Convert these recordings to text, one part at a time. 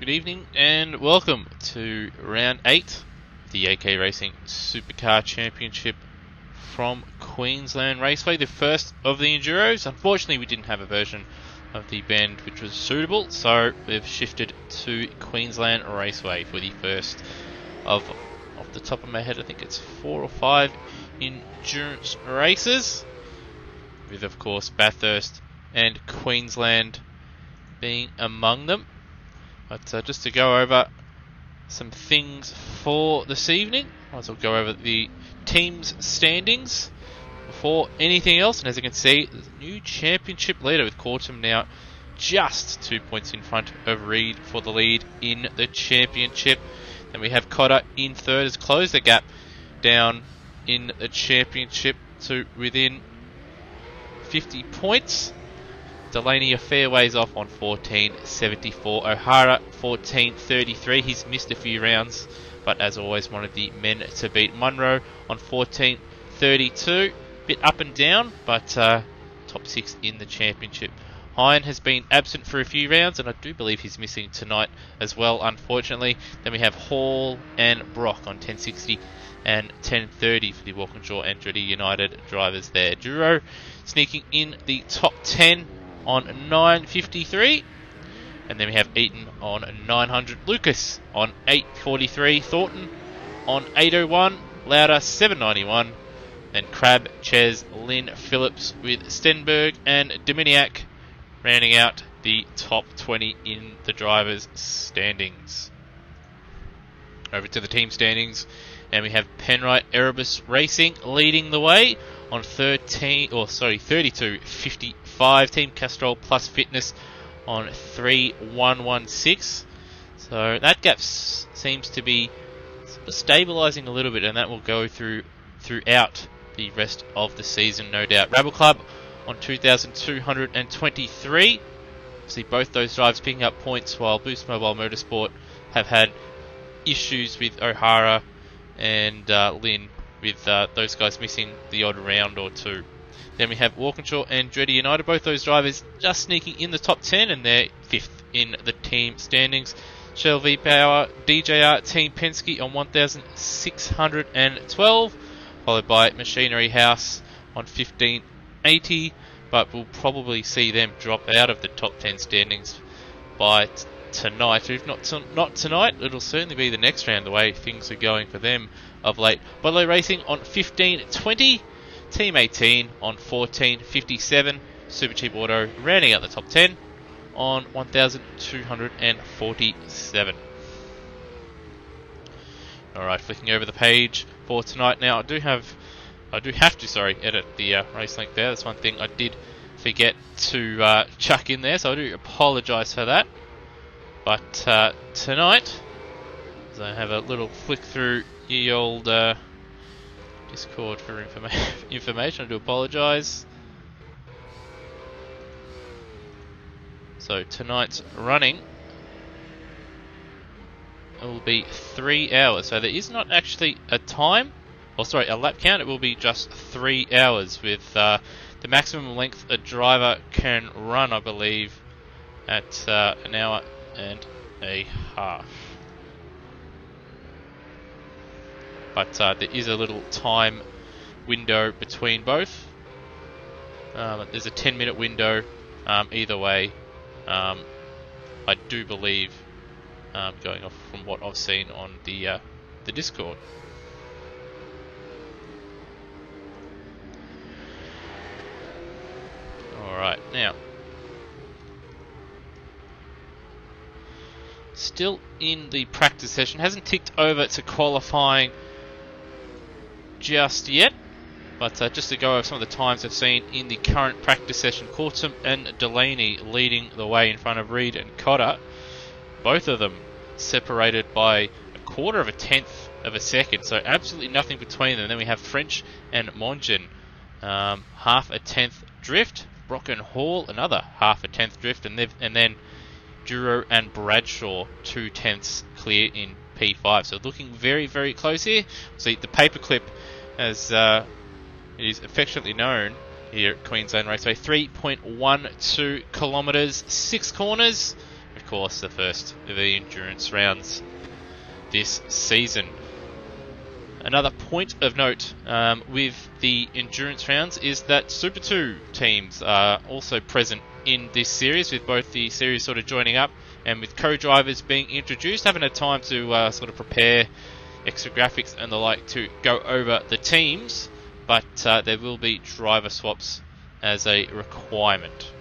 good evening, and welcome to round 8 of the AK Racing Supercar Championship from Queensland Raceway, the first of the Enduros. Unfortunately, we didn't have a version of the bend which was suitable, so we've shifted to Queensland Raceway for the first of, off the top of my head, I think it's 4 or 5 endurance races, with of course Bathurst and Queensland being among them. But just to go over some things for this evening, I might as well go over the team's standings before anything else. And as you can see, the new championship leader with Cortum now just 2 points in front of Reed for the lead in the championship. Then we have Cotter in third, has closed the gap down in the championship to within 50 points. Delaney a fair ways off on 14.74. O'Hara 14.33. He's missed a few rounds, but as always, one of the men to beat. Munro on 14.32. Bit up and down, but top 6 in the championship. Hine has been absent for a few rounds, and I do believe he's missing tonight as well, unfortunately. Then we have Hall and Brock on 10.60 and 10.30 for the Walkinshaw and Andretti United drivers there. Duro sneaking in the top 10 on 9.53, and then we have Eaton on 900, Lucas on 8.43, Thornton on 8.01, Lauder 7.91, then Crab, Ches, Lynn, Phillips with Stenberg and Dominiak rounding out the top 20 in the drivers' standings. Over to the team standings, and we have Penrite Erebus Racing leading the way on 32.55. Team Castrol Plus Fitness on 3.116. So that gap seems to be stabilising a little bit, and that will go throughout the rest of the season, no doubt. Rabble Club on 2,223. See both those drives picking up points, while Boost Mobile Motorsport have had issues with O'Hara and Lynn, with those guys missing the odd round or two. Then we have Walkinshaw and Andretti United, both those drivers just sneaking in the top 10, and they're 5th in the team standings. Shell V Power, DJR Team Penske on 1,612, followed by Machinery House on 1,580, but we'll probably see them drop out of the top 10 standings by tonight. If not tonight, it'll certainly be the next round, the way things are going for them of late. Bodlow Racing on 15.20. Team 18 on 14.57. Super Cheap Auto rounding out the top 10 on 1,247. Alright, flicking over the page for tonight now. I do have to edit the race link there. That's one thing I did forget to chuck in there, so I do apologise for that. But tonight, as I have a little flick through the old Discord for information, I do apologise. So tonight's running will be 3 hours. So there is not actually a lap count. It will be just 3 hours, with the maximum length a driver can run, I believe, at an hour and a half. But there is a little time window between both. There's a 10-minute window either way, I do believe, going off from what I've seen on the Discord. Alright, now, still in the practice session, hasn't ticked over to qualifying just yet, but just to go over some of the times I've seen in the current practice session. Cortum and Delaney leading the way in front of Reed and Cotter, both of them separated by 1/4 of a tenth of a second, so absolutely nothing between them. Then we have French and Mongen, 1/2 a tenth drift. Brock and Hall, another 1/2 a tenth drift, and then Duro and Bradshaw 2/10 clear in P5. So looking very, very close here. See the paperclip, as it is affectionately known here at Queensland Raceway, 3.12 kilometres, 6 corners. of course, the first of the endurance rounds this season. Another point of note with the endurance rounds is that Super 2 teams are also present in this series, with both the series sort of joining up and with co-drivers being introduced. Haven't had time to sort of prepare extra graphics and the like to go over the teams, but there will be driver swaps as a requirement.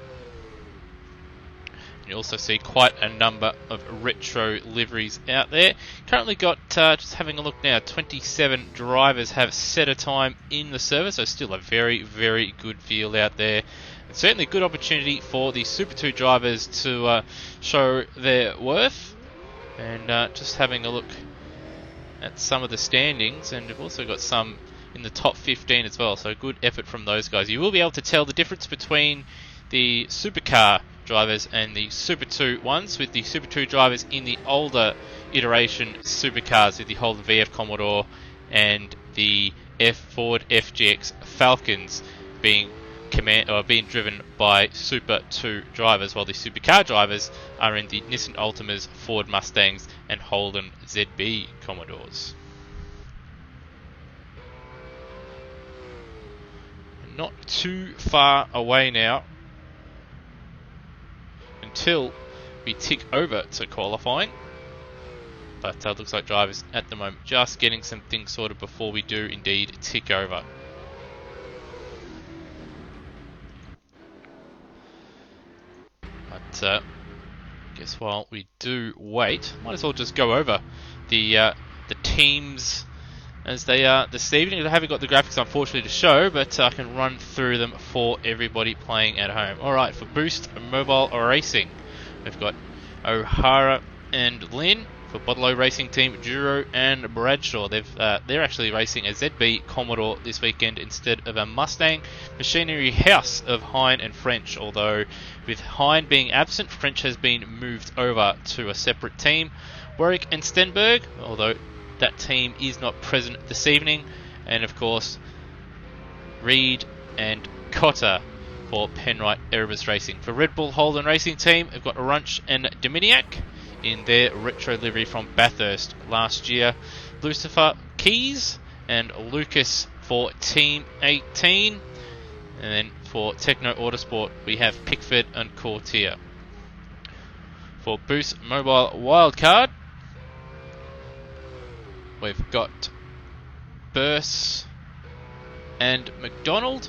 You also see quite a number of retro liveries out there. Currently got, just having a look now, 27 drivers have set a time in the service, so still a very, very good field out there. And certainly a good opportunity for the Super 2 drivers to show their worth. And just having a look at some of the standings, and we've also got some in the top 15 as well, so good effort from those guys. You will be able to tell the difference between the Supercar drivers and the Super 2 ones, with the Super 2 drivers in the older iteration Supercars with the Holden VF Commodore and the Ford FGX Falcons being driven by Super 2 drivers, while the Supercar drivers are in the Nissan Altimas, Ford Mustangs and Holden ZB Commodores. Not too far away now until we tick over to qualifying, but looks like drivers at the moment just getting some things sorted before we do indeed tick over. But I guess while we do wait, might as well just go over the teams as they are this evening. I haven't got the graphics unfortunately to show, but I can run through them for everybody playing at home. Alright, for Boost Mobile Racing, we've got O'Hara and Lynn. For Bodlow Racing Team, Duro and Bradshaw. They're actually racing a ZB Commodore this weekend instead of a Mustang. Machinery House of Hine and French, although with Hine being absent, French has been moved over to a separate team. Warwick and Stenberg, although that team is not present this evening. And of course, Reed and Cotter for Penrite Erebus Racing. For Red Bull Holden Racing Team, we've got Runch and Dominiak in their retro livery from Bathurst last year. Lucifer Keys and Lucas for Team 18. And then for Techno Autosport, we have Pickford and Courtier. For Boost Mobile Wildcard, we've got Burse and McDonald.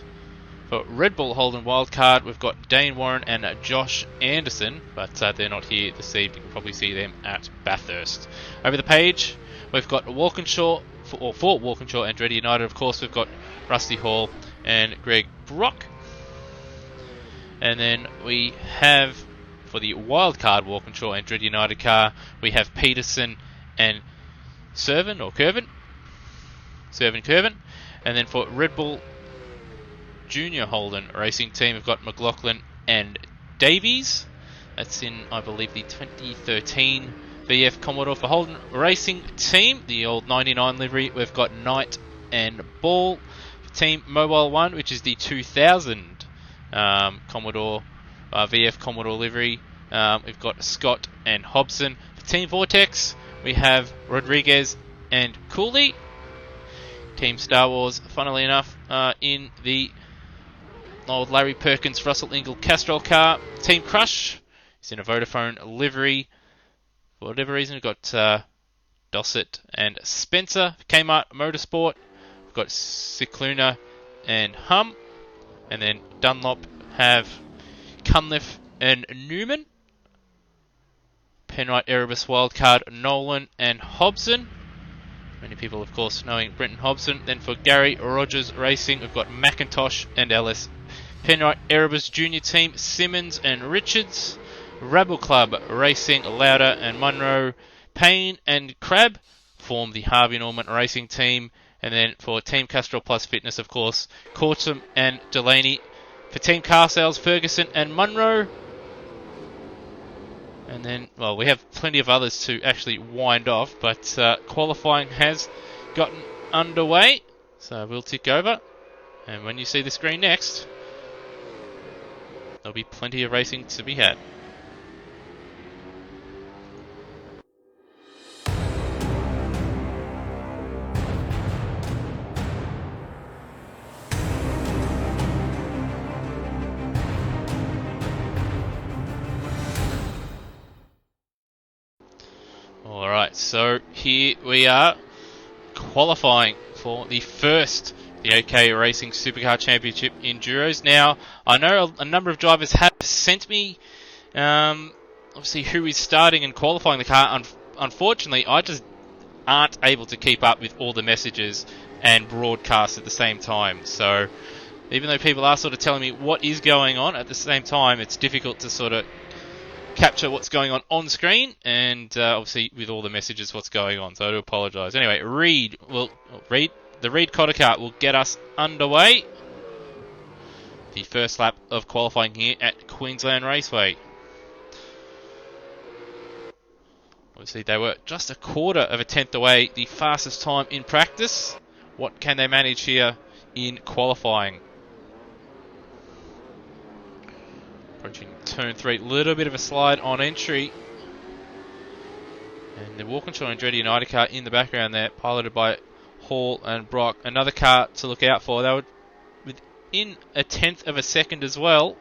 For Red Bull Holden Wildcard, we've got Dane Warren and Josh Anderson, but they're not here this evening. You'll probably see them at Bathurst. Over the page, we've got Walkinshaw, for Walkinshaw and Andretti United, of course, we've got Rusty Hall and Greg Brock. And then we have, for the Wildcard Walkinshaw and Andretti United car, we have Peterson and Curvin. And then for Red Bull Junior Holden Racing Team, we've got McLaughlin and Davies. That's in, I believe, the 2013 VF Commodore. For Holden Racing Team, the old 99 livery, we've got Knight and Ball. For Team Mobile 1, which is the 2000 Commodore VF Commodore livery, we've got Scott and Hobson. For Team Vortex, we have Rodriguez and Cooley. Team Star Wars, funnily enough, in the old Larry Perkins, Russell Ingall Castrol car. Team Crush is in a Vodafone livery. For whatever reason, we've got Dossett and Spencer. Kmart Motorsport, we've got Cicluna and Hum. And then Dunlop have Cunliffe and Newman. Penrite Erebus Wildcard, Nolan and Hobson. Many people, of course, knowing Brenton Hobson. Then for Gary Rogers Racing, we've got McIntosh and Ellis. Penrite Erebus Junior Team, Simmons and Richards. Rabble Club Racing, Lauder and Munro. Payne and Crab form the Harvey Norman Racing Team. And then for Team Castrol Plus Fitness, of course, Cortum and Delaney. For Team Car Sales, Ferguson and Munro. And then, well, we have plenty of others to actually wind off, but qualifying has gotten underway. So we'll tick over. And when you see the screen next, there'll be plenty of racing to be had. Alright, so here we are qualifying for the first the OK Racing Supercar Championship Enduros. Now, I know a number of drivers have sent me obviously who is starting and qualifying the car. Unfortunately, I just aren't able to keep up with all the messages and broadcasts at the same time. So, even though people are sort of telling me what is going on at the same time, it's difficult to sort of capture what's going on screen, and obviously with all the messages what's going on, so I do apologise. Anyway, the Reed Cotter Kart will get us underway. The first lap of qualifying here at Queensland Raceway. Obviously they were just a quarter of a tenth away, the fastest time in practice. What can they manage here in qualifying? Approaching turn 3, little bit of a slide on entry. And the Walkinshaw Andretti United car in the background there, piloted by Hall and Brock. Another car to look out for. They were within a tenth of a second as well.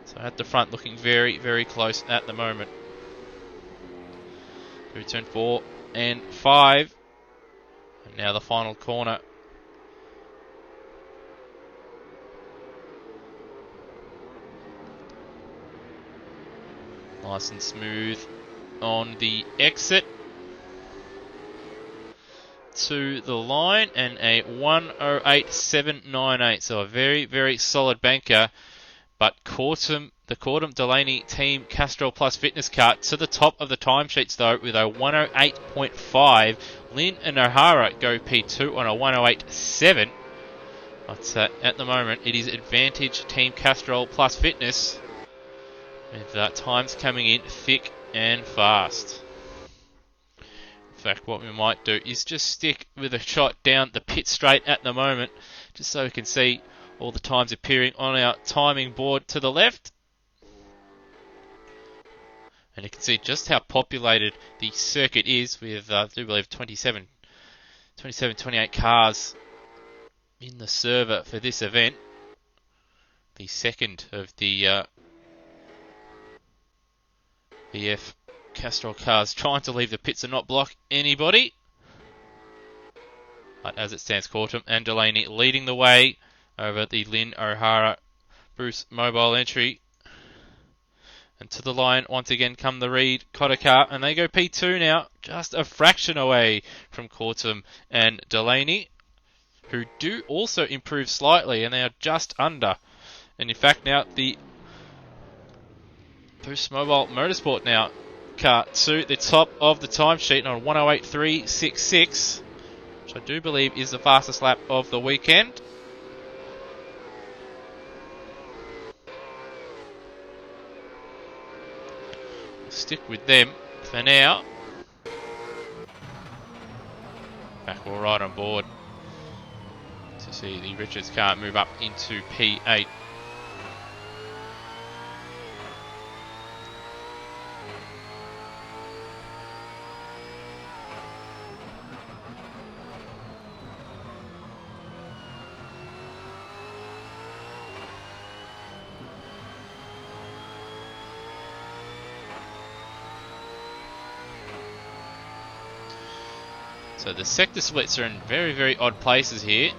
So at the front looking very, very close at the moment. Through turn 4 and 5. And now the final corner. Nice and smooth on the exit to the line, and a 108.798, so a very, very solid banker. But the Cortum Delaney Team Castrol Plus Fitness car to the top of the timesheets though with a 108.5. Lynn and O'Hara go P2 on a 108.7. But at the moment it is Advantage Team Castrol Plus Fitness, with times coming in thick and fast. In fact, what we might do is just stick with a shot down the pit straight at the moment, just so we can see all the times appearing on our timing board to the left. And you can see just how populated the circuit is with, I do believe, 28 cars in the server for this event. The second of the VF Castrol cars trying to leave the pits and not block anybody. But as it stands, Cortum and Delaney leading the way over the Lynn O'Hara Bruce mobile entry. And to the line once again come the Reed Cotter car, and they go P2 now, just a fraction away from Cortum and Delaney, who do also improve slightly, and they are just under. And in fact now the Bruce Mobile Motorsport now car to the top of the timesheet on 108.366, which I do believe is the fastest lap of the weekend. We'll stick with them for now. Back all right on board to see the Richards car move up into P8. So the sector splits are in very, very odd places here.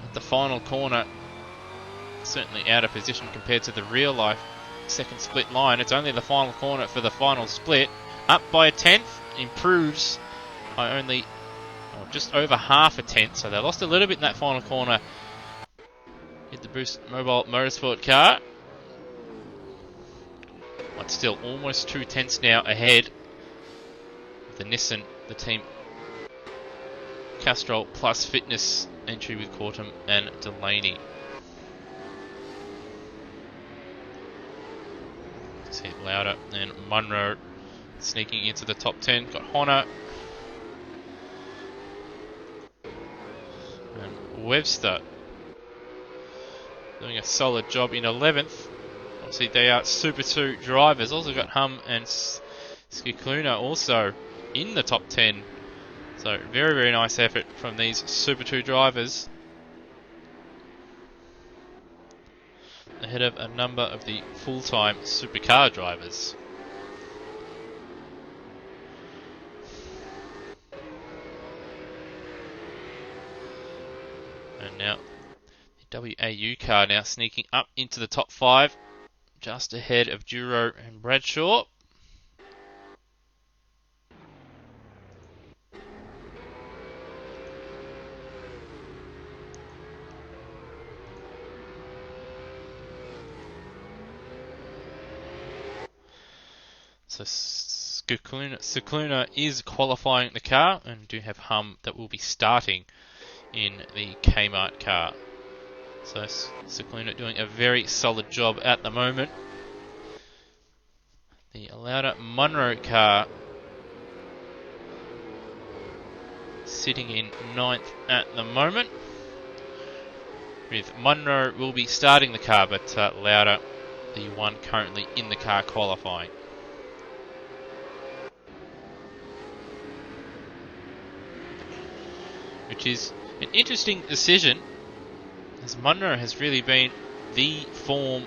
At the final corner, certainly out of position compared to the real life second split line. It's only the final corner for the final split. Up by a tenth, improves by only just over half a tenth. So they lost a little bit in that final corner. Hit the Boost Mobile Motorsport car. But still almost 2 tenths now ahead of the Nissan, the Team Castrol Plus Fitness entry with Cortum and Delaney. See it louder, and Munro sneaking into the top 10. Got Honor and Webster doing a solid job in 11th. Obviously they are Super 2 drivers. Also got Hum and Skikluna also in the top 10. So very, very nice effort from these Super 2 drivers, ahead of a number of the full-time supercar drivers. Now, the WAU car now sneaking up into the top 5, just ahead of Duro and Bradshaw. So Scicluna is qualifying the car, and do have Hum that will be starting in the Kmart car. So Scicluna doing a very solid job at the moment. The Lauda Munro car sitting in 9th at the moment, with Munro will be starting the car, but Lauda, the one currently in the car qualifying. Which is an interesting decision, as Munro has really been the form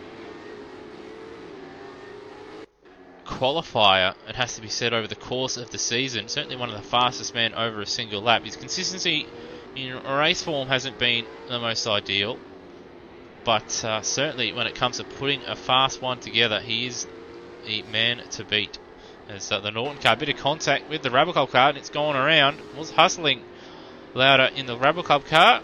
qualifier, it has to be said, over the course of the season. Certainly one of the fastest men over a single lap. His consistency in race form hasn't been the most ideal, but certainly when it comes to putting a fast one together, he is the man to beat. As the Norton car, a bit of contact with the Rebel Club car, and it's gone around. Was hustling Lauda in the Rebel Club car.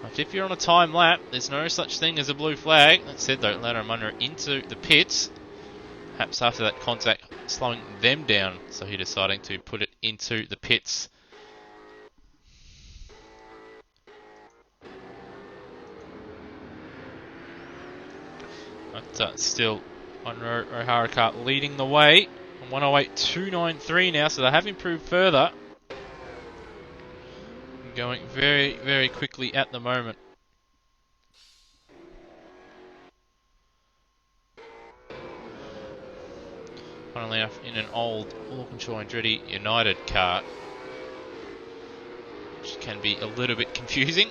But if you're on a time lap, there's no such thing as a blue flag. That said, though, Lauda and Munro into the pits. Perhaps after that contact slowing them down, so he deciding to put it into the pits. But still, Munro O'Hara car leading the way. 108.293 now, so they have improved further. Going very, very quickly at the moment. Funnily enough, in an old Walkinshaw Andretti United car, which can be a little bit confusing.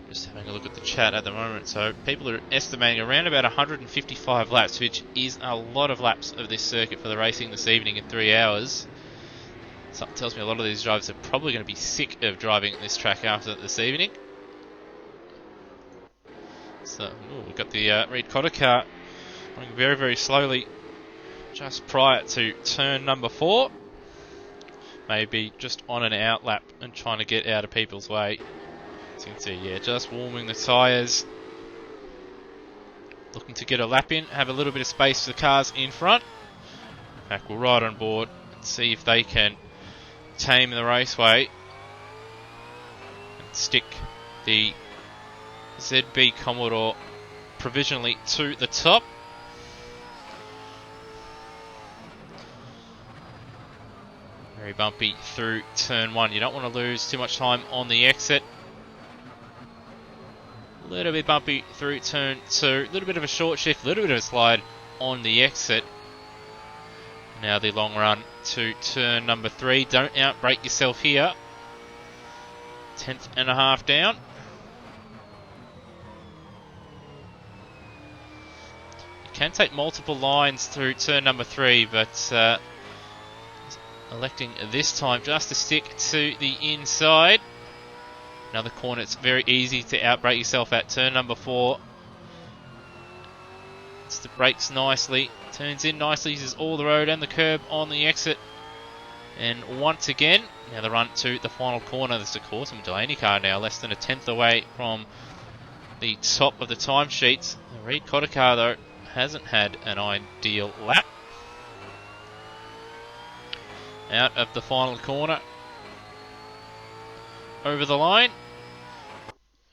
Just having a look at the chat at the moment. So people are estimating around about 155 laps, which is a lot of laps of this circuit for the racing this evening in 3 hours. Something tells me a lot of these drivers are probably going to be sick of driving at this track after this evening. So we've got the Reed Cotter car going very, very slowly just prior to turn number 4. Maybe just on an out lap and trying to get out of people's way. As you can see, yeah, just warming the tyres. Looking to get a lap in, have a little bit of space for the cars in front. Pack will ride on board and see if they can tame the raceway and stick the ZB Commodore provisionally to the top. Very bumpy through turn 1. You don't want to lose too much time on the exit. A little bit bumpy through turn 2. A little bit of a short shift, a little bit of a slide on the exit. Now the long run to turn number 3. Don't outbrake yourself here. 10th and a half down. You can take multiple lines through turn number 3, but electing this time just to stick to the inside. Another corner, it's very easy to outbrake yourself at turn number 4. It's the brakes nicely, turns in nicely, uses all the road and the curb on the exit. And once again, now the run to the final corner. This is of course a Delaney car now, less than a tenth away from the top of the timesheets. The Reed Cotter car though hasn't had an ideal lap. Out of the final corner. Over the line.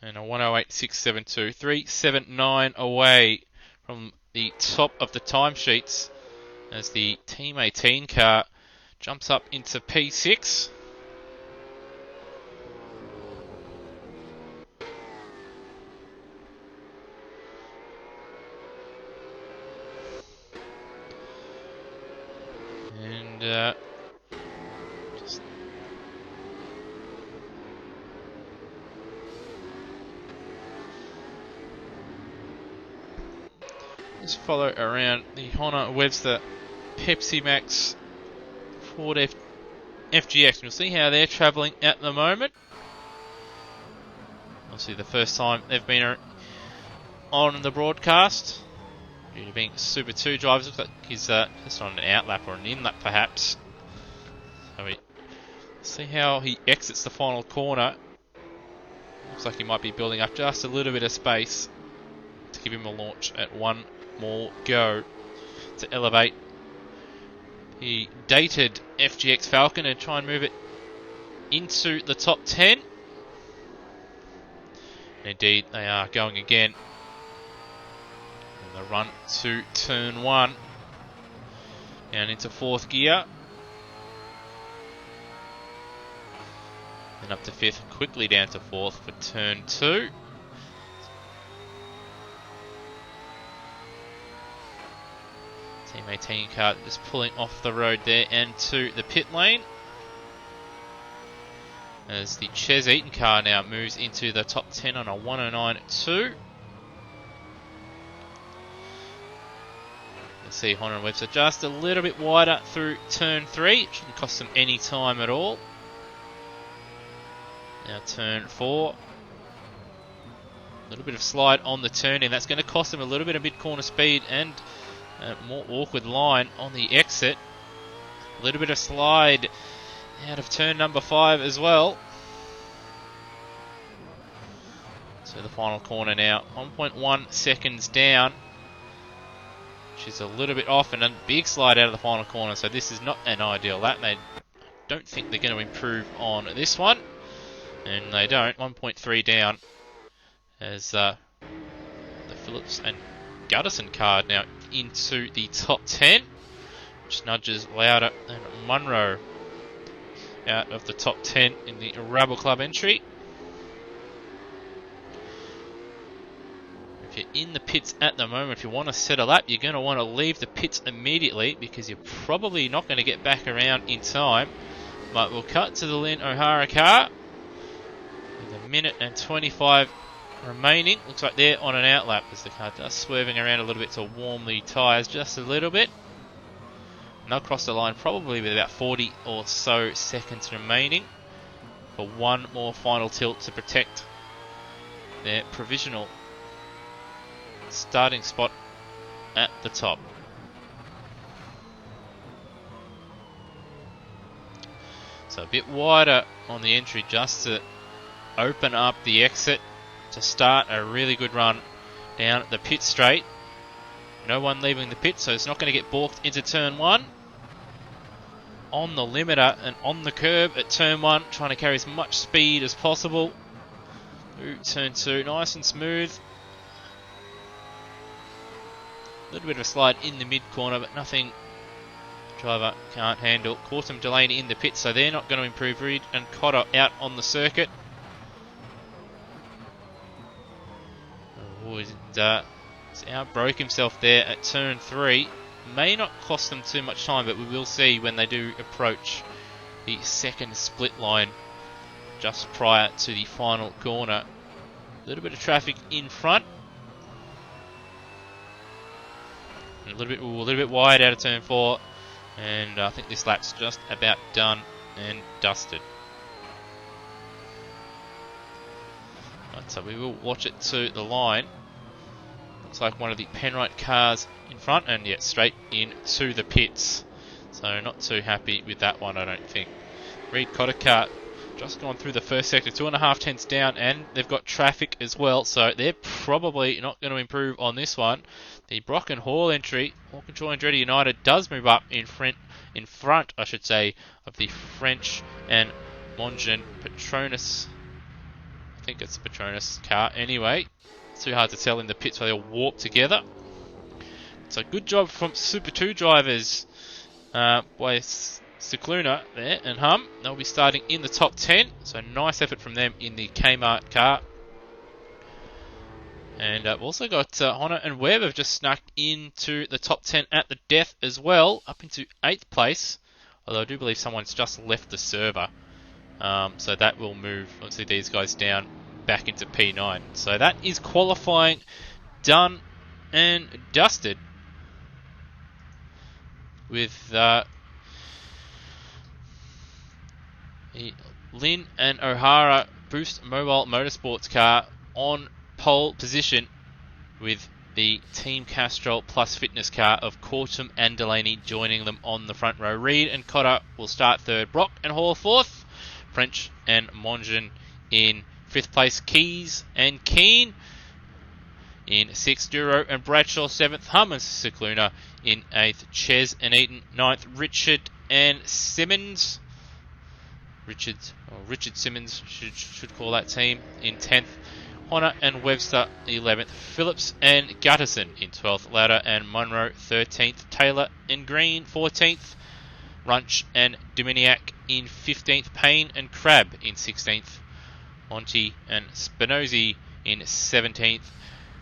And a 108.672. 379 away from the top of the timesheets as the Team 18 car jumps up into P6. And just follow around the Honda Webster Pepsi Max Ford FGX. We'll see how they're travelling at the moment. Obviously the first time they've been on the broadcast. Due to being Super 2 drivers, looks like he's just on an outlap or an inlap perhaps. So we see how he exits the final corner. Looks like he might be building up just a little bit of space to give him a launch at one more go to elevate the dated FGX Falcon and try and move it into the top 10. Indeed, they are going again. And the run to turn 1. Down into 4th gear. And up to 5th, quickly down to 4th for turn 2. Team 18 car just pulling off the road there and to the pit lane. As the Ches Eaton car now moves into the top 10 on a 109.2. Let's see Honda and Webster just a little bit wider through turn 3. It shouldn't cost them any time at all. Now turn 4. A little bit of slide on the turn in. That's going to cost them a little bit of mid-corner speed and a more awkward line on the exit. A little bit of slide out of turn number 5 as well. So the final corner now, 1.1 seconds down, which is a little bit off, and a big slide out of the final corner. So this is not an ideal lap. They don't think they're going to improve on this one, and they don't. 1.3 down as the Phillips and Gutterson car now into the top 10, which nudges Lauder and Munro out of the top 10 in the Rabble Club entry. If you're in the pits at the moment, if you want to set a lap, you're going to want to leave the pits immediately because you're probably not going to get back around in time. But we'll cut to the Lynn O'Hara car with a minute and 25 remaining. Looks like they're on an outlap as the car just swerving around a little bit to warm the tyres just a little bit. And they'll cross the line probably with about 40 or so seconds remaining for one more final tilt to protect their provisional starting spot at the top. So a bit wider on the entry just to open up the exit to start a really good run down the pit straight. No one leaving the pit, so it's not going to get balked into turn 1. On the limiter and on the curb at turn 1, trying to carry as much speed as possible. Through turn 2, nice and smooth. A little bit of a slide in the mid corner, but nothing driver can't handle. Cortum Delaney in the pit, so they're not going to improve. Reed and Cotter out on the circuit. Outbroke himself there at turn 3. May not cost them too much time, but we will see when they do approach the second split line just prior to the final corner. A little bit of traffic in front. And a little bit wide out of turn 4. And I think this lap's just about done and dusted. Right, so we will watch it to the line. Looks like one of the Penrite cars in front, and yet straight into the pits. So not too happy with that one, I don't think. Reed Cotter car just gone through the first sector, 2.5 tenths down, and they've got traffic as well, so they're probably not going to improve on this one. The Brock and Hall entry, Hawkinshaw and Andretti United, does move up in front, I should say, of the French and Mongen Petronas. I think it's a Petronas car anyway. It's too hard to tell in the pits, so they'll warp together. So good job from Super 2 drivers by Cicluna there and Hum. They'll be starting in the top 10. So nice effort from them in the Kmart car. And we've also got Honda and Webb have just snuck into the top 10 at the death as well, up into 8th place Although I do believe someone's just left the server. So that will move, obviously, these guys down back into P9. So that is qualifying done and dusted with Lynn and O'Hara Boost Mobile Motorsports car on pole position, with the Team Castrol Plus Fitness car of Cortum and Delaney joining them on the front row. Reed and Cotter will start third, Brock and Hall fourth, French and Mongeon in fifth place, Keys and Keane in sixth, Duro and Bradshaw seventh, Hum and Cicluna in eighth, Ches and Eaton ninth, Richard and Simmons. Richard Simmons should call that team in 10th. Honor and Webster 11th. Phillips and Gutterson in 12th. Ladder and Munro 13th. Taylor and Green 14th. Runch and Dominiak in 15th. Payne and Crab in 16th. Monty and Spinozzi in 17th.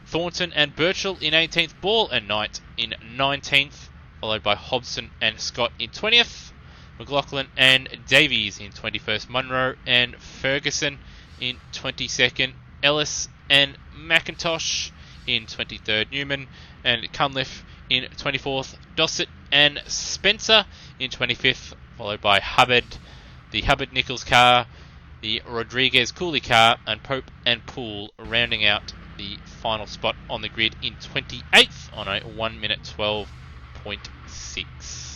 Thornton and Birchall in 18th. Ball and Knight in 19th. Followed by Hobson and Scott in 20th. McLaughlin and Davies in 21st, Munro and Ferguson in 22nd, Ellis and McIntosh in 23rd, Newman and Cunliffe in 24th, Dossett and Spencer in 25th, followed by Hubbard, the Hubbard-Nichols car, the Rodriguez-Cooley car, and Pope and Poole rounding out the final spot on the grid in 28th on a 1 minute 12.6.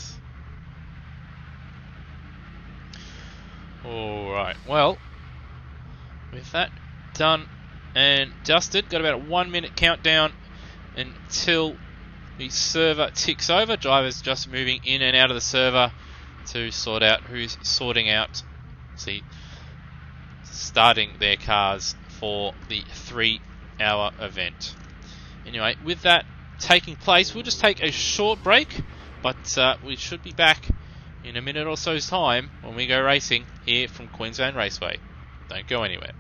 Alright, well, with that done and dusted, got about a 1 minute countdown until the server ticks over. Drivers just moving in and out of the server to sort out who's sorting out, starting their cars for the 3-hour event. Anyway, with that taking place, we'll just take a short break, but we should be back in a minute or so's time when we go racing here from Queensland Raceway. Don't go anywhere.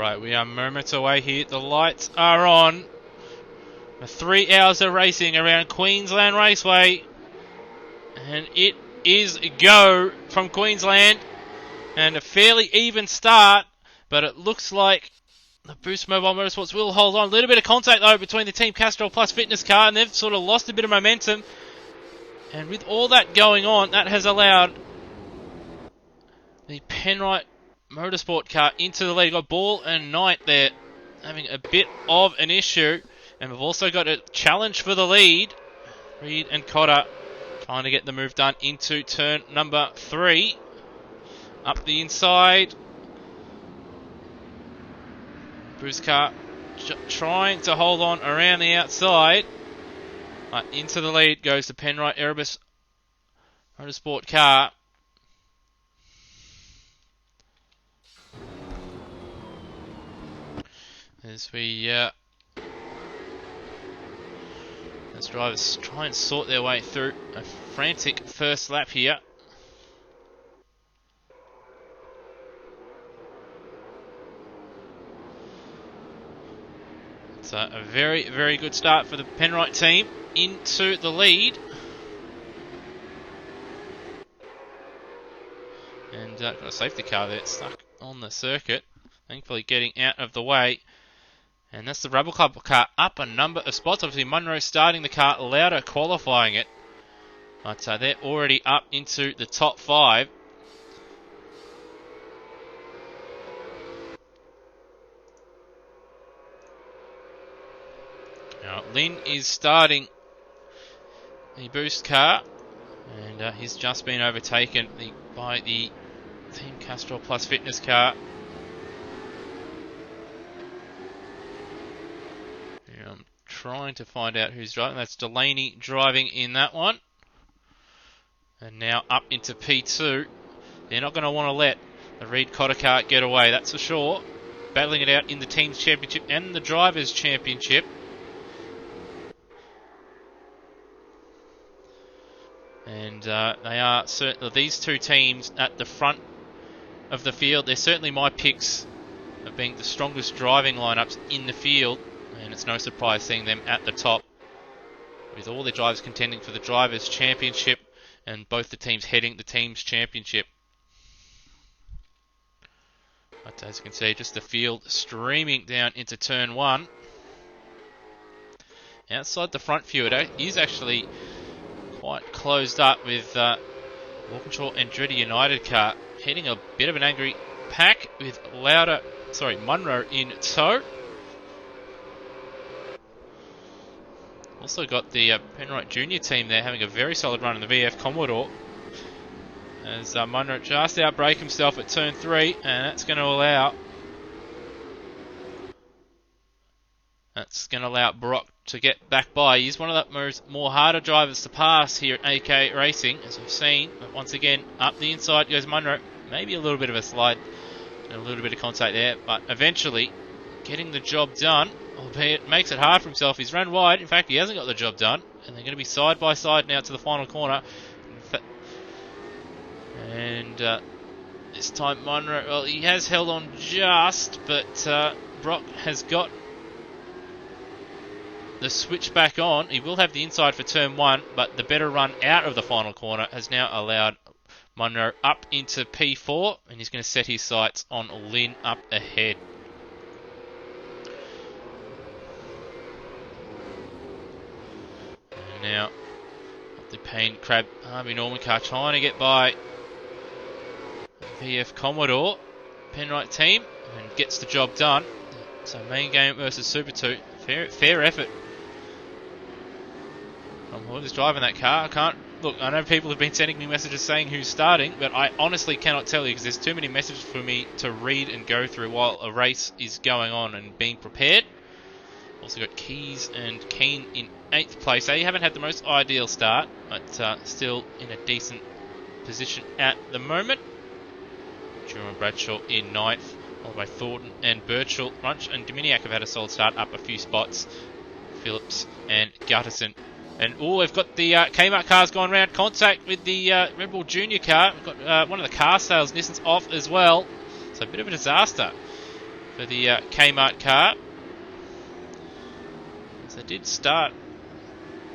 Alright, we are moments away here. The lights are on. 3 hours of racing around Queensland Raceway. And it is go from Queensland. And a fairly even start. But it looks like the Boost Mobile Motorsports will hold on. A little bit of contact though between the Team Castrol Plus Fitness car. And they've sort of lost a bit of momentum. And with all that going on, that has allowed the Penrite Motorsport car into the lead. Got Ball and Knight there having a bit of an issue. And we've also got a challenge for the lead. Reed and Cotter trying to get the move done into turn number 3. Up the inside. Bruce car trying to hold on around the outside. Into the lead goes the Penrite Erebus Motorsport car. As drivers try and sort their way through a frantic first lap here. It's a very, very good start for the Penrite team into the lead. And got a safety car there stuck on the circuit. Thankfully getting out of the way. And that's the Rebel Club car up a number of spots. Obviously Munro starting the car, Lauder qualifying it. But they're already up into the top 5. Now Lynn is starting the Boost car. And he's just been overtaken by the Team Castrol Plus Fitness car. I'm trying to find out who's driving. That's Delaney driving in that one. And now up into P2. They're not going to want to let the Reed Cotter car get away, that's for sure. Battling it out in the Teams Championship and the Drivers Championship. And they are certainly, these two teams at the front of the field, they're certainly my picks of being the strongest driving lineups in the field. And it's no surprise seeing them at the top, with all their drivers contending for the Drivers' Championship and both the teams heading the Teams' Championship. But as you can see, just the field streaming down into turn 1. Outside the front field, it is actually quite closed up with Walkinshaw and Andretti United car heading a bit of an angry pack with Munro in tow. Also got the Penrite Junior team there having a very solid run in the VF Commodore. As Munro just outbrake himself at turn 3, and that's going to allow Brock to get back by. He's one of the more harder drivers to pass here at AK Racing, as we've seen. But once again, up the inside goes Munro. Maybe a little bit of a slide and a little bit of contact there, but eventually getting the job done. Albeit makes it hard for himself. He's run wide. In fact, he hasn't got the job done. And they're going to be side by side now to the final corner. And this time Munro, well, he has held on just, but Brock has got the switch back on. He will have the inside for turn 1, but the better run out of the final corner has now allowed Munro up into P4, and he's going to set his sights on Lynn up ahead. Now, the Payne Crab Harvey Norman car trying to get by VF Commodore Penrite team and gets the job done. So main game versus Super 2, fair effort from whoever's driving that car. I know people have been sending me messages saying who's starting, but I honestly cannot tell you because there's too many messages for me to read and go through while a race is going on and being prepared. Also got Keys and Keane in 8th place. They haven't had the most ideal start, but still in a decent position at the moment. Drew and Bradshaw in 9th, followed by Thornton and Birchall. Runch and Dominiak have had a solid start, up a few spots. Phillips and Gutterson. And we've got the Kmart cars going round. Contact with the Red Bull Junior car. We've got one of the car sales Nissans off as well. So a bit of a disaster for the Kmart car. So they did start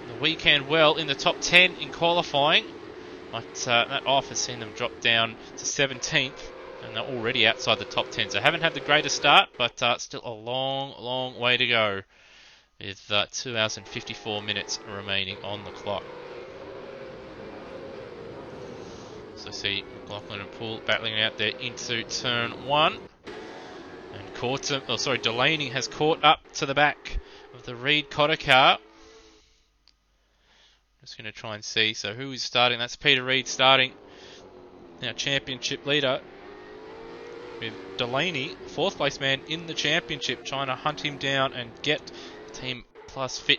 the weekend well in the top 10 in qualifying, but that off has seen them drop down to 17th, and they're already outside the top 10. So haven't had the greatest start, but still a long way to go, with 2 hours and 54 minutes remaining on the clock. So see McLaughlin and Poole battling out there into turn 1. And Delaney has caught up to the back of the Reed Cotter car. Just going to try and see. So who is starting? That's Peter Reed starting. Now championship leader, with Delaney, 4th place man in the championship, trying to hunt him down and get Team Castrol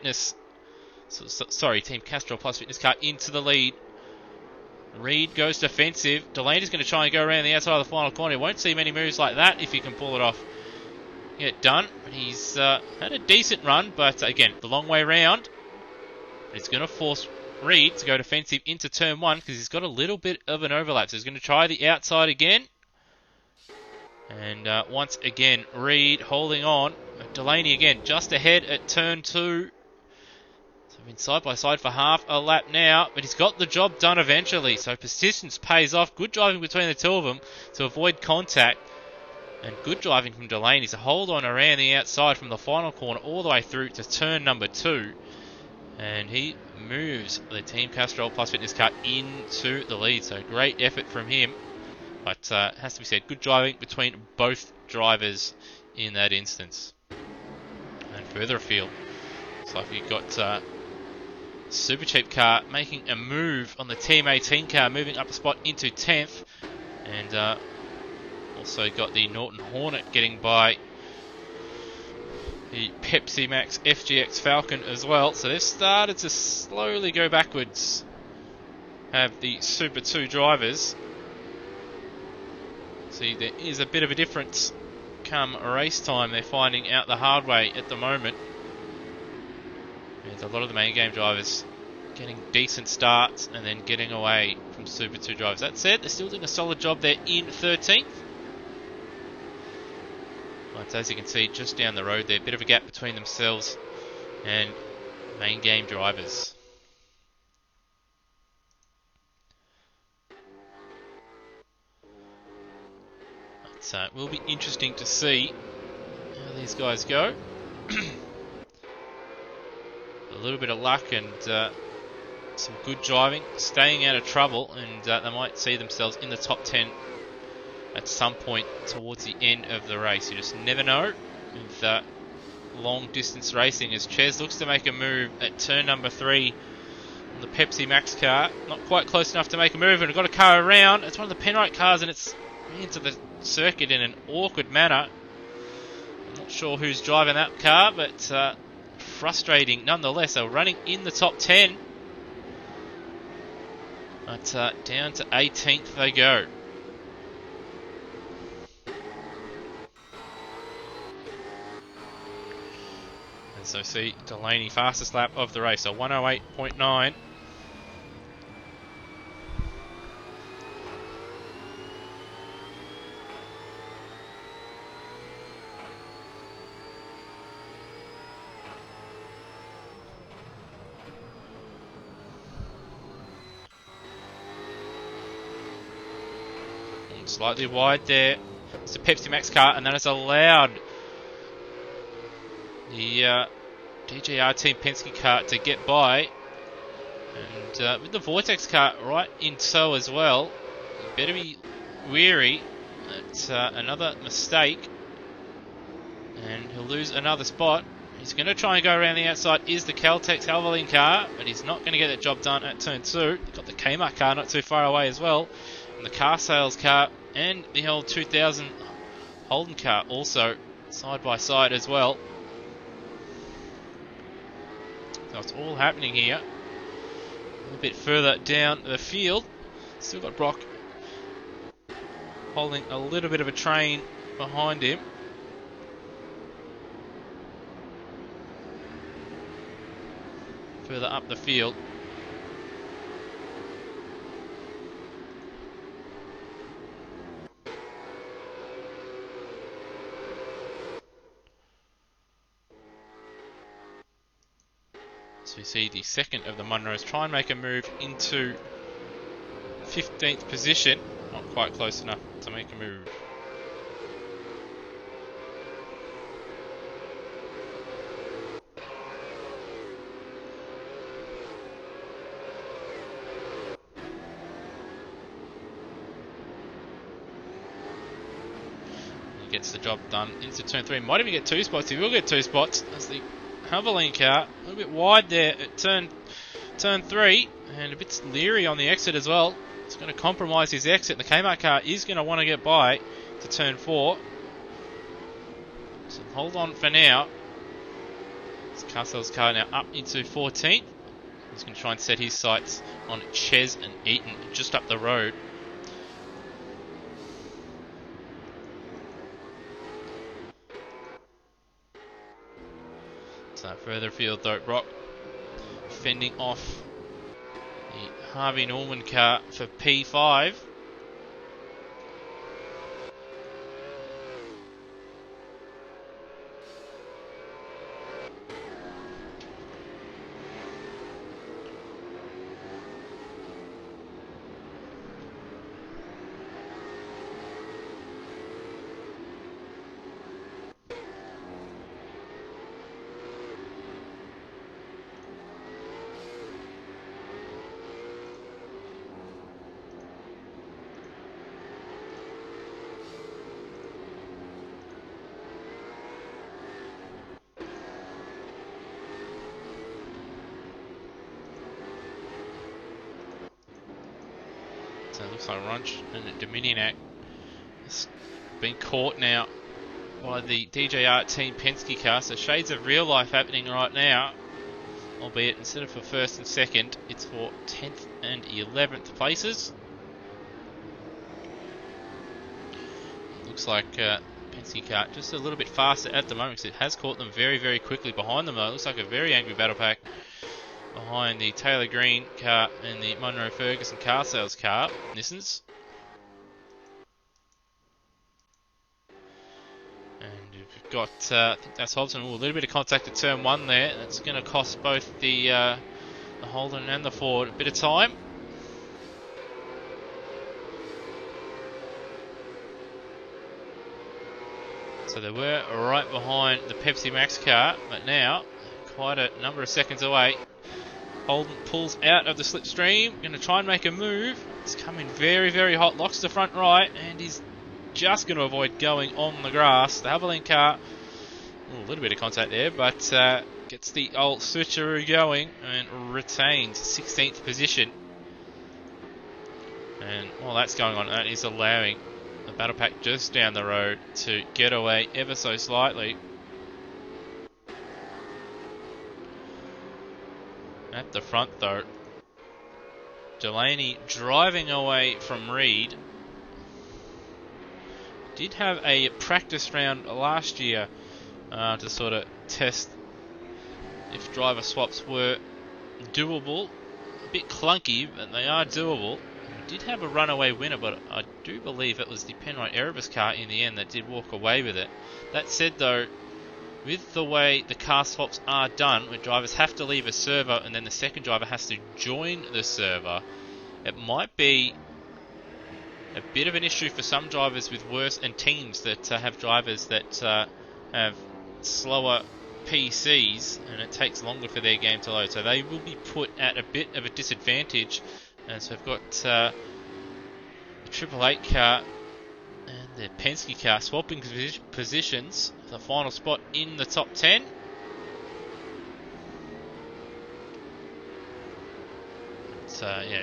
Plus Fitness car into the lead. Reed goes defensive. Delaney's going to try and go around the outside of the final corner. He won't see many moves like that if he can pull it off. Get done. He's had a decent run, but again, the long way round. It's going to force Reed to go defensive into turn 1 because he's got a little bit of an overlap. So he's going to try the outside again. And once again, Reed holding on. Delaney again just ahead at turn 2. So they've been side by side for half a lap now, but he's got the job done eventually. So persistence pays off. Good driving between the two of them to avoid contact. And good driving from Delaney to hold on around the outside from the final corner all the way through to turn number 2. And he moves the Team Castrol Plus Fitness car into the lead. So great effort from him. But has to be said, good driving between both drivers in that instance. And further afield, looks like we've got Super Cheap car making a move on the Team 18 car, moving up a spot into 10th. And also got the Norton Hornet getting by the Pepsi Max FGX Falcon as well. So they've started to slowly go backwards, have the Super 2 drivers. See, there is a bit of a difference come race time. They're finding out the hard way at the moment. There's a lot of the main game drivers getting decent starts and then getting away from Super 2 drivers. That said, they're still doing a solid job there in 13th. But as you can see, just down the road there, a bit of a gap between themselves and main game drivers. So it will be interesting to see how these guys go. A little bit of luck and some good driving, staying out of trouble, and they might see themselves in the top 10 at some point towards the end of the race. You just never know with long distance racing, as Ches looks to make a move at turn number 3 on the Pepsi Max car. Not quite close enough to make a move, and got a car around. It's one of the Penrite cars, and it's into the circuit in an awkward manner. I'm not sure who's driving that car, but frustrating nonetheless. They're running in the top 10, but down to 18th they go. And so see Delaney, fastest lap of the race, so 108.9. Slightly wide there. It's a Pepsi Max car, and that has allowed the DJR Team Penske car to get by. And with the Vortex car right in tow as well, you better be wary. It's another mistake, and he'll lose another spot. He's going to try and go around the outside, is the Caltex Valvoline car, but he's not going to get that job done at turn 2. They've got the Kmart car not too far away as well, and the car sales car and the old 2000 Holden car also side by side as well. So it's all happening here. A little bit further down the field, still got Brock holding a little bit of a train behind him. Further up the field. So we see the second of the Munros try and make a move into 15th position. Not quite close enough to make a move. He gets the job done into turn 3. Might even get 2 spots. He will get 2 spots as the Havoline car a little bit wide there at turn 3, and a bit leery on the exit as well. It's going to compromise his exit. The Kmart car is going to want to get by to turn 4. So hold on for now. It's Castle's car now up into 14th. He's going to try and set his sights on Ches and Eaton just up the road. So further afield though, Brock fending off the Harvey Norman car for P5. So it looks like Runch and Dominion has been caught now by the DJR Team Penske car. So shades of real life happening right now. Albeit instead of for 1st and 2nd, it's for 10th and 11th places. Looks like Penske car just a little bit faster at the moment because it has caught them very, very quickly behind them though. Looks like a very angry battle pack behind the Taylor Green car and the Munro Ferguson car sales car, Nissans. And you've got, I think that's Hodgson. Ooh, a little bit of contact at turn 1 there. That's going to cost both the Holden and the Ford a bit of time. So they were right behind the Pepsi Max car, but now quite a number of seconds away. Holden pulls out of the slipstream, going to try and make a move. It's coming very, very hot, locks the front right, and he's just going to avoid going on the grass. The Havoline car, a little bit of contact there, but gets the old switcheroo going and retains 16th position. And while that's going on, that is allowing the battle pack just down the road to get away ever so slightly. At the front though, Delaney driving away from Reed. Did have a practice round last year to sort of test if driver swaps were doable. A bit clunky, but they are doable. We did have a runaway winner, but I do believe it was the Penrite Erebus car in the end that did walk away with it. That said though, with the way the car swaps are done, where drivers have to leave a server and then the second driver has to join the server, it might be a bit of an issue for some drivers with worse, and teams that have drivers that have slower PCs and it takes longer for their game to load. So they will be put at a bit of a disadvantage. And so we've got the Triple Eight car and the Penske car swapping positions for the final spot in the top 10. So yeah,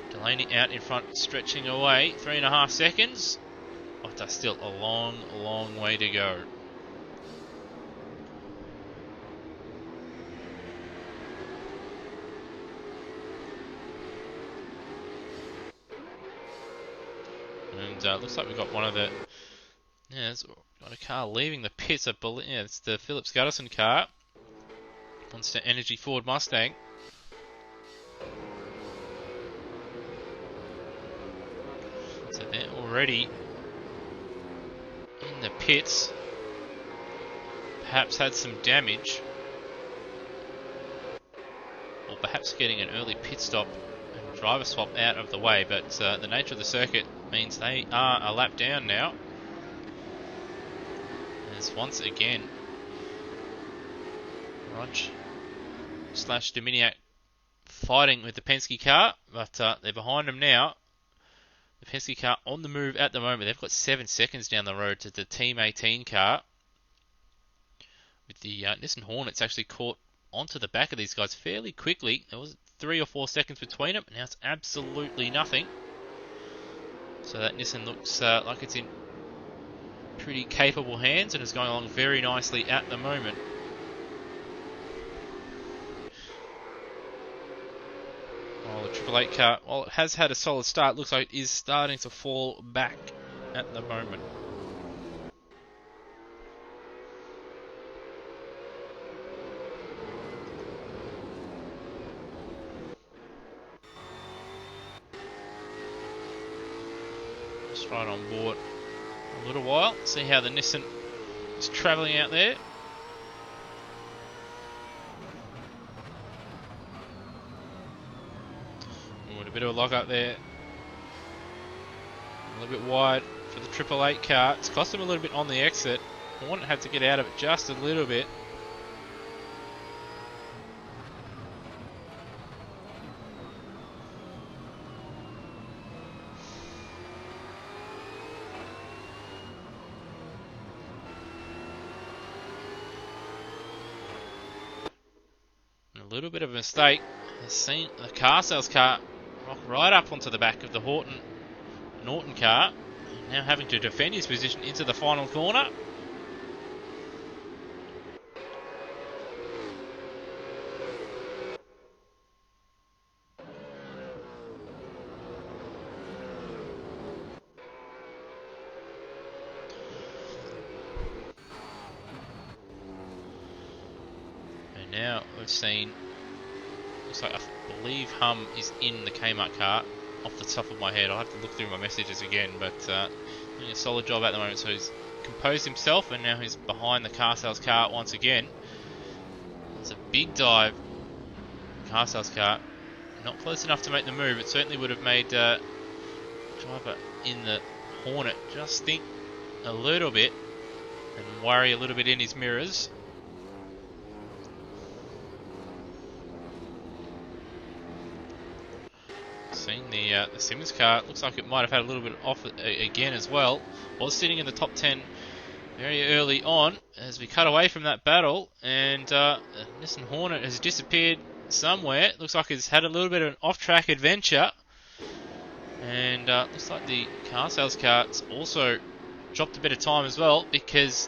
Delaney out in front, stretching away, 3.5 seconds. But that's still a long, long way to go. And looks like we've got one of the... Yeah, there's got a car leaving the pits. I believe, yeah, it's the Phillips Guttison car. Monster Energy Ford Mustang. So they're already in the pits. Perhaps had some damage. perhaps getting an early pit stop and driver swap out of the way, but the nature of the circuit means they are a lap down now. As once again, Rog/Dominiak fighting with the Penske car, but they're behind them now. The Penske car on the move at the moment. They've got 7 seconds down the road to the Team 18 car. With the Nissan Hornets actually caught onto the back of these guys fairly quickly. There was 3 or 4 seconds between them. Now it's absolutely nothing. So that Nissan looks like it's in pretty capable hands and is going along very nicely at the moment. While the Triple Eight car, while it has had a solid start, looks like it is starting to fall back at the moment. Just right on board a little while, see how the Nissan is travelling out there. With a bit of a lock up there. A little bit wide for the Triple Eight car. It's cost them a little bit on the exit. Hornet had to get out of it just a little bit. And a little bit of a mistake. Has seen the car sales car rock right up onto the back of the Norton car. Now having to defend his position into the final corner. And now we've seen, looks like I believe Hum is in the Kmart car off the top of my head. I'll have to look through my messages again, but doing a solid job at the moment. So he's composed himself and now he's behind the car sales car once again. It's a big dive. Car sales car not close enough to make the move. It certainly would have made driver in the Hornet just think a little bit and worry a little bit in his mirrors. Seeing the Simmons car, looks like it might have had a little bit off again as well. Was sitting in the top 10 very early on as we cut away from that battle, and Nissan Hornet has disappeared somewhere. Looks like it's had a little bit of an off-track adventure, and looks like the car sales car's also dropped a bit of time as well, because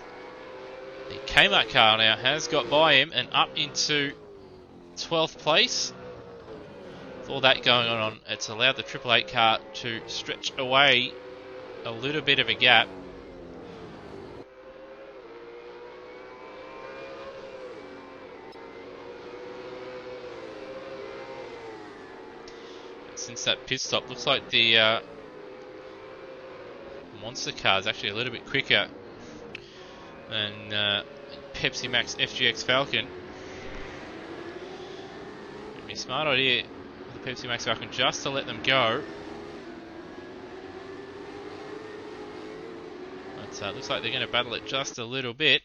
the Kmart car now has got by him and up into 12th place. With all that going on, it's allowed the Triple Eight car to stretch away a little bit of a gap. Since that pit stop, looks like the Monster car is actually a little bit quicker than Pepsi Max FGX Falcon. It'd be a smart idea for the Pepsi Max Falcon just to let them go. But looks like they're going to battle it just a little bit,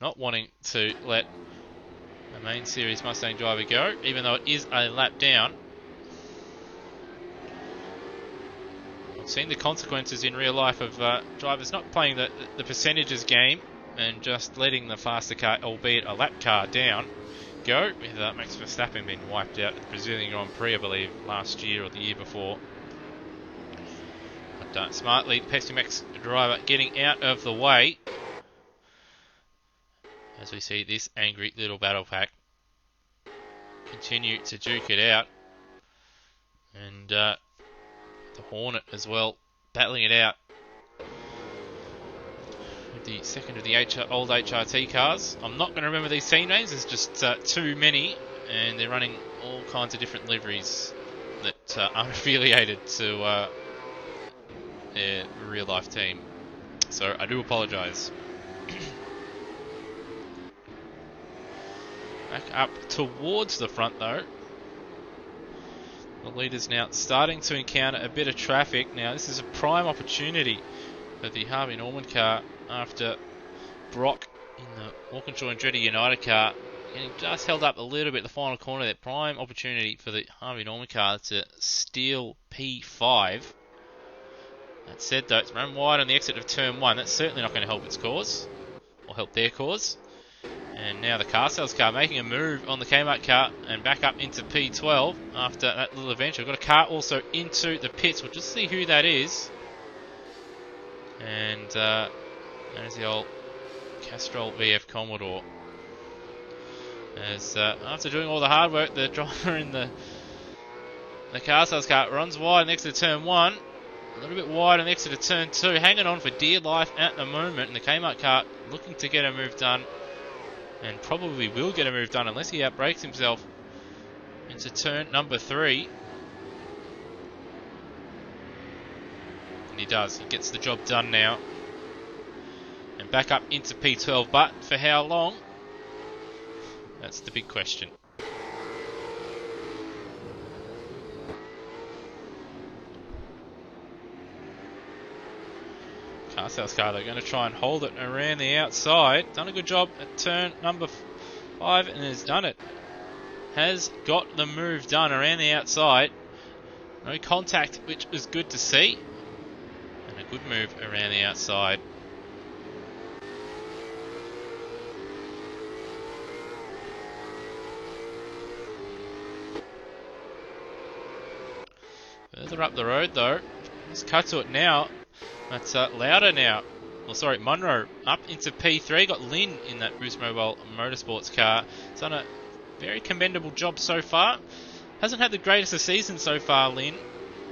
not wanting to let the main series Mustang driver go, even though it is a lap down. I've seen the consequences in real life of drivers not playing the percentages game and just letting the faster car, albeit a lap car, down go, with Max Verstappen being wiped out at the Brazilian Grand Prix, I believe, last year or the year before. But smartly, the Pepsi Max driver getting out of the way as we see this angry little battle pack continue to duke it out. And the Hornet as well, battling it out with the second of the old HRT cars. I'm not going to remember these team names, there's just too many, and they're running all kinds of different liveries that aren't affiliated to their real life team. So I do apologise. Back up towards the front though. The leader's now starting to encounter a bit of traffic. Now this is a prime opportunity for the Harvey Norman car after Brock in the Walkinshaw and Andretti United car getting just held up a little bit in the final corner. That prime opportunity for the Harvey Norman car to steal P5. That said though, it's run wide on the exit of turn 1. That's certainly not going to help its cause, or help their cause. And now the car sales car making a move on the Kmart car and back up into P12 after that little adventure. Got a car also into the pits. We'll just see who that is. And there's the old Castrol VF Commodore. As after doing all the hard work, the driver in the car sales car runs wide next to turn 1. A little bit wide on the exit of turn 2. Hanging on for dear life at the moment. And the Kmart car looking to get a move done. And probably will get a move done unless he outbrakes himself into turn number 3. And he does. He gets the job done now. And back up into P12. But for how long? That's the big question. Car sales car, they're going to try and hold it around the outside. Done a good job at turn number 5 and has done it. Has got the move done around the outside. No contact, which is good to see. And a good move around the outside. Further up the road though. Let's cut to it now. That's Lauder now. Oh, sorry, Munro up into P3. Got Lynn in that Boost Mobile Motorsports car. He's done a very commendable job so far. Hasn't had the greatest of seasons so far, Lynn.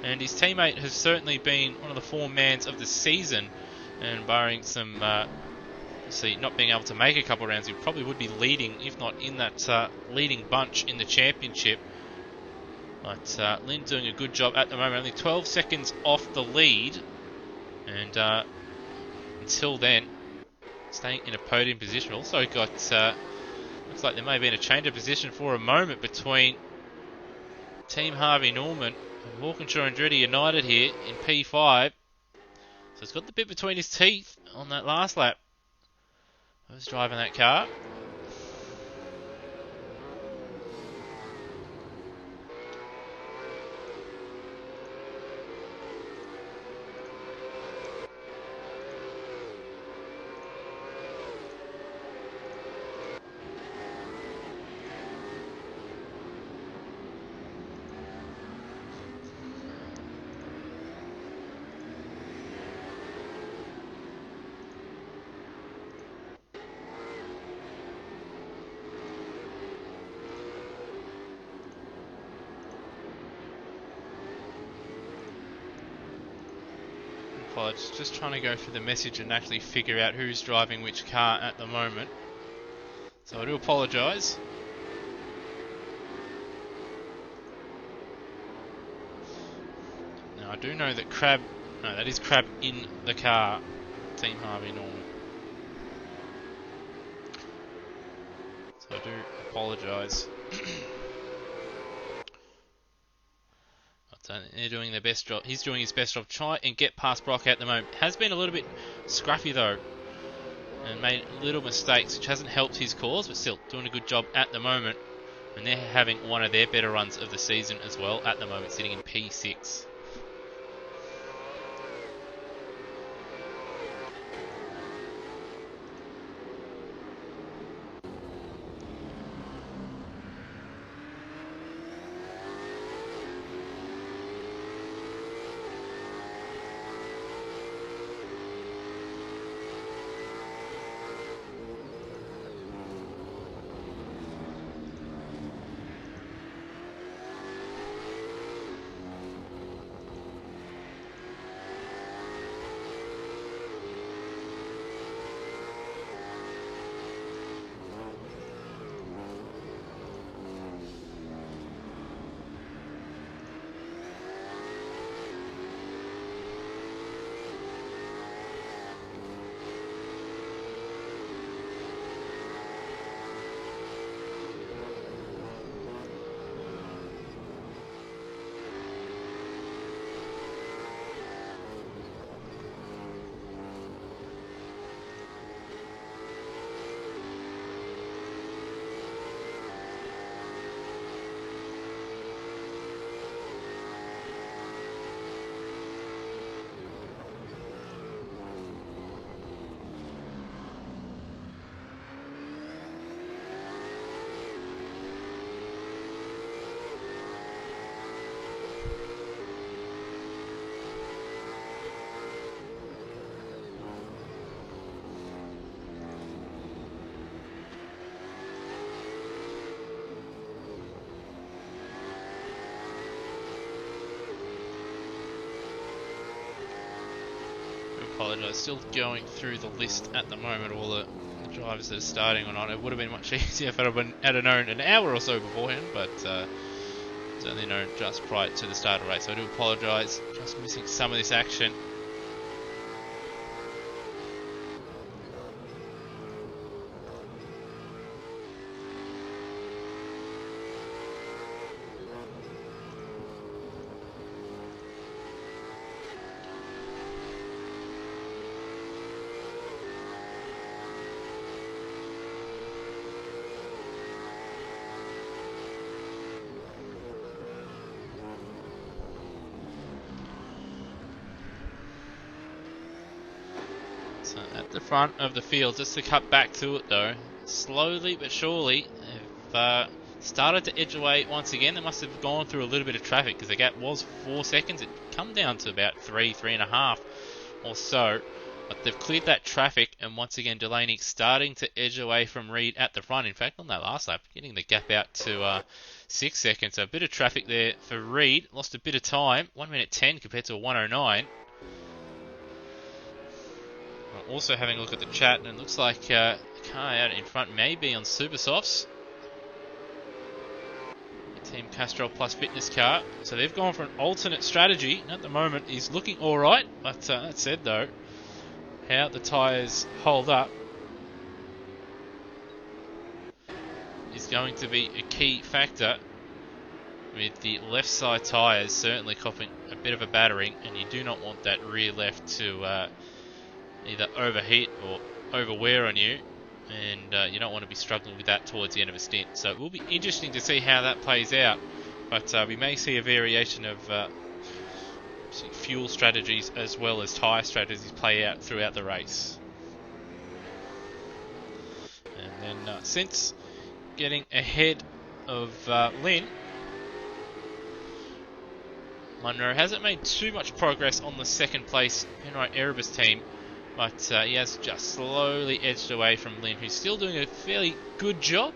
And his teammate has certainly been one of the four-mans of the season. And barring some, not being able to make a couple of rounds, he probably would be leading, if not in that leading bunch in the championship. But Lynn doing a good job at the moment. Only 12 seconds off the lead. And until then, staying in a podium position. Also got, looks like there may have been a change of position for a moment between Team Harvey Norman and Walkinshaw and Andretti United here in P5. So it's got the bit between his teeth on that last lap. Who's driving that car? Just trying to go through the message and actually figure out who's driving which car at the moment. So I do apologise. Now I do know that that is Crab in the car, Team Harvey Norman. So I do apologise. They're doing their best job. He's doing his best job. Try and get past Brock at the moment. Has been a little bit scruffy though, and made little mistakes, which hasn't helped his cause, but still doing a good job at the moment. And they're having one of their better runs of the season as well at the moment, sitting in P6. apologise. Still going through the list at the moment, all the drivers that are starting or not. It would have been much easier if I'd known an hour or so beforehand, but it's only known just prior to the start of the race. So I do apologise, just missing some of this action. So at the front of the field, just to cut back to it though, slowly but surely, they've started to edge away once again. They must have gone through a little bit of traffic because the gap was 4 seconds. It come down to about 3.5 or so. But they've cleared that traffic, and once again Delaney starting to edge away from Reed at the front. In fact, on that last lap, getting the gap out to 6 seconds. So a bit of traffic there for Reed. Lost a bit of time, 1 minute 10 compared to a 1:09. Also having a look at the chat, and it looks like the car out in front may be on Supersofts. Team Castrol Plus Fitness car. So they've gone for an alternate strategy. At the moment, he's looking alright, but that said though, how the tyres hold up is going to be a key factor, with the left side tyres certainly copping a bit of a battering, and you do not want that rear left to either overheat or overwear on you, and you don't want to be struggling with that towards the end of a stint. So it will be interesting to see how that plays out, but we may see a variation of fuel strategies as well as tyre strategies play out throughout the race. And then since getting ahead of Lynn, Munro hasn't made too much progress on the second place Penrite Erebus team, but he has just slowly edged away from Lynn, who's still doing a fairly good job,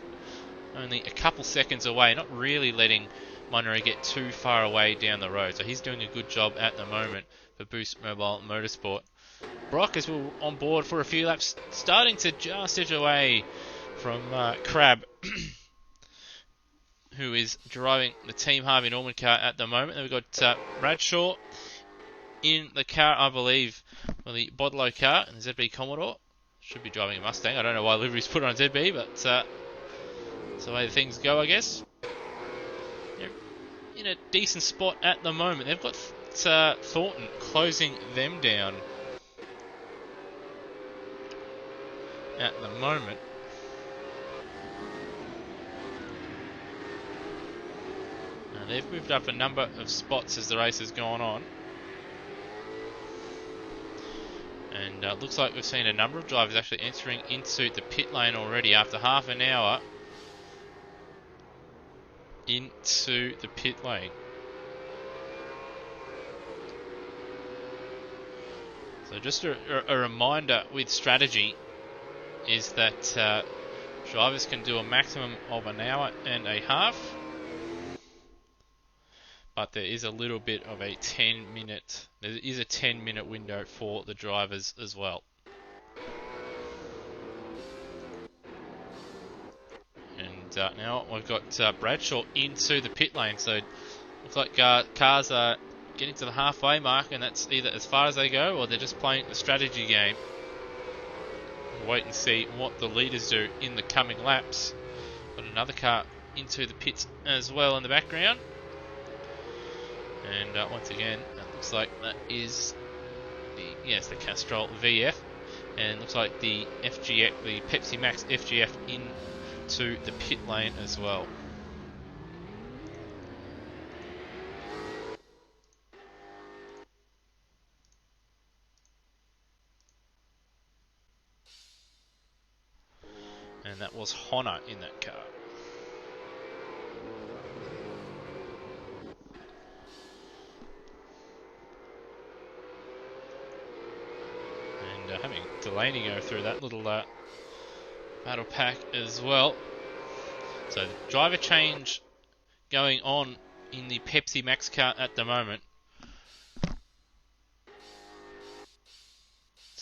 only a couple seconds away, not really letting Munro get too far away down the road. So he's doing a good job at the moment for Boost Mobile Motorsport. Brock is on board for a few laps, starting to just edge away from Crab, who is driving the Team Harvey Norman car at the moment. Then we've got Bradshaw in the car, I believe, well, the Bodlow car, and the ZB Commodore. Should be driving a Mustang. I don't know why livery's put on ZB, but it's the way things go, I guess. They're in a decent spot at the moment. They've got Thornton closing them down at the moment. Now, they've moved up a number of spots as the race has gone on. And looks like we've seen a number of drivers actually entering into the pit lane already after half an hour into the pit lane. So just a reminder with strategy is that drivers can do a maximum of an hour and a half, but there is a little bit of a 10-minute, there is a 10-minute window for the drivers as well. And now we've got Bradshaw into the pit lane, so looks like cars are getting to the halfway mark, and that's either as far as they go or they're just playing the strategy game. We'll wait and see what the leaders do in the coming laps. Got another car into the pits as well in the background. And once again, it looks like that is the Castrol VF, and it looks like the FGF, the Pepsi Max FGF, into the pit lane as well. And that was Honor in that car. Having Delaney go through that little battle pack as well. So the driver change going on in the Pepsi Max car at the moment.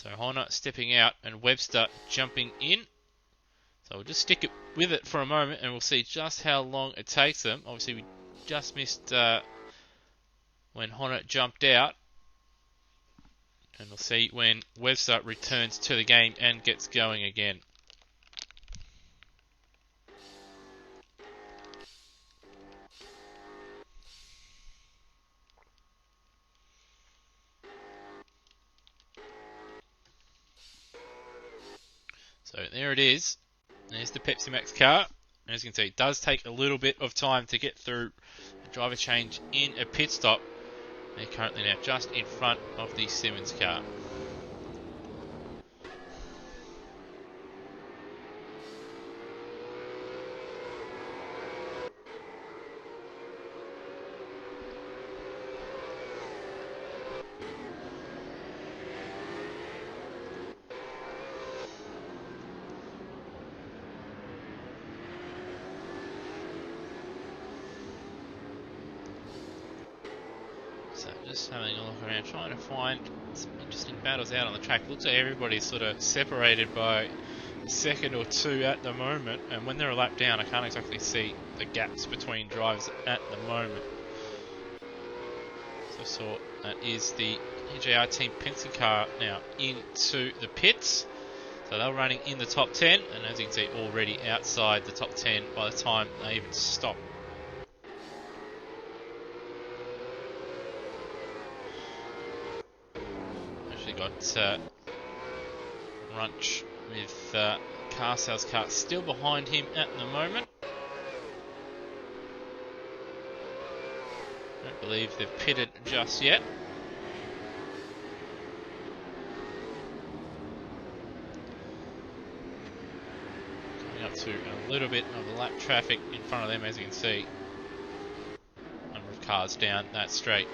So Horner stepping out and Webster jumping in. So we'll just stick it with it for a moment and we'll see just how long it takes them. Obviously we just missed when Horner jumped out. And we'll see when Webster returns to the game and gets going again. So there it is. There's the Pepsi Max car. And as you can see, it does take a little bit of time to get through a driver change in a pit stop. They're currently now just in front of the Simmons car. So just having a look around, trying to find some interesting battles out on the track. Looks like everybody's sort of separated by a second or two at the moment, and when they're a lap down I can't exactly see the gaps between drivers at the moment. So that is the EJR Team Penske car now into the pits. So they're running in the top 10, and as you can see already outside the top 10 by the time they even stop. Actually got Runch with Carsell's car still behind him at the moment. I don't believe they've pitted just yet. Coming up to a little bit of lap traffic in front of them, as you can see. Number of cars down that straight.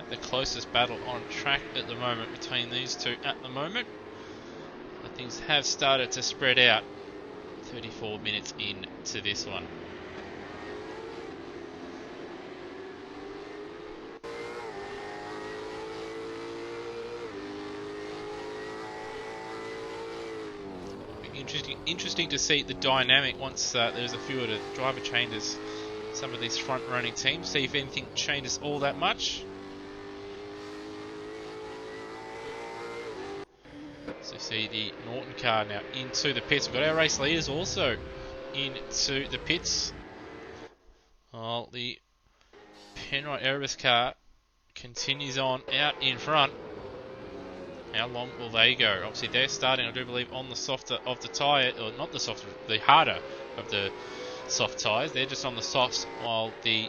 The closest battle on track at the moment between these two at the moment. But things have started to spread out 34 minutes into this one. It'll be interesting to see the dynamic once there's a few of the driver changes, some of these front running teams, see if anything changes all that much. So see the Norton car now into the pits. We've got our race leaders also into the pits. While the Penrite Erebus car continues on out in front. How long will they go? Obviously they're starting, I do believe, on the softer of the tyre, or not the softer, the harder of the soft tyres. They're just on the softs, while the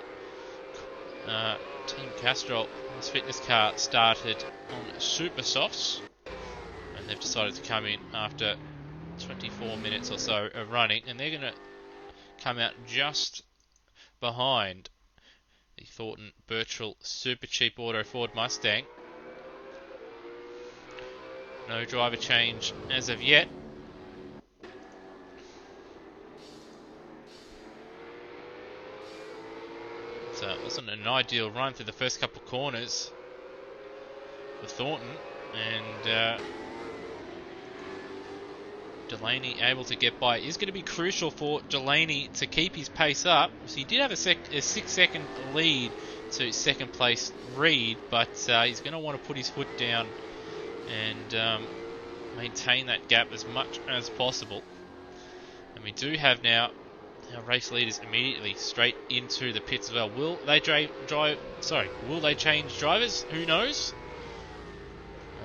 Team Castrol fitness car started on super softs. And they've decided to come in after 24 minutes or so of running, and they're going to come out just behind the Thornton Birchall Super Cheap Auto Ford Mustang. No driver change as of yet. So it wasn't an ideal run through the first couple of corners for Thornton, and Delaney able to get by. It is going to be crucial for Delaney to keep his pace up. So he did have a 6-second lead to second place Reed, but he's going to want to put his foot down and maintain that gap as much as possible. And we do have now our race leaders immediately straight into the pits as well. Will they will they change drivers? Who knows?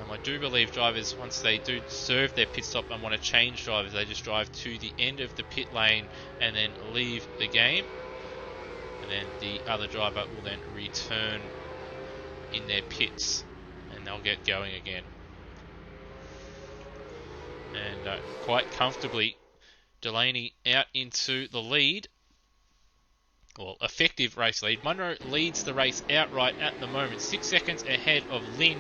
I do believe drivers, once they do serve their pit stop and want to change drivers, they just drive to the end of the pit lane and then leave the game. And then the other driver will then return in their pits and they'll get going again. And quite comfortably, Delaney out into the lead. Well, effective race lead. Munro leads the race outright at the moment, 6 seconds ahead of Lynn,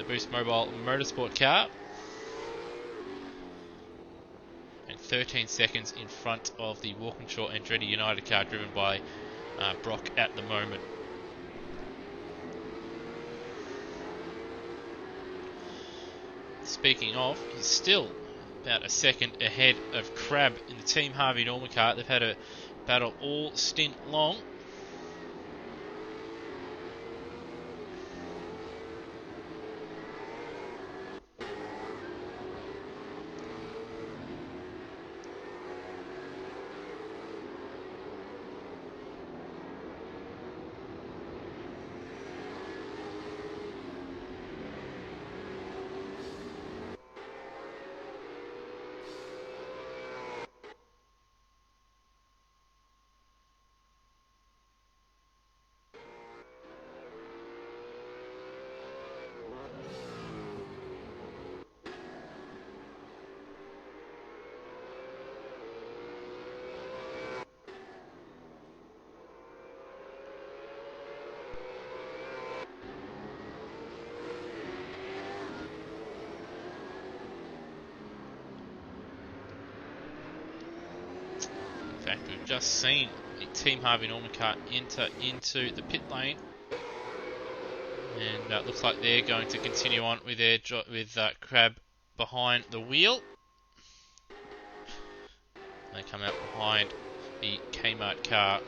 the Boost Mobile Motorsport car. And 13 seconds in front of the Walkinshaw Andretti United car driven by Brock at the moment. Speaking of, he's still about a second ahead of Crab in the Team Harvey Norman car. They've had a battle all stint long. In fact, we've just seen the Team Harvey Norman car enter into the pit lane, and it looks like they're going to continue on with their Crab behind the wheel. They come out behind the Kmart car.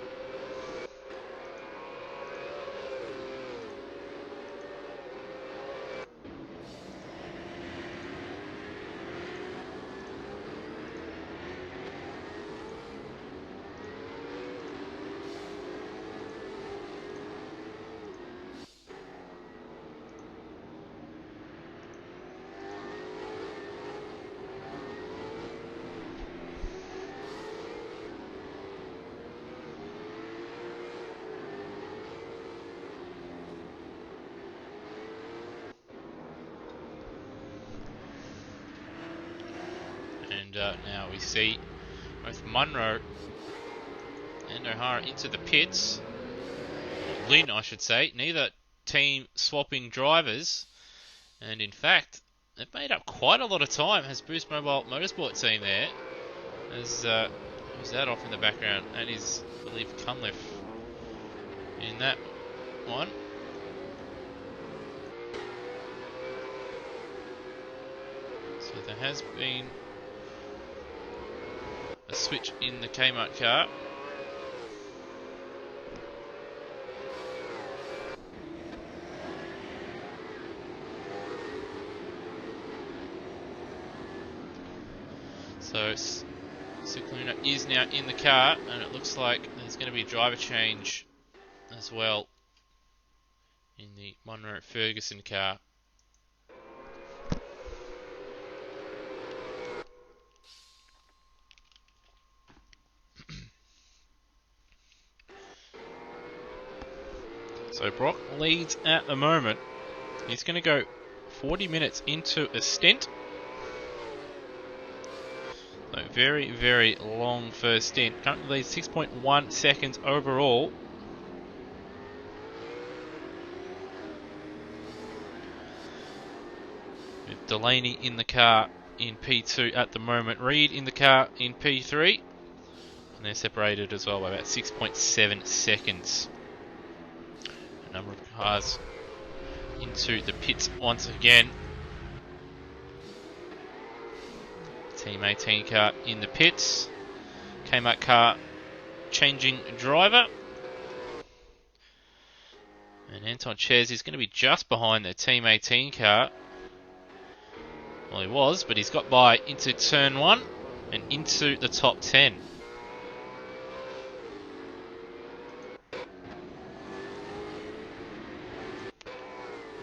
And now we see both Munro and O'Hara into the pits. Or Lynn, I should say. Neither team swapping drivers. And in fact, they've made up quite a lot of time. Has Boost Mobile Motorsport team there? Who's that off in the background? That is, I believe, Cunliffe in that one. So there has been a switch in the Kmart car. So Cicluna is now in the car, and it looks like there's going to be a driver change as well in the Munro Ferguson car. So Brock leads at the moment. He's going to go 40 minutes into a stint. So very, very long first stint. Currently leads 6.1 seconds overall. With Delaney in the car in P2 at the moment. Reed in the car in P3. And they're separated as well by about 6.7 seconds. A number of cars into the pits once again. Team 18 car in the pits. Kmart car changing driver. And Anton Ches is going to be just behind the Team 18 car. Well, he was, but he's got by into turn 1 and into the top 10.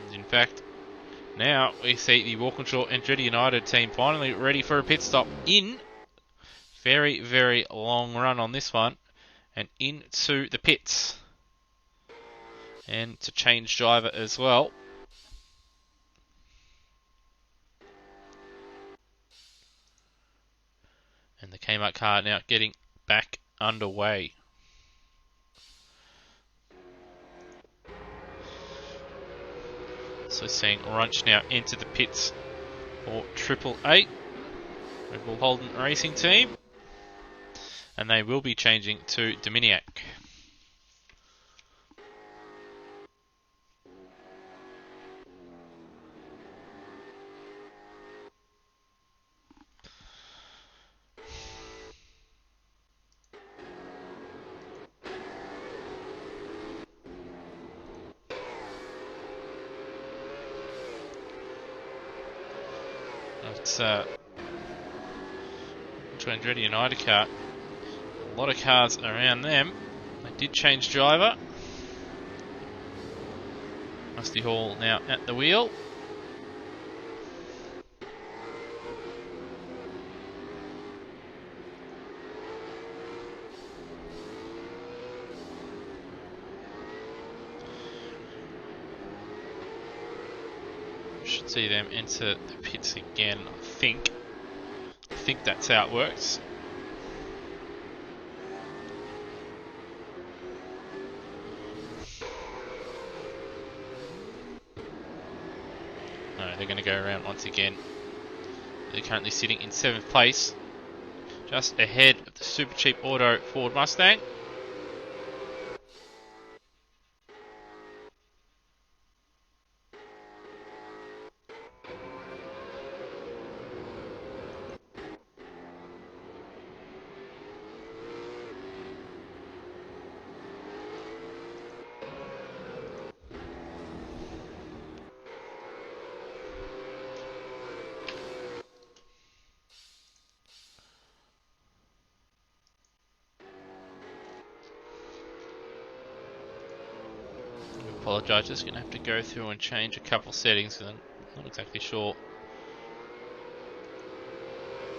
And in fact, now we see the Walkinshaw Andretti United team finally ready for a pit stop in. Very, very long run on this one. And into the pits. And to change driver as well. And the Kmart car now getting back underway. So seeing Runch now enter the pits for Triple Eight, Red Bull Holden Racing Team, and they will be changing to Dominiac. It's Andretti United car. A lot of cars around them. They did change driver. Musty Hall now at the wheel. Should see them enter the pits again, I think. I think that's how it works. No, they're going to go around once again. They're currently sitting in 7th place, just ahead of the Super Cheap Auto Ford Mustang. Apologise, just going to have to go through and change a couple settings because I'm not exactly sure.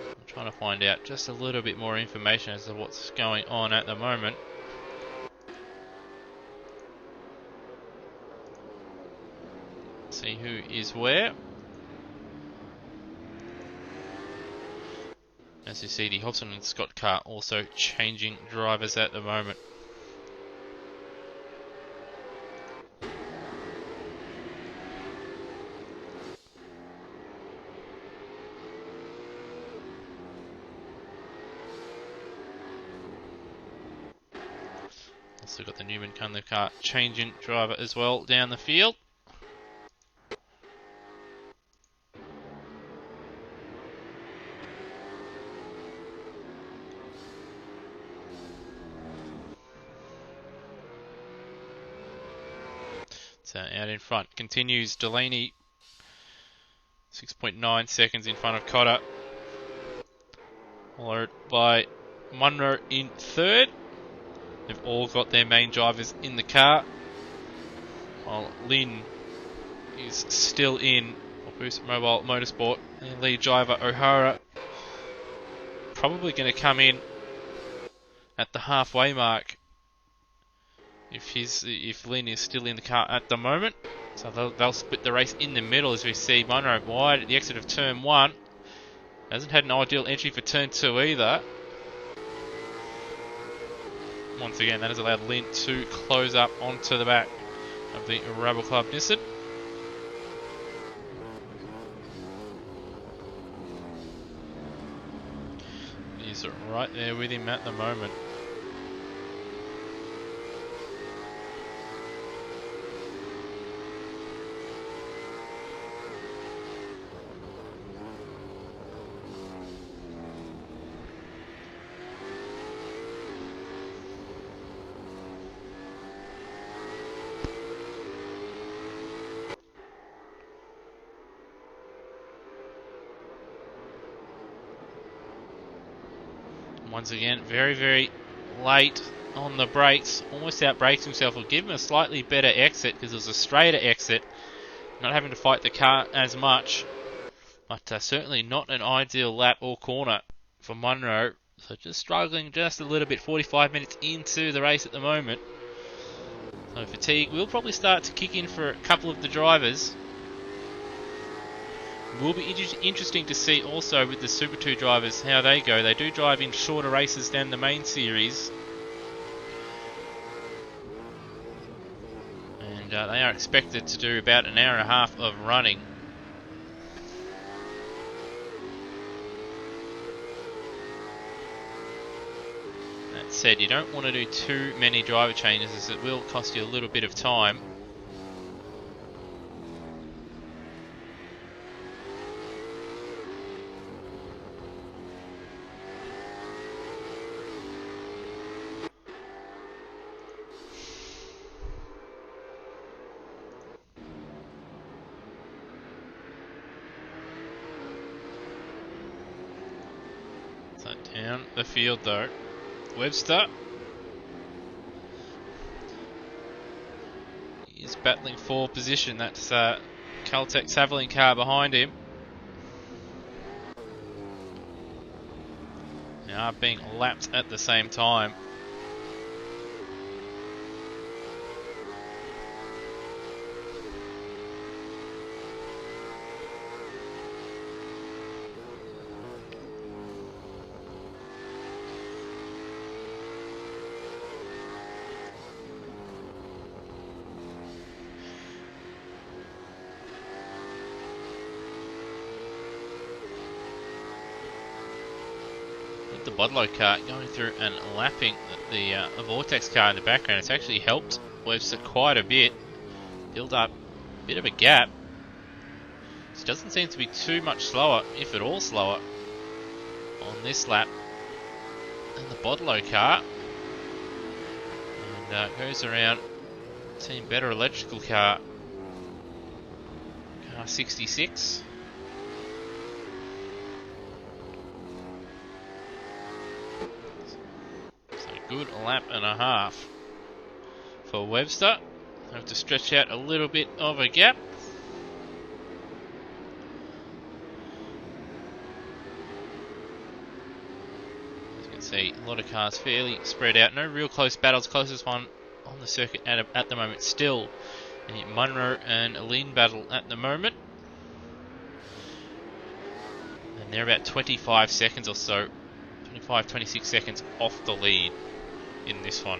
I'm trying to find out just a little bit more information as to what's going on at the moment. See who is where. As you see, the Hobson and Scott car also changing drivers at the moment. Also got the Newman Cunliffe car changing driver as well down the field. So out in front continues Delaney, 6.9 seconds in front of Cotter, followed by Munro in 3rd. They've all got their main drivers in the car, while Lynn is still in Boost Mobile Motorsport, and lead driver O'Hara probably going to come in at the halfway mark if Lynn is still in the car at the moment. So they'll split the race in the middle as we see Munro wide at the exit of turn 1. Hasn't had an ideal entry for turn 2 either. Once again, that has allowed Lynn to close up onto the back of the Rebel Club Nissan. He's right there with him at the moment. Once again, very, very late on the brakes. Almost outbrakes himself. Will give him a slightly better exit because it was a straighter exit. Not having to fight the car as much. But certainly not an ideal lap or corner for Munro. So just struggling just a little bit. 45 minutes into the race at the moment. So fatigue will probably start to kick in for a couple of the drivers. Will be interesting to see also with the Super 2 drivers how they go. They do drive in shorter races than the main series. And they are expected to do about an hour and a half of running. That said, you don't want to do too many driver changes as it will cost you a little bit of time. So down the field though, Webster is battling for position. That's Caltech's Haviland car behind him. They are being lapped at the same time. The Bodlow car going through and lapping the Vortex car in the background. It's actually helped Webster quite a bit, build up a bit of a gap. It doesn't seem to be too much slower, if at all slower, on this lap than the Bodlow car. And goes around Team Better electrical car 66. Good lap and a half for Webster. Have to stretch out a little bit of a gap. As you can see, a lot of cars fairly spread out. No real close battles. Closest one on the circuit at the moment still the Munro and Lynn battle at the moment. And they're about 25 seconds or so. 25, 26 seconds off the lead in this one.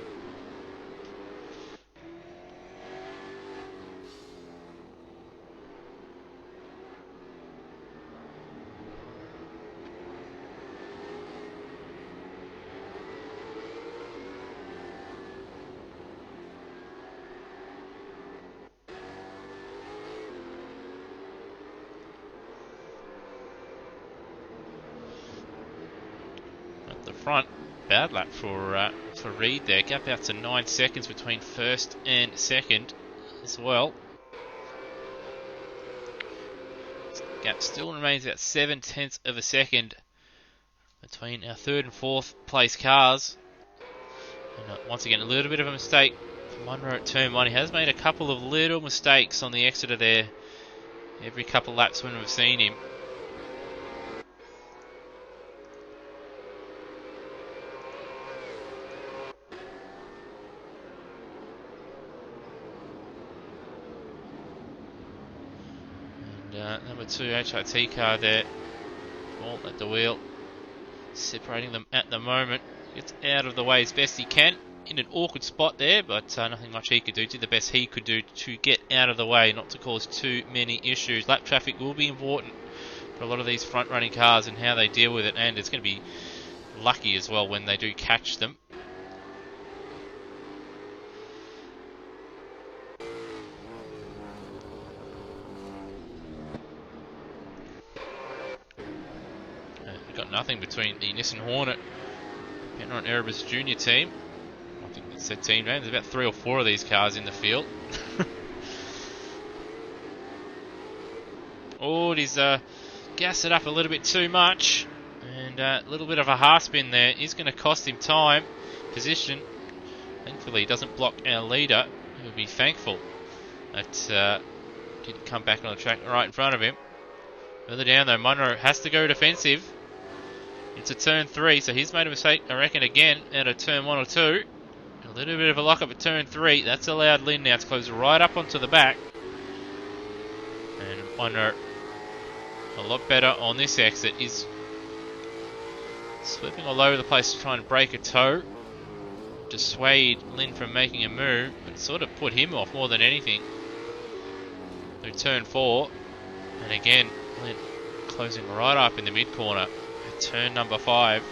At the front, bad lap for Reed there. Gap out to 9 seconds between first and second as well. Gap still remains about 7/10 of a second between our third and fourth place cars. And once again, a little bit of a mistake for Munro at turn 1. He has made a couple of little mistakes on the exit of there every couple of laps when we've seen him. Number 2 HRT car there, all at the wheel, separating them at the moment. Gets out of the way as best he can, in an awkward spot there, but nothing much he could do. Did the best he could do to get out of the way, not to cause too many issues. Lap traffic will be important for a lot of these front running cars and how they deal with it, and it's going to be lucky as well when they do catch them. Got nothing between the Nissan Hornet and on Erebus Junior team. I think that's their team name. There's about 3 or 4 of these cars in the field. Oh, he's gassed it up a little bit too much, and a little bit of a half spin there is going to cost him time, position. Thankfully, he doesn't block our leader. He'll be thankful that didn't come back on the track right in front of him. Further down though, Munro has to go defensive. It's a turn 3, so he's made a mistake, I reckon, again, out of turn 1 or 2. A little bit of a lock-up at turn 3. That's allowed Lynn now to close right up onto the back. And Munro, a lot better on this exit. He's sweeping all over the place to try and break a toe. dissuade Lynn from making a move, but sort of put him off more than anything. Through turn 4, and again, Lynn closing right up in the mid corner at turn number 5.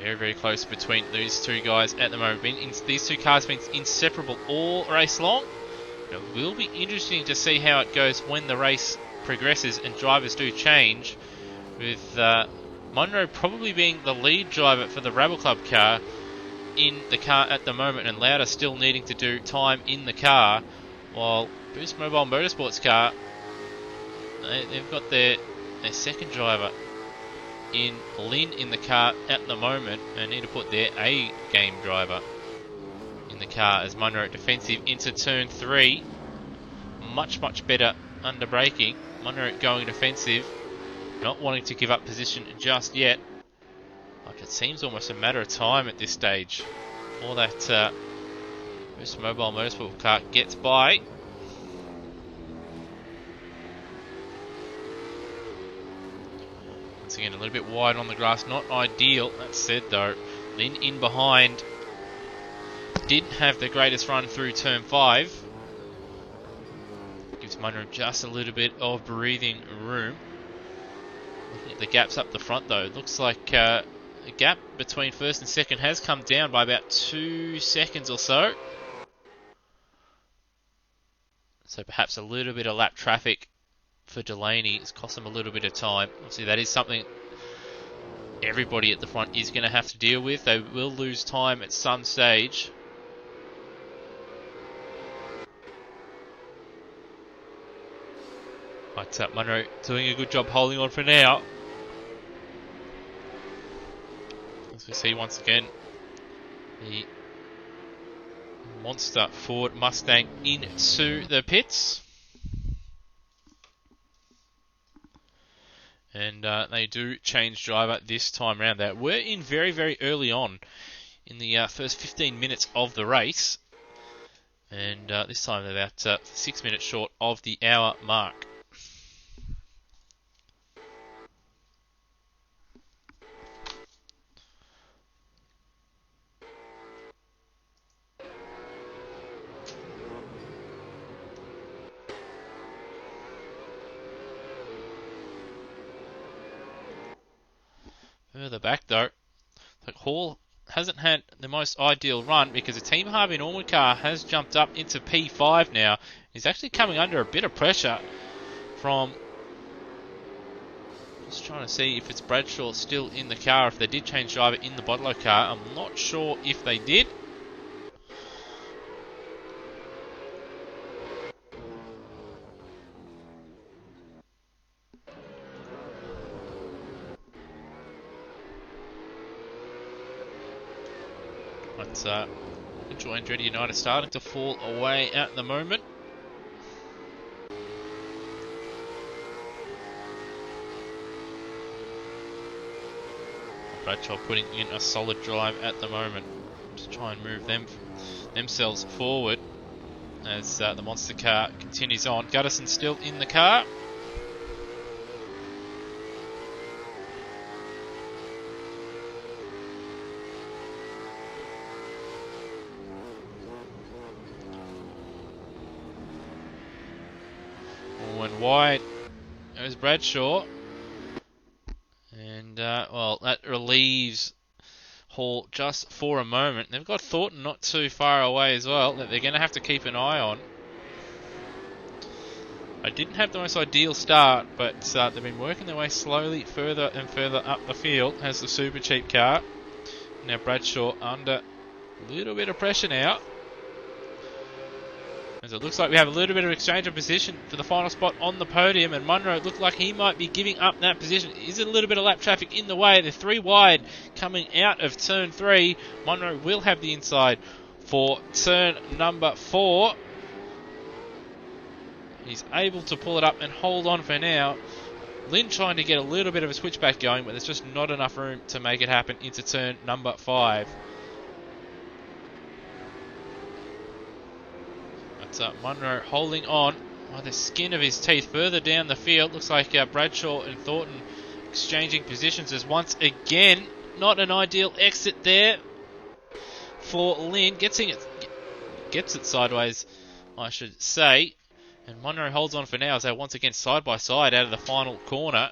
Very, very close between these two guys at the moment. These two cars have been inseparable all race long. It will be interesting to see how it goes when the race progresses and drivers do change, with Munro probably being the lead driver for the Rabble Club car in the car at the moment, and Lauder still needing to do time in the car, while Boost Mobile Motorsports car, they've got their second driver in Lynn in the car at the moment, and need to put their A-game driver in the car as Munro defensive into turn 3. Much better under braking. Munro going defensive, not wanting to give up position just yet. Like, it seems almost a matter of time at this stage before that Boost Mobile Motorsport car gets by. Once again, a little bit wide on the grass, not ideal. That said though, Lynn in behind didn't have the greatest run through turn 5. Gives Munro just a little bit of breathing room. Looking at the gaps up the front though, looks like the gap between first and second has come down by about 2 seconds or so. So perhaps a little bit of lap traffic for Delaney has cost them a little bit of time. Obviously that is something everybody at the front is going to have to deal with. They will lose time at some stage. But Munro doing a good job holding on for now. As we see once again, the monster Ford Mustang into the pits. And they do change driver this time round. They were in very, very early on in the first 15 minutes of the race. And this time they're about 6 minutes short of the hour mark. Further back though, Hall hasn't had the most ideal run because the Team Harvey Norman car has jumped up into P5 now. He's actually coming under a bit of pressure from... Just trying to see if it's Bradshaw still in the car, if they did change driver in the Botolo car. I'm not sure if they did. But Mitchell Andretti United starting to fall away at the moment. Bradshaw putting in a solid drive at the moment to try and move themselves forward as the monster car continues on. Gutterson still in the car. And wide goes Bradshaw, and well, that relieves Hall just for a moment. They've got Thornton not too far away as well that they're going to have to keep an eye on. I didn't have the most ideal start, but they've been working their way slowly further and further up the field as the super cheap car. Now Bradshaw under a little bit of pressure now, as it looks like we have a little bit of exchange of position for the final spot on the podium, and Munro looked like he might be giving up that position. Is it a little bit of lap traffic in the way? They're 3 wide coming out of turn 3. Munro will have the inside for turn number 4. He's able to pull it up and hold on for now. Lynn trying to get a little bit of a switchback going, but there's just not enough room to make it happen into turn number 5. Munro holding on by the skin of his teeth. Further down the field, looks like Bradshaw and Thornton exchanging positions as once again, not an ideal exit there for Lynn. Gets it sideways, I should say. And Munro holds on for now as they're once again side by side out of the final corner.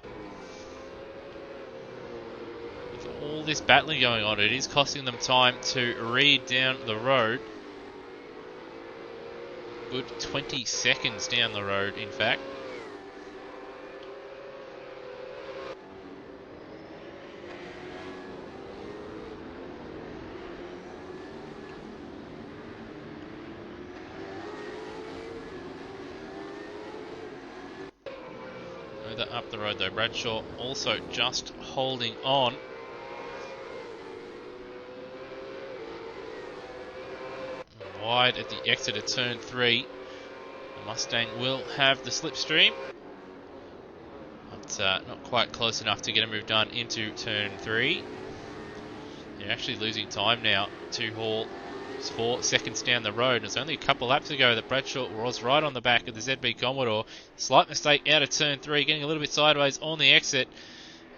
With all this battling going on, it is costing them time to read down the road. Good 20 seconds down the road, in fact. Further up the road though, Bradshaw also just holding on. Wide at the exit of turn 3. The Mustang will have the slipstream, but not quite close enough to get a move done into turn 3. They're actually losing time now to Hall. It's 4 seconds down the road. It's only a couple laps ago that Bradshaw was right on the back of the ZB Commodore. Slight mistake out of turn 3, getting a little bit sideways on the exit.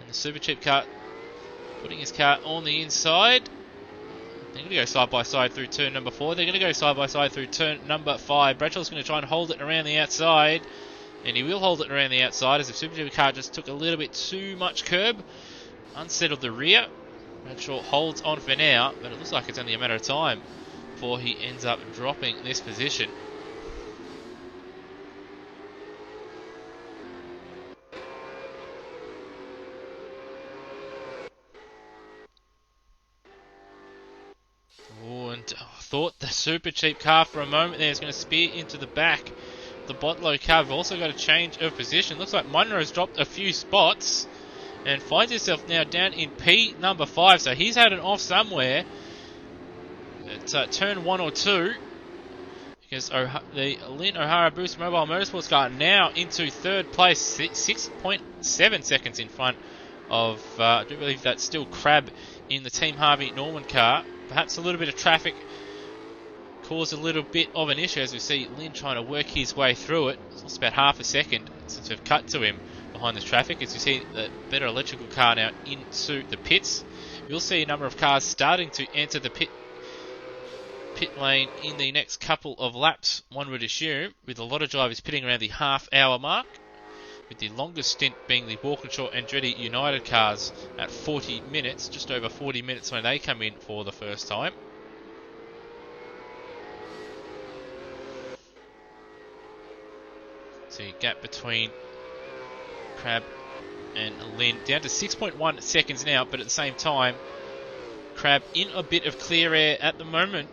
And the Super Cheap car putting his car on the inside. They're going to go side by side through turn number 4. They're going to go side by side through turn number 5. Bradshaw's going to try and hold it around the outside. And he will hold it around the outside as the Super Cheap car just took a little bit too much curb. Unsettled the rear. Bradshaw holds on for now, but it looks like it's only a matter of time before he ends up dropping this position. Oh, and I thought the Super Cheap car for a moment there is going to spear into the back. The Botlow car have also got a change of position. Looks like Munro's dropped a few spots and finds himself now down in P number 5. So he's had an off somewhere at turn 1 or 2. Because the Lynn O'Hara Boost Mobile Motorsports car now into third place, 6.7 seconds in front of, I do believe that's still Crab in the Team Harvey Norman car. Perhaps a little bit of traffic caused a little bit of an issue as we see Lynn trying to work his way through it. It's about half a second since we've cut to him behind the traffic as we see the better electrical car now into the pits. You'll see a number of cars starting to enter the pit lane in the next couple of laps, one would assume, with a lot of drivers pitting around the half-hour mark, with the longest stint being the Walkinshaw Andretti United cars at 40 minutes, just over 40 minutes when they come in for the first time. So gap between Crab and Lynn down to 6.1 seconds now, but at the same time, Crab in a bit of clear air at the moment.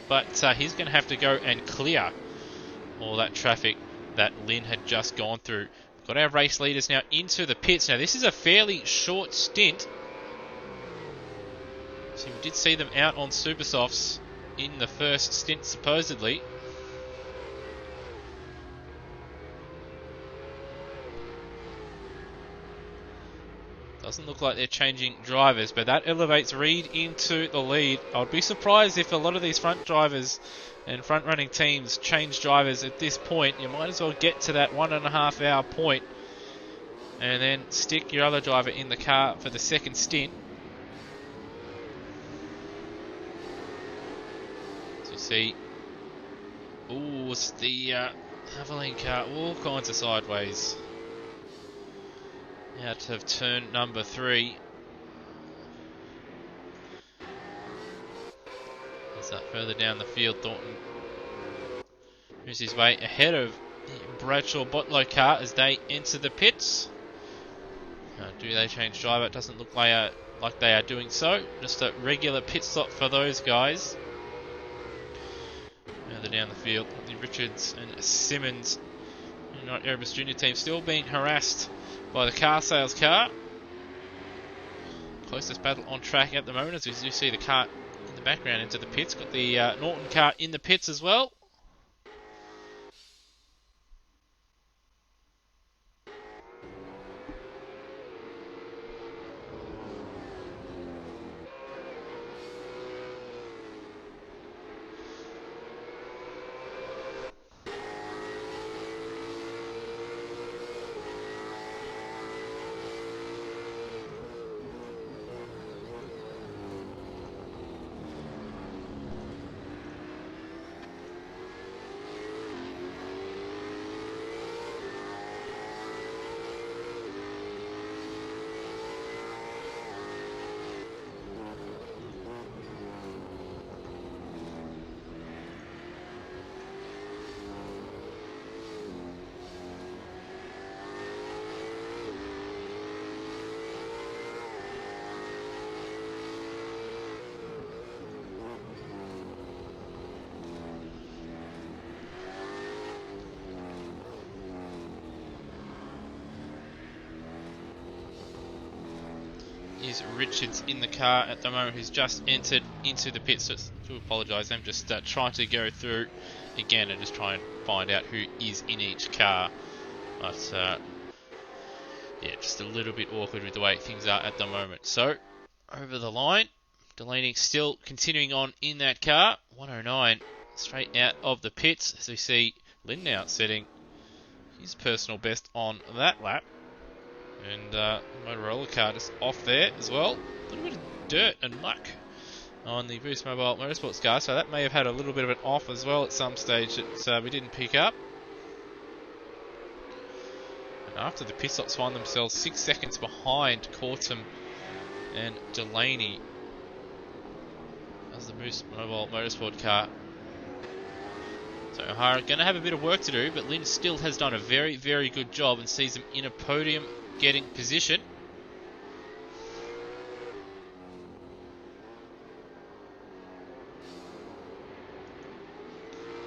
But he's going to have to go and clear all that traffic that Lynn had just gone through. We've got our race leaders now into the pits. Now, this is a fairly short stint. So we did see them out on Super Softs in the first stint, supposedly. Doesn't look like they're changing drivers, but that elevates Reed into the lead. I would be surprised if a lot of these front drivers and front running teams change drivers at this point. You might as well get to that 1.5 hour point and then stick your other driver in the car for the second stint. So you see, ooh, it's the Havoline car, all kinds of sideways. Out of turn number 3. As that further down the field, Thornton moves his way ahead of the Bradshaw Botlow car as they enter the pits. Do they change driver? It doesn't look like they are doing so. Just a regular pit stop for those guys. Further down the field, the Richards and Simmons United Erebus Junior team still being harassed by the car sales car. Closest battle on track at the moment as we do see the car in the background into the pits. Got the Norton car in the pits as well. is Richards in the car at the moment, who's just entered into the pits. So I do apologise, I'm just trying to go through again and just try and find out who is in each car. But yeah, just a little bit awkward with the way things are at the moment. So, over the line, Delaney still continuing on in that car. 109 straight out of the pits, as we see Lynn now setting his personal best on that lap. And Motorola car just off there as well. A little bit of dirt and muck on the Boost Mobile Motorsports car, so that may have had a little bit of an off as well at some stage that we didn't pick up. And after the pit stops find themselves 6 seconds behind Cortum and Delaney as the Boost Mobile Motorsport car. So O'Hara going to have a bit of work to do, but Lynn still has done a very, very good job and sees them in a podium getting position.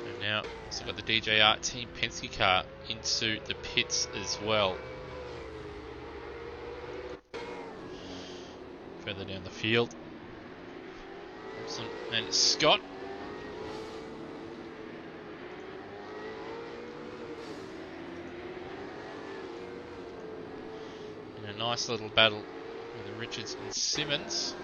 And now also got the DJR Team Penske car into the pits as well. Further down the field, Thompson and Scott. In a nice little battle with Richards and Simmons.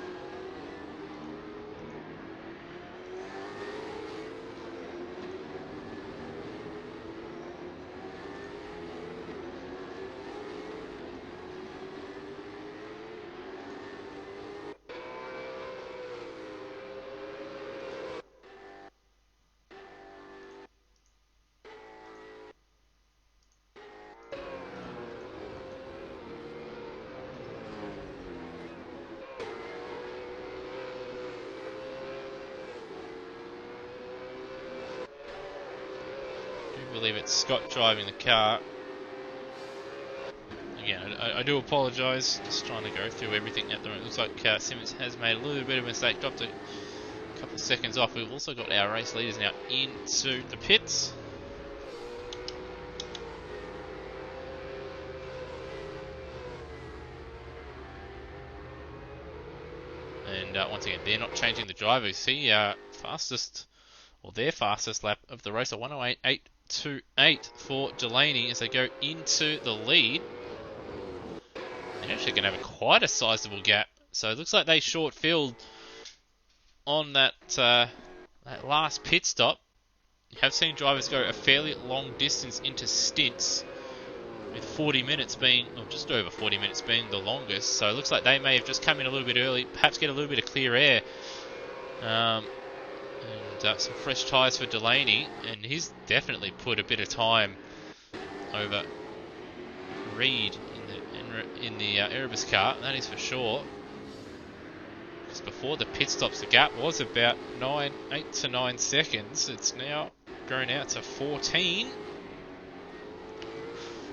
I believe it's Scott driving the car. Again, I do apologise, just trying to go through everything at the moment. Looks like Simmons has made a little bit of a mistake, dropped a couple of seconds off. We've also got our race leaders now into the pits. And once again, they're not changing the drivers. See, their fastest lap of the race, a 108.828 for Delaney as they go into the lead. They're actually going to have quite a sizable gap. So it looks like they short-filled on that last pit stop. You have seen drivers go a fairly long distance into stints, with 40 minutes being, or just over 40 minutes being the longest. So it looks like they may have just come in a little bit early, perhaps get a little bit of clear air. And some fresh tyres for Delaney, and he's definitely put a bit of time over Reed in the Erebus car, that is for sure. Because before the pit stops, the gap was about 8 to 9 seconds. It's now grown out to 14.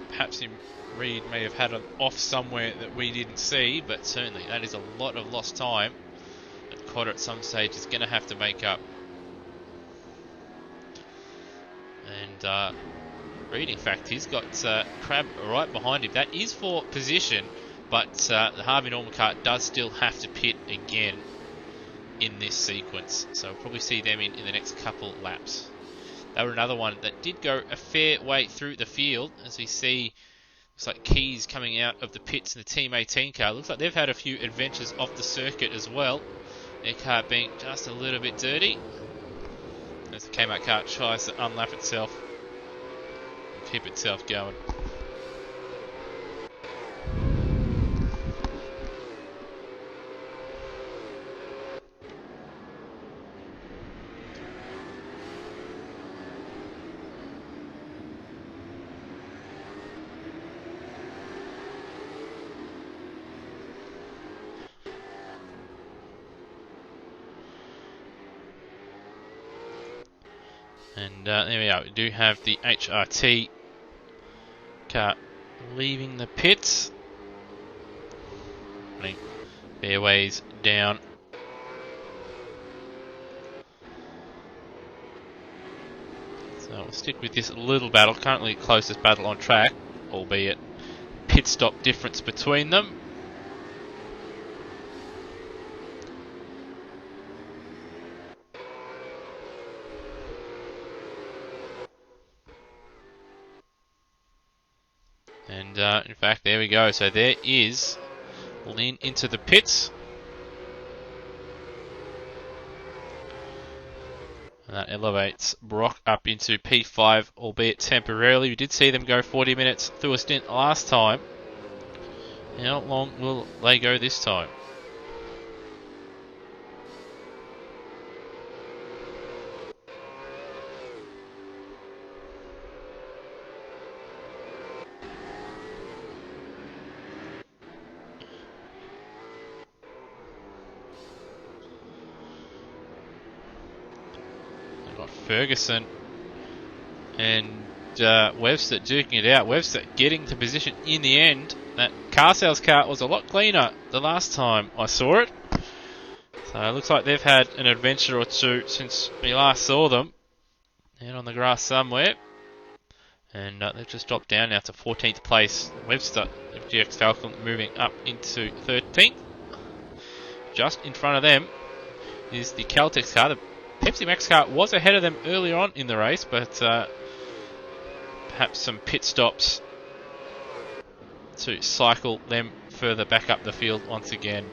Perhaps Reed may have had an off somewhere that we didn't see, but certainly that is a lot of lost time that Cotter at some stage is going to have to make up. And Reed, in fact, he's got Crab right behind him. That is for position, but the Harvey Norman car does still have to pit again in this sequence. So we'll probably see them in the next couple laps. They were another one that did go a fair way through the field, as we see. Looks like Keys coming out of the pits in the Team 18 car. Looks like they've had a few adventures off the circuit as well. Their car being just a little bit dirty, as the Kmart car tries to unlap itself and keep itself going. And there we are. We do have the HRT car leaving the pits. Running their ways down. So we'll stick with this little battle. Currently closest battle on track, albeit pit stop difference between them. And in fact, there we go. So there is Lynn into the pits. And that elevates Brock up into P5, albeit temporarily. We did see them go 40 minutes through a stint last time. How long will they go this time? They've got Ferguson and Webster duking it out. Webster getting to position in the end. That Carsales car was a lot cleaner the last time I saw it. So it looks like they've had an adventure or two since we last saw them. Out on the grass somewhere. And they've just dropped down now to 14th place. Webster of GX Falcon moving up into 13th. Just in front of them is the Caltex car. The Pepsi Max car was ahead of them earlier on in the race, but perhaps some pit stops to cycle them further back up the field once again.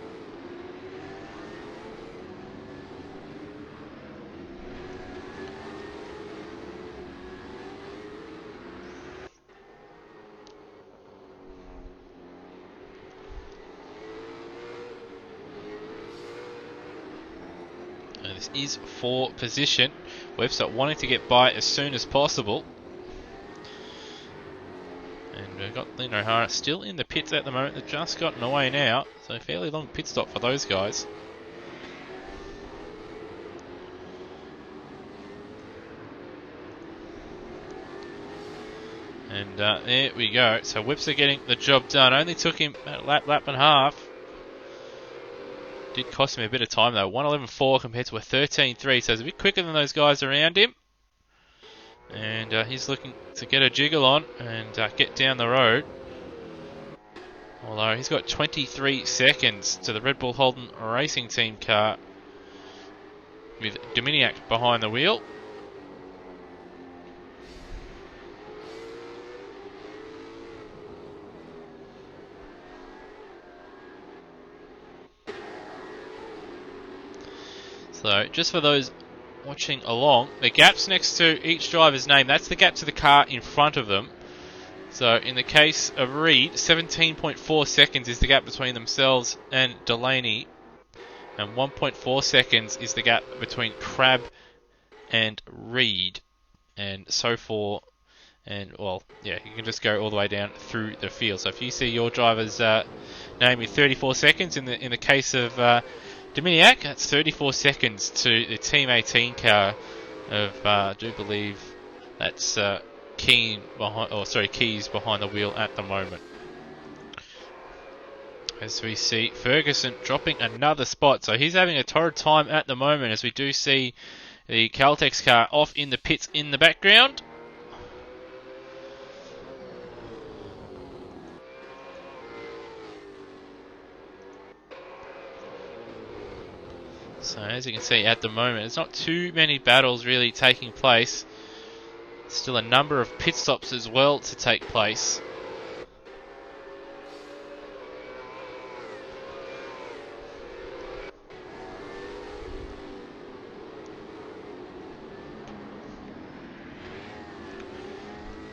And this is for position. Webster wanting to get by as soon as possible. And we've got Lynn O'Hara still in the pits at the moment. They've just gotten away now. So a fairly long pit stop for those guys. And there we go. So Webster getting the job done. Only took him a lap and a half. Did cost him a bit of time though. 1:11.4 compared to a 13.3. So it's a bit quicker than those guys around him. And he's looking to get a jiggle on and get down the road. Although he's got 23 seconds to the Red Bull Holden Racing Team car with Dominiak behind the wheel. So just for those watching along, the gaps next to each driver's name, that's the gap to the car in front of them. So in the case of Reed, 17.4 seconds is the gap between themselves and Delaney. And 1.4 seconds is the gap between Crabb and Reed. And so forth. And, well, yeah, you can just go all the way down through the field. So if you see your driver's name with 34 seconds, in the case of Dominiak, that's 34 seconds to the Team 18 car of, I do believe, that's Keys behind the wheel at the moment. As we see Ferguson dropping another spot. So he's having a torrid time at the moment as we do see the Caltex car off in the pits in the background. So as you can see at the moment, there's not too many battles really taking place. Still a number of pit stops as well to take place.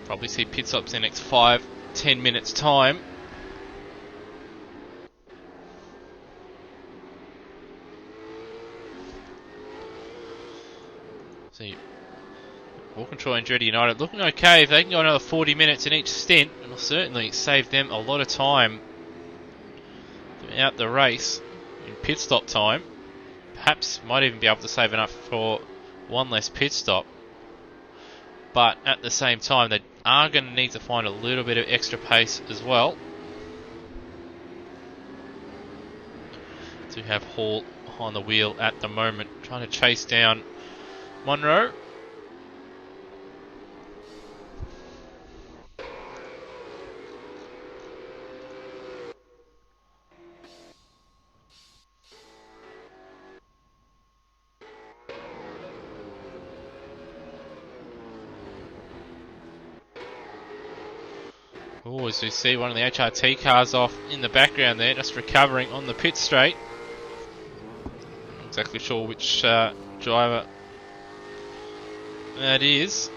Probably see pit stops in the next 5-10 minutes time. See, Ball Control and Andretti United looking okay. If they can go another 40 minutes in each stint, it'll certainly save them a lot of time throughout the race in pit stop time. Perhaps might even be able to save enough for one less pit stop. But at the same time, they are going to need to find a little bit of extra pace as well to have Hall on the wheel at the moment, trying to chase down Monroe. Oh, as we see one of the HRT cars off in the background there, just recovering on the pit straight. Not exactly sure which driver that is.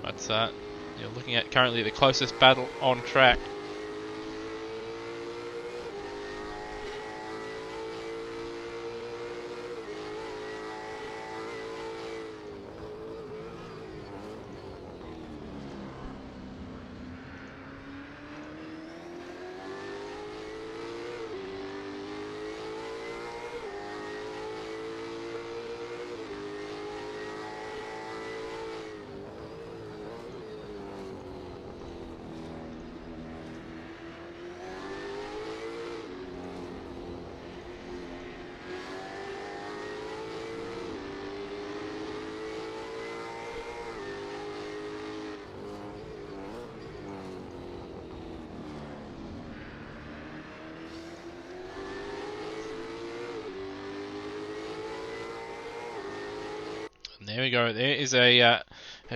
But you're looking at currently the closest battle on track. There we go. There is a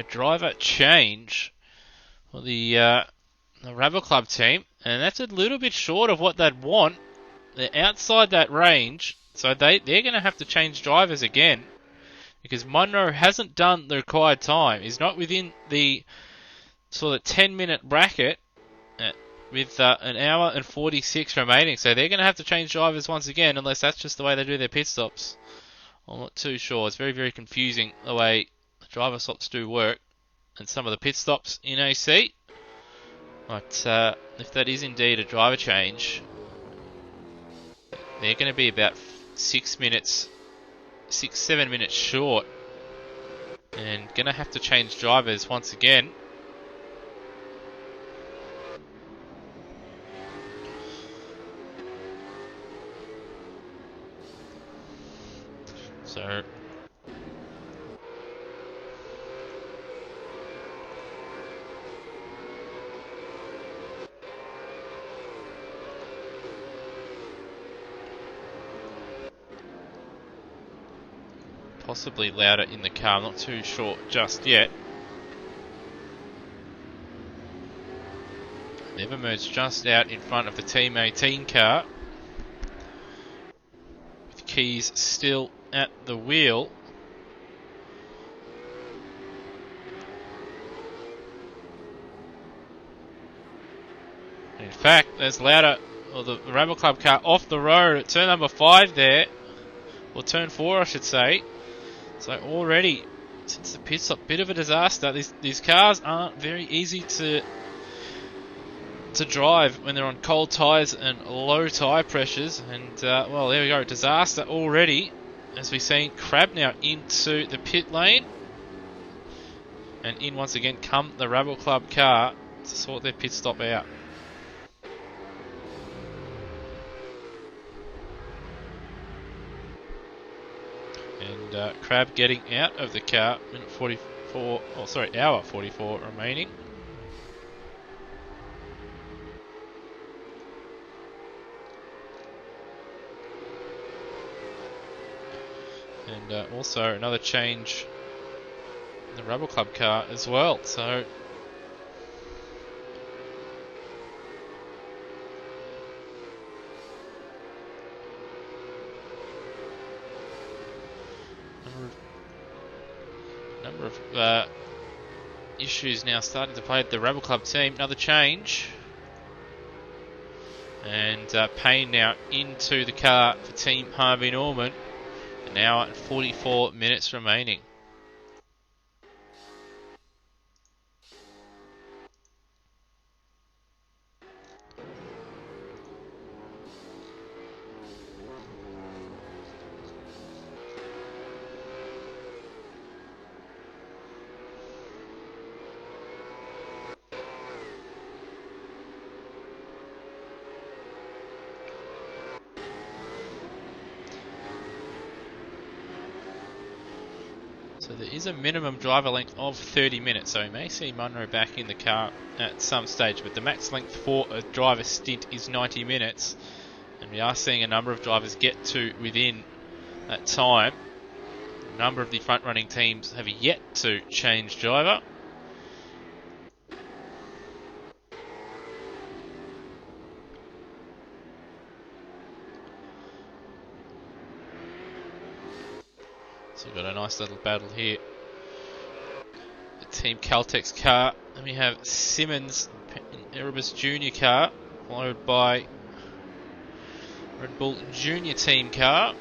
driver change for the Rabble Club team, and that's a little bit short of what they'd want. They're outside that range, so they're going to have to change drivers again because Munro hasn't done the required time. He's not within the sort of 10-minute bracket with an hour and 46 remaining, so they're going to have to change drivers once again, unless that's just the way they do their pit stops. I'm not too sure. It's very, very confusing the way the driver stops do work and some of the pit stops in AC. But if that is indeed a driver change, they're going to be about 7 minutes short and going to have to change drivers once again. So possibly louder in the car, I'm not too sure just yet. They've emerged just out in front of the Team 18 car, with Keys still at the wheel. In fact, there's louder, or the Ramble Club car off the road at turn number 5 there, or turn 4 I should say. So already, since the pit stop, bit of a disaster. These cars aren't very easy to drive when they're on cold tyres and low tyre pressures. And well, there we go, disaster already. As we've seen, Crab now into the pit lane, and in once again come the Rabble Club car to sort their pit stop out. And Crab getting out of the car, hour 44 remaining. And also another change in the Rabble Club car as well. So number of issues now starting to play at the Rabble Club team. Another change. And Payne now into the car for Team Harvey Norman. An hour and 44 minutes remaining. So there is a minimum driver length of 30 minutes, so we may see Munro back in the car at some stage, but the max length for a driver stint is 90 minutes, and we are seeing a number of drivers get to within that time. A number of the front running teams have yet to change driver, So we've got a nice little battle here. The Team Caltex car. Then we have Simmons in Erebus Junior car, followed by Red Bull Junior team car.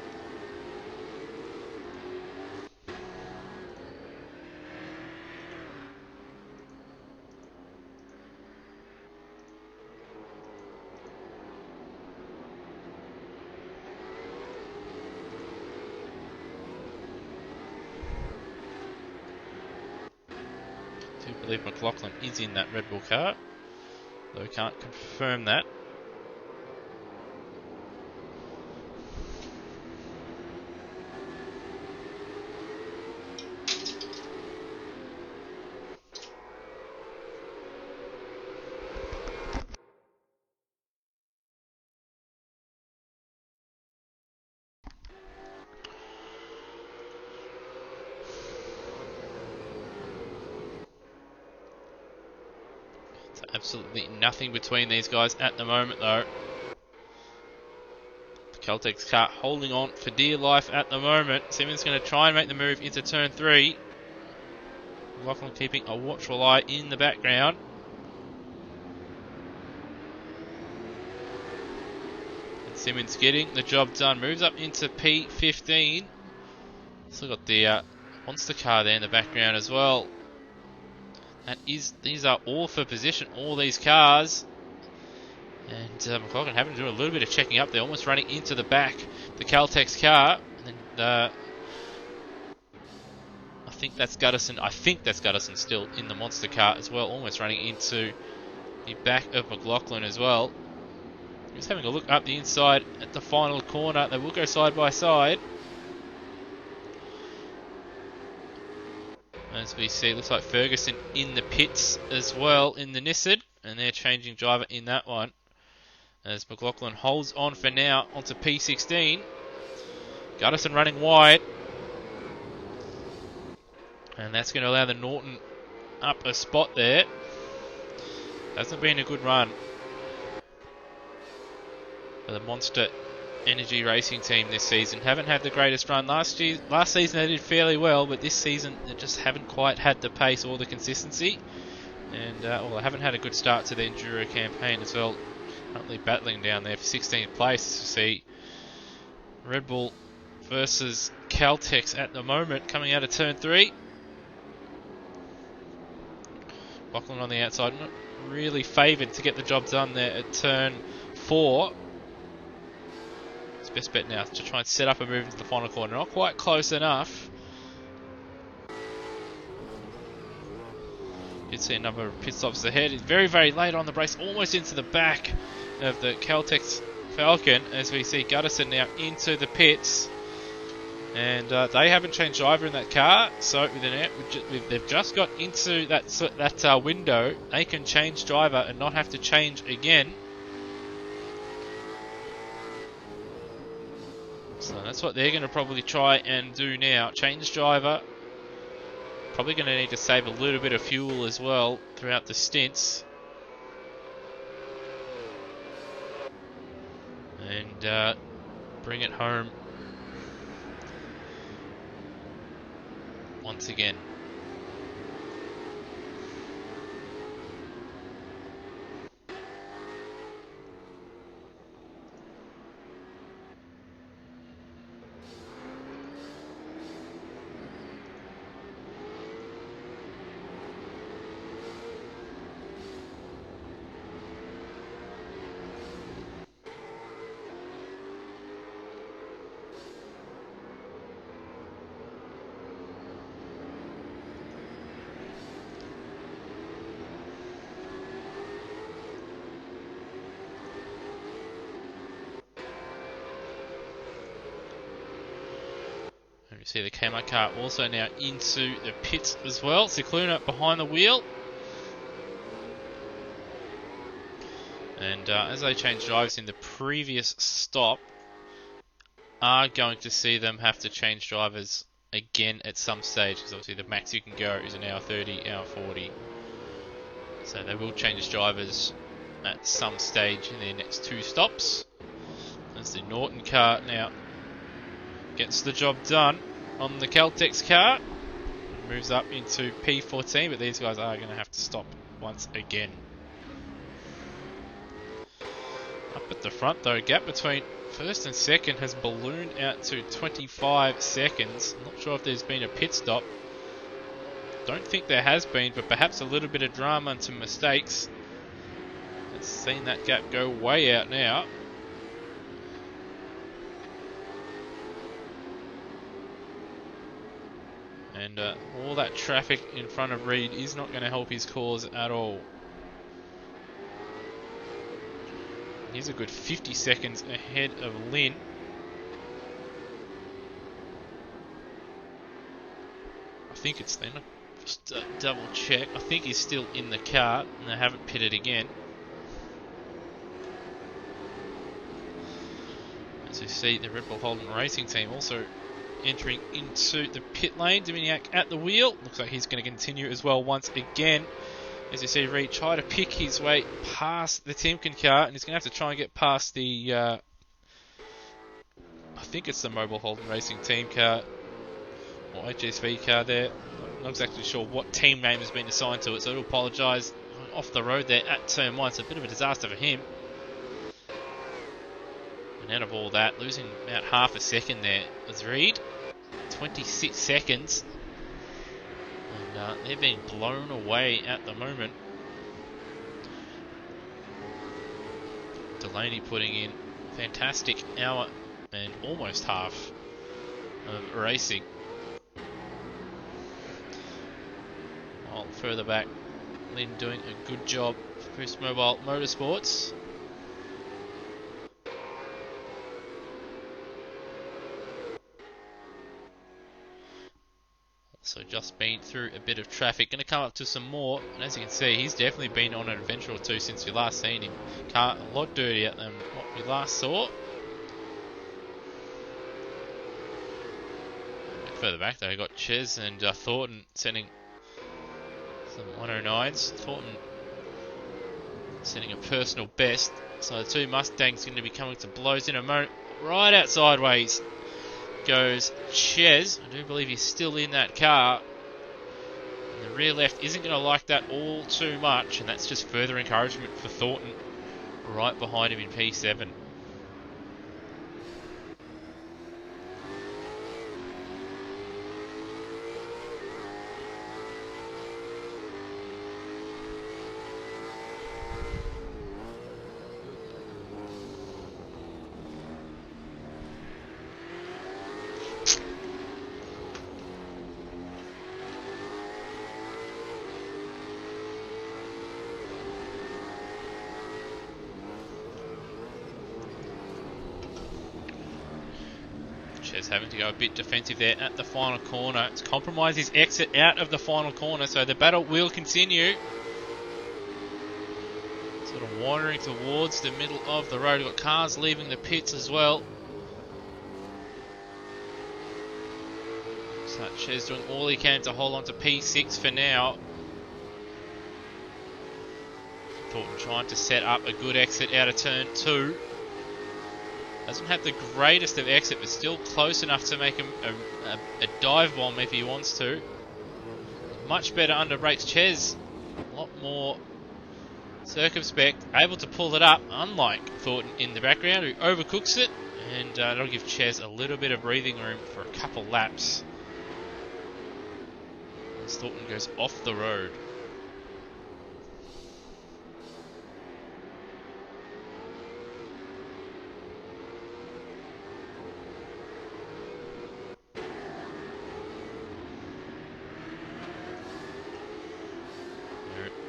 I do believe McLaughlin is in that Red Bull car, though we can't confirm that. Absolutely nothing between these guys at the moment, though. The Caltex car holding on for dear life at the moment. Simmons going to try and make the move into turn 3. McLaughlin keeping a watchful eye in the background. And Simmons getting the job done. Moves up into P15. Still got the monster car there in the background as well. These are all for position, all these cars. And McLaughlin having to do a little bit of checking up there, almost running into the back, the Caltex car. And I think that's Gutterson still in the monster car as well, almost running into the back of McLaughlin as well. Just having a look up the inside at the final corner. They will go side by side. As we see, looks like Ferguson in the pits as well in the Nissan, and they're changing driver in that one. As McLaughlin holds on for now onto P16. Gutterson running wide. And that's going to allow the Norton up a spot there. Hasn't been a good run for the Monster Energy Racing team this season. Haven't had the greatest run. Last season they did fairly well, but this season they just haven't quite had the pace or the consistency. And well, they haven't had a good start to the Enduro campaign as well. Currently battling down there for 16th place to see Red Bull versus Caltex at the moment, coming out of turn 3. Lachlan on the outside, not really favoured to get the job done there at turn 4. It's best bet now to try and set up a move into the final corner. Not quite close enough. Did see a number of pit stops ahead. It's very, very late on the race, almost into the back of the Caltex Falcon, as we see Gutterson now into the pits. And they haven't changed driver in that car, so they've just got into that window. They can change driver and not have to change again. So that's what they're going to probably try and do now. Change driver. Probably going to need to save a little bit of fuel as well throughout the stints. And bring it home once again. You see the Kmart car also now into the pits as well. Cicluna behind the wheel. And as they change drivers in the previous stop, are going to see them have to change drivers again at some stage, because obviously the max you can go is an hour 30, hour 40. So they will change drivers at some stage in their next 2 stops. As the Norton car now gets the job done. on the Caltex car. Moves up into P14, but these guys are going to have to stop once again. Up at the front though, gap between first and second has ballooned out to 25 seconds. Not sure if there's been a pit stop. Don't think there has been, but perhaps a little bit of drama and some mistakes. Let's seen that gap go way out now. And all that traffic in front of Reed is not going to help his cause at all. He's a good 50 seconds ahead of Lynn. I think it's Lynn. Just double check. I think he's still in the car and they haven't pitted again. As you see, the Red Bull Holden Racing team also entering into the pit lane. Dominiak at the wheel. Looks like he's going to continue as well once again. As you see, Reed try to pick his way past the Timken car, and he's going to have to try and get past the, I think it's the Mobile Holden Racing team car, or HSV car there. I'm not exactly sure what team name has been assigned to it, so I do apologise. Off the road there at turn 1, it's a bit of a disaster for him. And out of all that, losing about half a second there was Reed. 26 seconds. And they're being blown away at the moment. Delaney putting in a fantastic hour and almost half of racing. While further back, Lynn doing a good job for Boost Mobile Motorsports. So just been through a bit of traffic. Going to come up to some more. And as you can see, he's definitely been on an adventure or two since we last seen him. Car a lot dirtier than what we last saw. Further back though, we got Ches and Thornton sending some 109s. Thornton setting a personal best. So the two Mustangs going to be coming to blows in a moment. Right out sideways goes Ches. I do believe he's still in that car. And the rear left isn't going to like that all too much, and that's just further encouragement for Thornton right behind him in P7. Having to go a bit defensive there at the final corner. It's compromised his exit out of the final corner, so the battle will continue. Sort of wandering towards the middle of the road. We've got cars leaving the pits as well. Sanchez doing all he can to hold on to P6 for now. Thornton trying to set up a good exit out of turn 2. Doesn't have the greatest of exit, but still close enough to make him a dive bomb if he wants to. Much better under brakes. Ches, a lot more circumspect, able to pull it up, unlike Thornton in the background, who overcooks it, and that'll give Ches a little bit of breathing room for a couple laps. As Thornton goes off the road.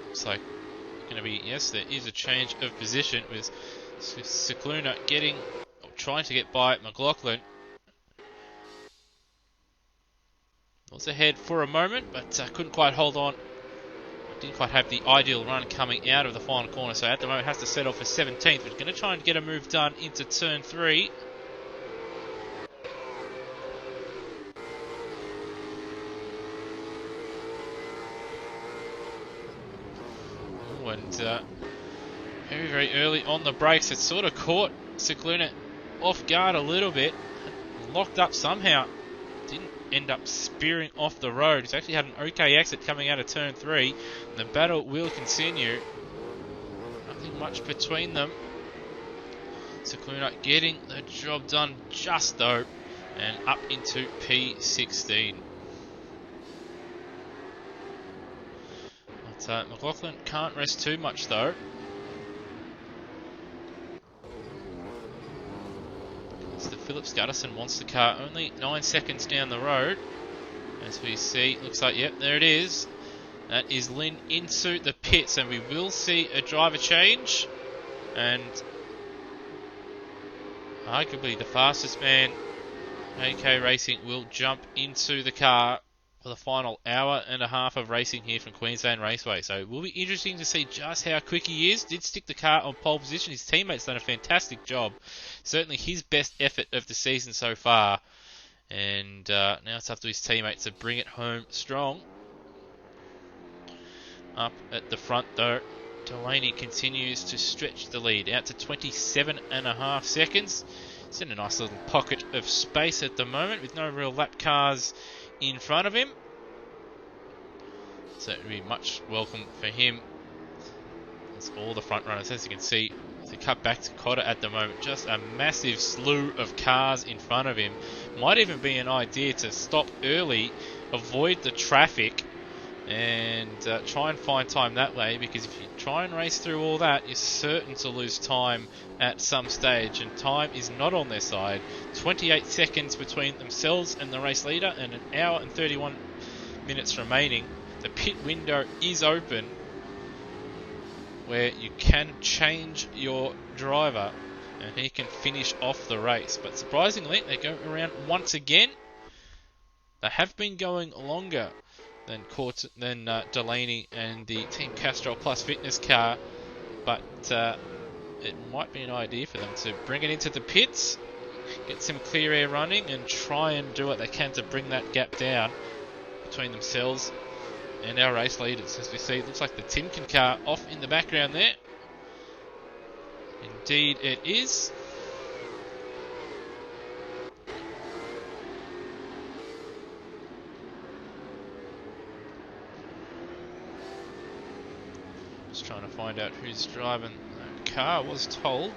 Looks like going to be, yes, there is a change of position with Cicluna trying to get by McLaughlin. Was ahead for a moment, but couldn't quite hold on. Didn't quite have the ideal run coming out of the final corner, so at the moment has to settle for 17th, but going to try and get a move done into turn 3. And very, very early on the brakes, it sort of caught Cicluna off guard a little bit. Locked up somehow didn't end up spearing off the road. He's actually had an okay exit coming out of turn 3. And the battle will continue. Nothing much between them. Secluna getting the job done just though, and up into P16. But McLaughlin can't rest too much though. As the Phillips Guttison wants the car only 9 seconds down the road. As we see, looks like, yep, there it is. That is Lynn into the pits, and we will see a driver change. And arguably the fastest man, AK Racing, will jump into the car for the final hour and a half of racing here from Queensland Raceway. So it will be interesting to see just how quick he is. Did stick the car on pole position. His teammates done a fantastic job. Certainly his best effort of the season so far. And now it's up to his teammates to bring it home strong. Up at the front though, Delaney continues to stretch the lead out to 27.5 seconds. It's in a nice little pocket of space at the moment with no real lap cars in front of him. So it would be much welcome for him. It's all the front runners, as you can see. To cut back to Cotter at the moment, just a massive slew of cars in front of him. Might even be an idea to stop early, avoid the traffic, and try and find time that way, because if you try and race through all that, you're certain to lose time at some stage, and time is not on their side. 28 seconds between themselves and the race leader, and an hour and 31 minutes remaining. The pit window is open, where you can change your driver and he can finish off the race. But surprisingly, they go around once again. They have been going longer than Delaney and the Team Castrol Plus Fitness car, but it might be an idea for them to bring it into the pits, get some clear air running, and try and do what they can to bring that gap down between themselves and our race leaders. As we see, it looks like the Timken car off in the background there. Indeed it is. Just trying to find out who's driving the car, was told.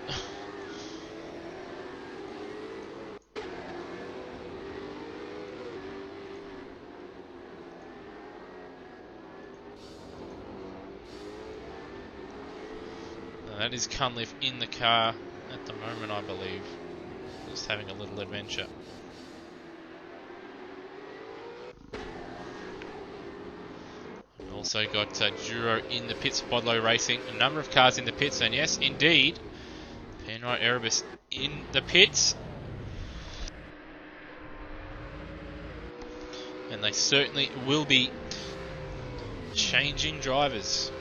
That is Cunliffe in the car at the moment, I believe. Just having a little adventure. We've also got Duro in the pits, Bodlow Racing. A number of cars in the pits, and yes, indeed, Penrite Erebus in the pits. And they certainly will be changing drivers.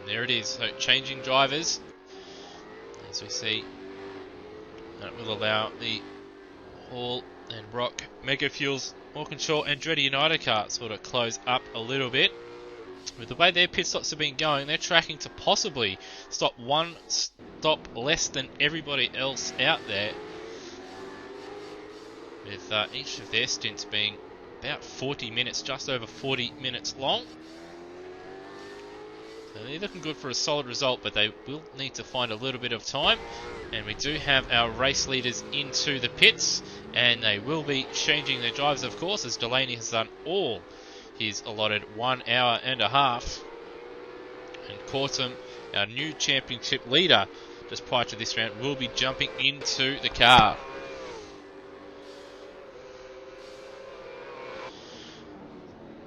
There it is, so changing drivers, as we see. That will allow the Hall and Rock Mega Fuels Walkinshaw Andretti United car sort of close up a little bit. With the way their pit stops have been going, they're tracking to possibly stop one stop less than everybody else out there, with each of their stints being about 40 minutes, just over 40 minutes long. So they're looking good for a solid result, but they will need to find a little bit of time. And we do have our race leaders into the pits, and they will be changing their drivers, of course, as Delaney has done all his allotted 1 hour and a half. And Cortum, our new championship leader, just prior to this round, will be jumping into the car.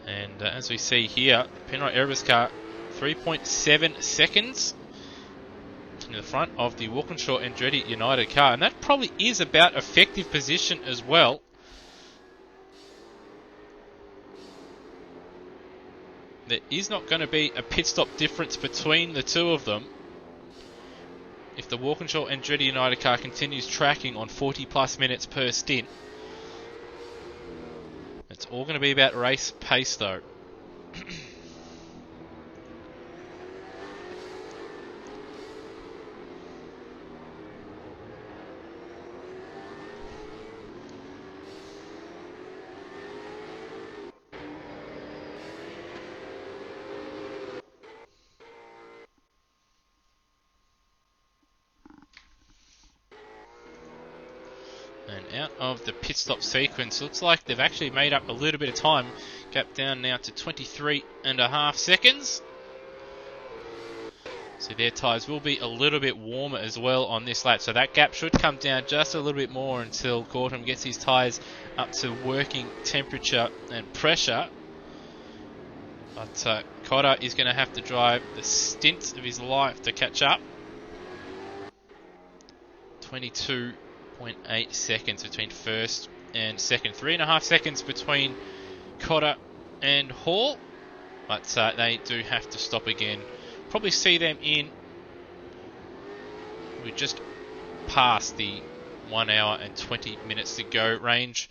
And as we see here, Penrite Erebus car 3.7 seconds in the front of the Walkinshaw Andretti United car, and that probably is about effective position as well. There is not going to be a pit stop difference between the two of them if the Walkinshaw Andretti United car continues tracking on 40 plus minutes per stint. It's all going to be about race pace though. out of the pit stop sequence. Looks like they've actually made up a little bit of time. Gap down now to 23.5 seconds. So their tyres will be a little bit warmer as well on this lap. So that gap should come down just a little bit more until Gortham gets his tyres up to working temperature and pressure. But Cotter is going to have to drive the stint of his life to catch up. 22.8 seconds between first and second. 3.5 seconds between Cotter and Hall. But they do have to stop again. Probably see them in. We're just past the 1 hour and 20 minutes to go range.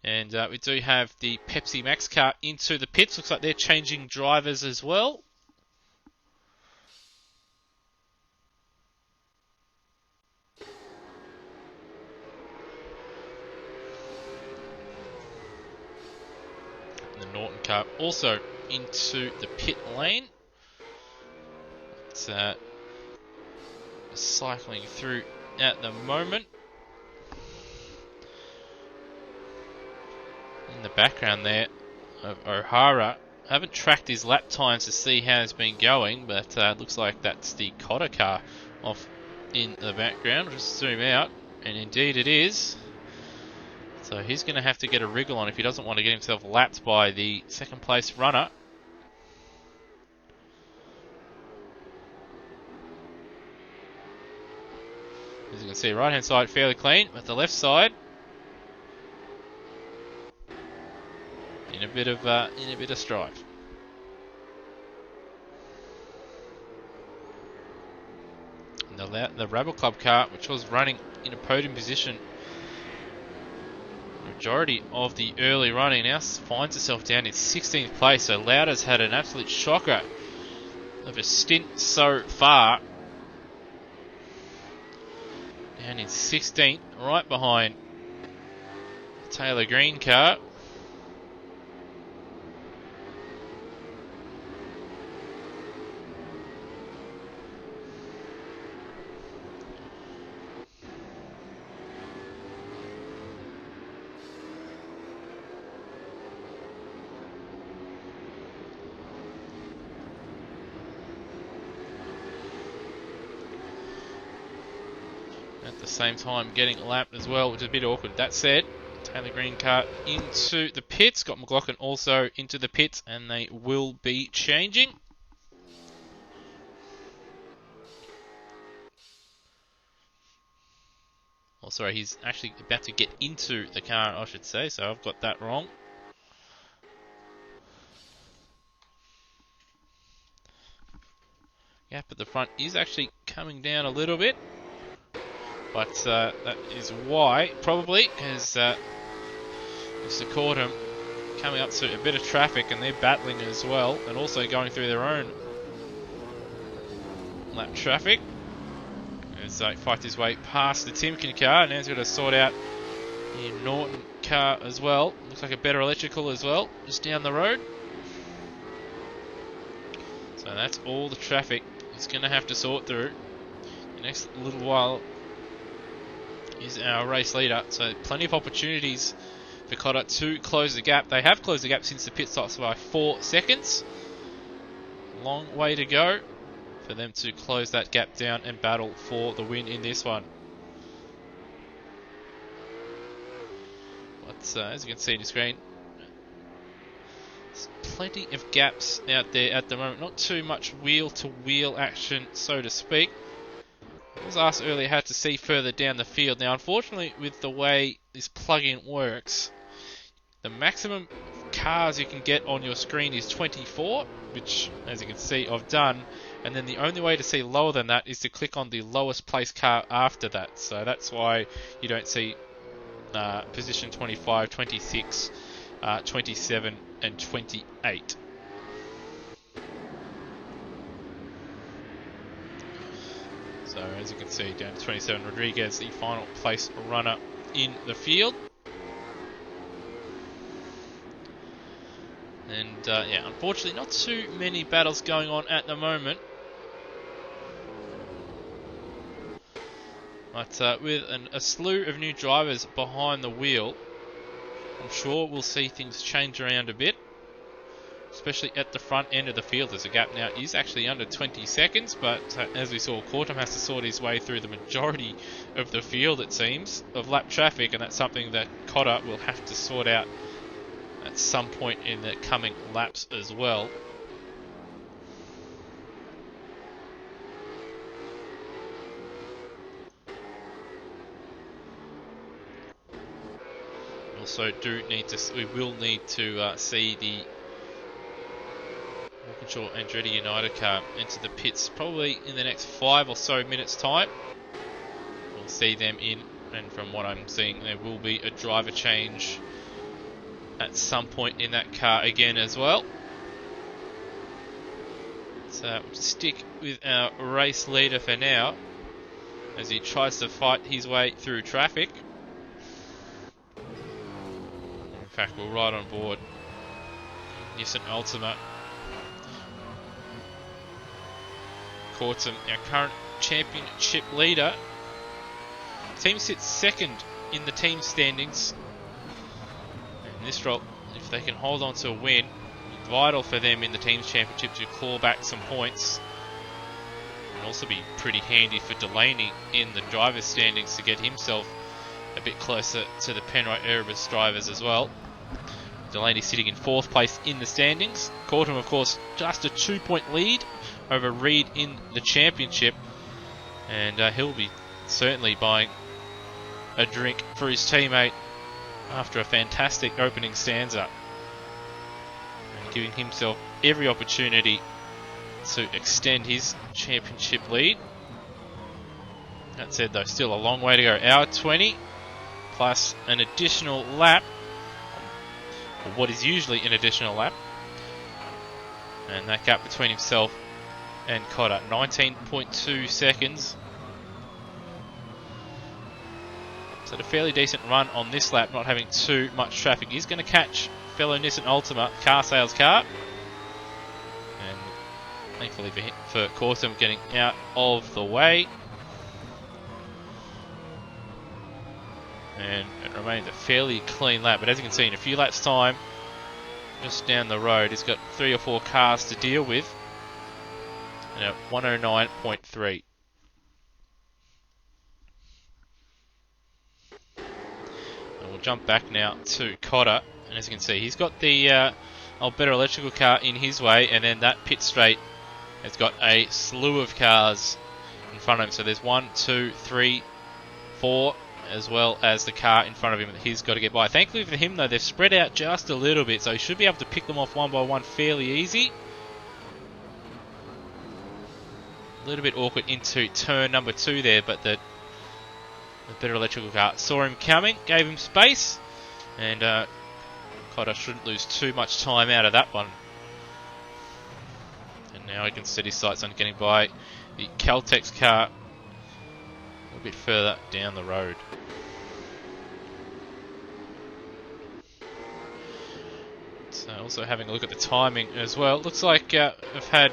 And we do have the Pepsi Max car into the pits. Looks like they're changing drivers as well. And the Norton car also into the pit lane. It's cycling through at the moment. In the background there of O'Hara. I haven't tracked his lap times to see how it's been going, but it looks like that's the Cotter car off in the background. I'll just zoom out, and indeed it is. So he's going to have to get a wriggle on if he doesn't want to get himself lapped by the second place runner. As you can see, right hand side fairly clean, but the left side in a bit of strife. And the Rabble Club car, which was running in a podium position majority of the early running, now finds itself down in 16th place. So Lauder's had an absolute shocker of a stint so far. Down in 16th, right behind the Taylor Green car. At the same time getting lapped as well, which is a bit awkward. That said, Taylor Green car into the pits. Scott McLaughlin also into the pits, and they will be changing. Oh, sorry, he's actually about to get into the car, I should say, so I've got that wrong. Gap at the front is actually coming down a little bit. But that is why, probably, because Mr. Cordham coming up to a bit of traffic and they're battling as well, and also going through their own lap traffic. As he fights his way past the Timken car, now he's got to sort out the Norton car as well. Looks like a better electrical as well, just down the road. So that's all the traffic he's going to have to sort through. The next little while is our race leader, so plenty of opportunities for Cotter to close the gap. They have closed the gap since the pit stops by 4 seconds. Long way to go for them to close that gap down and battle for the win in this one. But as you can see on your screen, there's plenty of gaps out there at the moment. Not too much wheel-to-wheel action, so to speak. I was asked earlier how to see further down the field. Now, unfortunately, with the way this plug-in works, the maximum cars you can get on your screen is 24, which, as you can see, I've done. And then the only way to see lower than that is to click on the lowest place car after that. So that's why you don't see position 25, 26, 27, and 28. So as you can see, down to 27, Rodriguez, the final place runner in the field. And yeah, unfortunately not too many battles going on at the moment. But with a slew of new drivers behind the wheel, I'm sure we'll see things change around a bit, especially at the front end of the field. There's a gap now. He's actually under 20 seconds, but as we saw, Cortum has to sort his way through the majority of the field, it seems, of lap traffic, and that's something that Cotter will have to sort out at some point in the coming laps as well. Also, we will need to see the Walkinshaw Andretti United car enter the pits probably in the next 5 or so minutes time. We'll see them in, and from what I'm seeing, there will be a driver change at some point in that car again as well. So we'll stick with our race leader for now as he tries to fight his way through traffic. In fact, we'll ride on board Nissan Altima. Cortum, our current championship leader. Team sits second in the team standings. And this role, if they can hold on to a win, vital for them in the team's championship to claw back some points. And also be pretty handy for Delaney in the driver's standings to get himself a bit closer to the Penrite Erebus drivers as well. Delaney sitting in 4th place in the standings. Cortum, of course, just a 2-point lead over Reed in the championship. And he'll be certainly buying a drink for his teammate after a fantastic opening stanza. And giving himself every opportunity to extend his championship lead. That said, though, still a long way to go. Hour 20 plus an additional lap. Or what is usually an additional lap. And that gap between himself and Cotter, 19.2 seconds. So a fairly decent run on this lap, not having too much traffic. He's going to catch fellow Nissan Altima car sales car. And thankfully for Cortum, getting out of the way. And it remains a fairly clean lap. But as you can see, in a few laps' time, just down the road, he's got 3 or 4 cars to deal with. And at 109.3. And we'll jump back now to Cotter. And as you can see, he's got the better electrical car in his way. And then that pit straight has got a slew of cars in front of him. So there's 1, 2, 3, 4, as well as the car in front of him that he's got to get by. Thankfully for him, though, they've spread out just a little bit. So he should be able to pick them off one by one fairly easy. A little bit awkward into turn number 2 there, but the better electrical car saw him coming, gave him space, and Cotter shouldn't lose too much time out of that one. And now he can set his sights on getting by the Caltex car a bit further down the road. So also having a look at the timing as well. Looks like I've had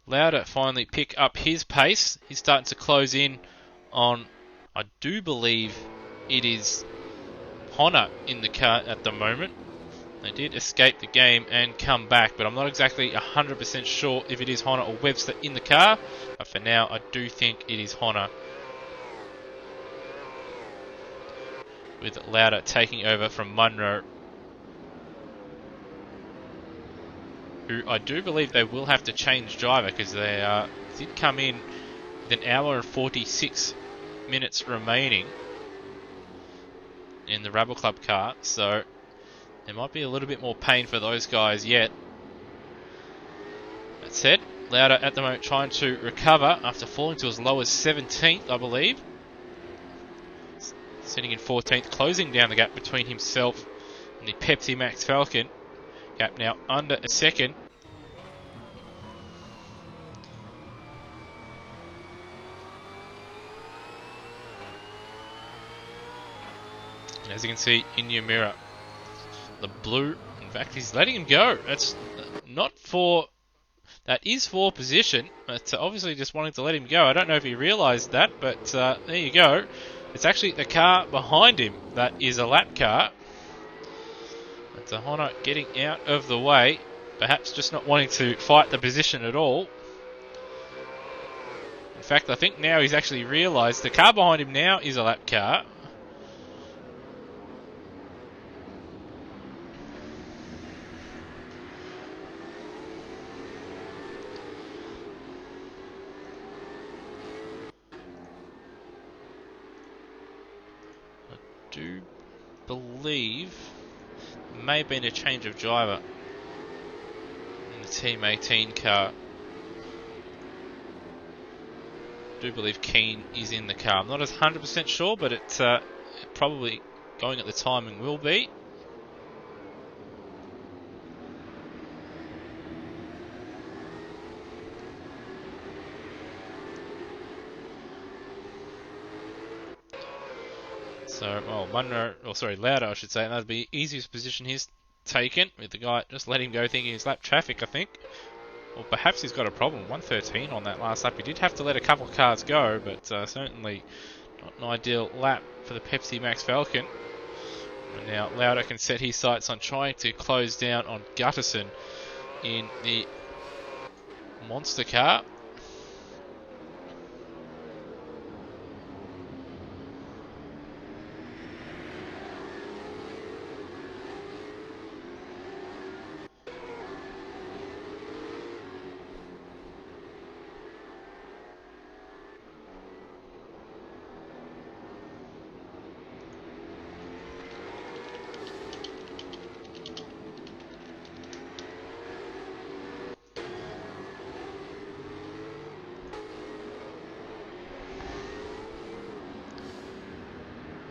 Lauder finally pick up his pace. He's starting to close in on, I do believe it is Honor in the car at the moment. They did escape the game and come back, but I'm not exactly 100% sure if it is Honor or Webster in the car. But for now, I do think it is Honor, with Lauder taking over from Munro, who I do believe they will have to change driver because they did come in with an hour and 46 minutes remaining in the Rabble Club car, so there might be a little bit more pain for those guys yet. That said, Lauder at the moment trying to recover after falling to as low as 17th, I believe. Sitting in 14th, closing down the gap between himself and the Pepsi Max Falcon. Gap now under a second. And as you can see in your mirror, the blue, in fact, he's letting him go. That's not for That is for position, but obviously just wanting to let him go. I don't know if he realised that, but there you go. It's actually the car behind him that is a lap car. It's a Honda getting out of the way, perhaps just not wanting to fight the position at all. In fact, I think now he's actually realised the car behind him now is a lap car. I do believe there may have been a change of driver in the Team 18 car. I do believe Keane is in the car. I'm not as 100% sure, but it's probably going at the timing will be. So, Lauder, I should say, and that'd be the easiest position he's taken with the guy just let him go thinking he's lap traffic, I think. Or perhaps he's got a problem. 113 on that last lap. He did have to let a couple of cars go, but certainly not an ideal lap for the Pepsi Max Falcon. And now Lauder can set his sights on trying to close down on Gutterson in the monster car.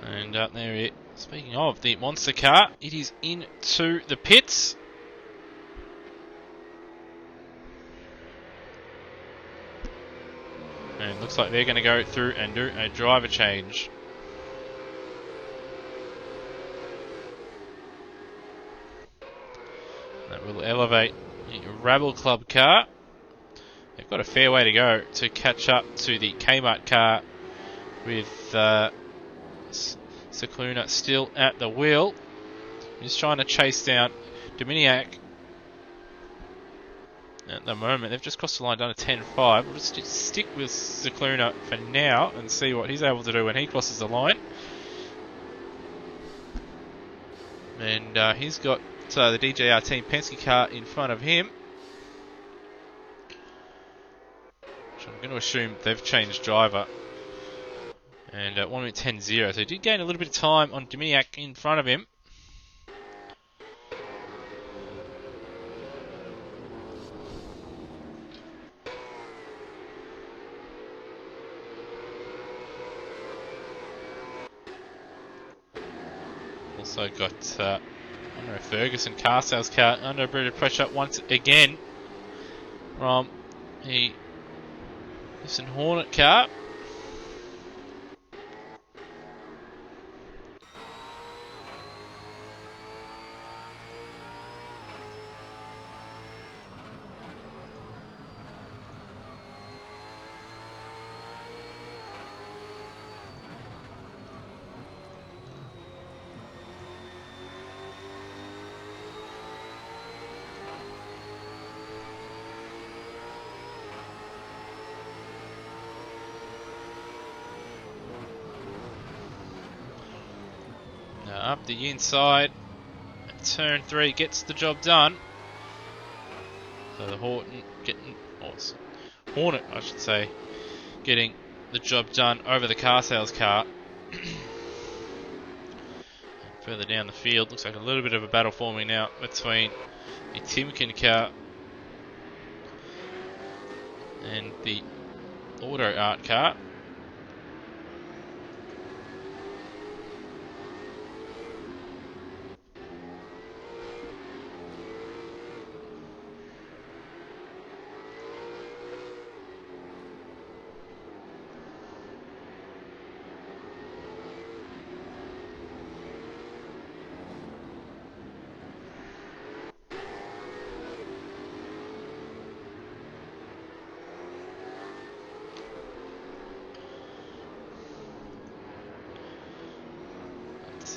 And there it. Speaking of the monster car, it is into the pits. And it looks like they're going to go through and do a driver change. That will elevate the Rabble Club car. They've got a fair way to go to catch up to the Kmart car with Cicluna still at the wheel. He's trying to chase down Dominiak. At the moment, they've just crossed the line, done a 10.5. We'll just stick with Cicluna for now and see what he's able to do when he crosses the line. And he's got the DJR Team Penske car in front of him. Which I'm going to assume they've changed driver. And 1 minute 10.0. So he did gain a little bit of time on Dominiak in front of him. Also got Ferguson car sales car under a bit of pressure once again from the Nissan Hornet car. Up the inside, turn 3 gets the job done. So the Hornet, I should say, getting the job done over the car sales car. Further down the field, looks like a little bit of a battle forming now between the Timken car and the Auto Art car.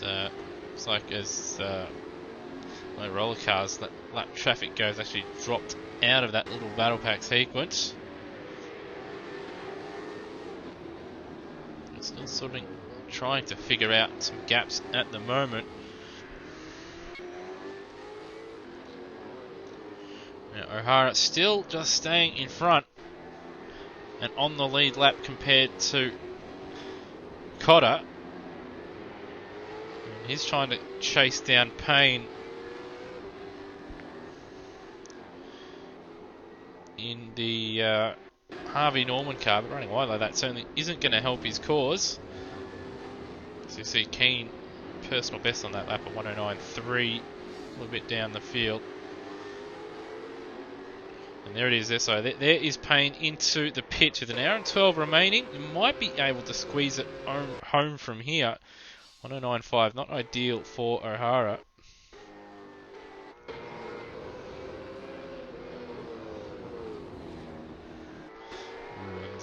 It's like as like roller cars, that lap traffic goes actually dropped out of that little battle pack sequence. It's still sort of trying to figure out some gaps at the moment. Now O'Hara still just staying in front and on the lead lap compared to Cotter. And he's trying to chase down Payne in the Harvey Norman car, but running wide like that certainly isn't going to help his cause. So you see Keane personal best on that lap at 109.3, a little bit down the field. And there it is there. So there is Payne into the pit with an hour and 12 remaining. You might be able to squeeze it home from here. 109.5, not ideal for O'Hara.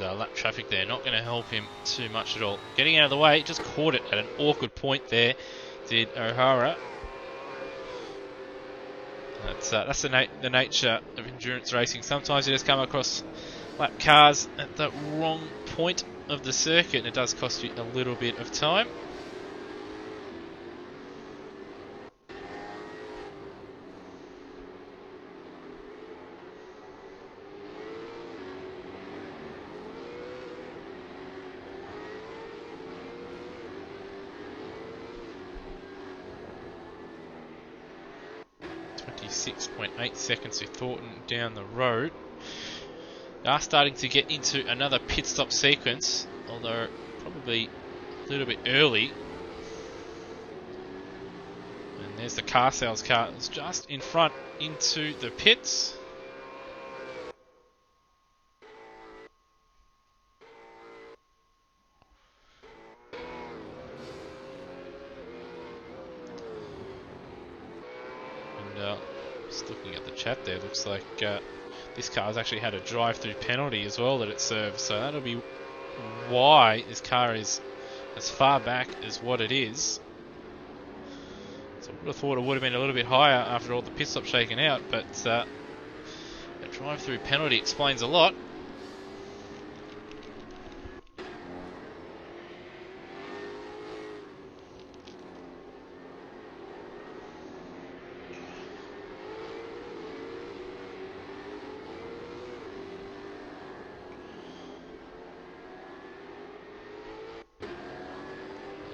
And lap traffic there, not going to help him too much at all. Getting out of the way, just caught it at an awkward point there, did O'Hara. That's the nature of endurance racing. Sometimes you just come across lap cars at the wrong point of the circuit, and it does cost you a little bit of time. .8 seconds to Thornton down the road. They are starting to get into another pit stop sequence, although probably a little bit early. And there's the car sales car that's just in front into the pits. Just looking at the chat there, looks like this car has actually had a drive-through penalty as well that it serves, so that'll be why this car is as far back as what it is. So I would have thought it would have been a little bit higher after all the pit stop shaken out, but a drive-through penalty explains a lot.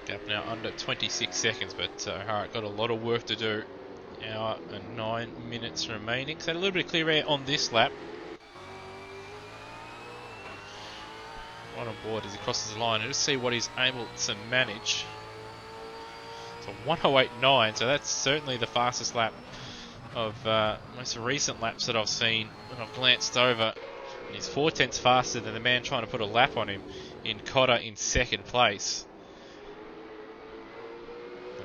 Gap now under 26 seconds, but O'Hara got a lot of work to do. Hour and 9 minutes remaining. So a little bit of clear air on this lap. Right on board as he crosses the line, and just see what he's able to manage. So 108.9, so that's certainly the fastest lap of most recent laps that I've seen when I've glanced over. And he's 4/10 faster than the man trying to put a lap on him in Cotter in second place.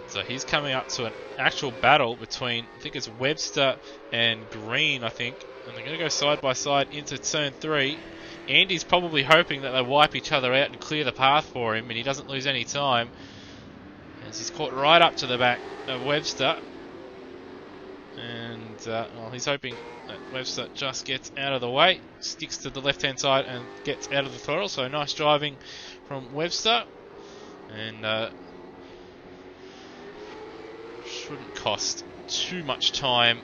So he's coming up to an actual battle between, I think it's Webster and Green, I think. And they're going to go side by side into turn 3. Andy's probably hoping that they wipe each other out and clear the path for him, and he doesn't lose any time, as he's caught right up to the back of Webster. And well, he's hoping that Webster just gets out of the way, sticks to the left-hand side and gets out of the throttle. So nice driving from Webster. And shouldn't cost too much time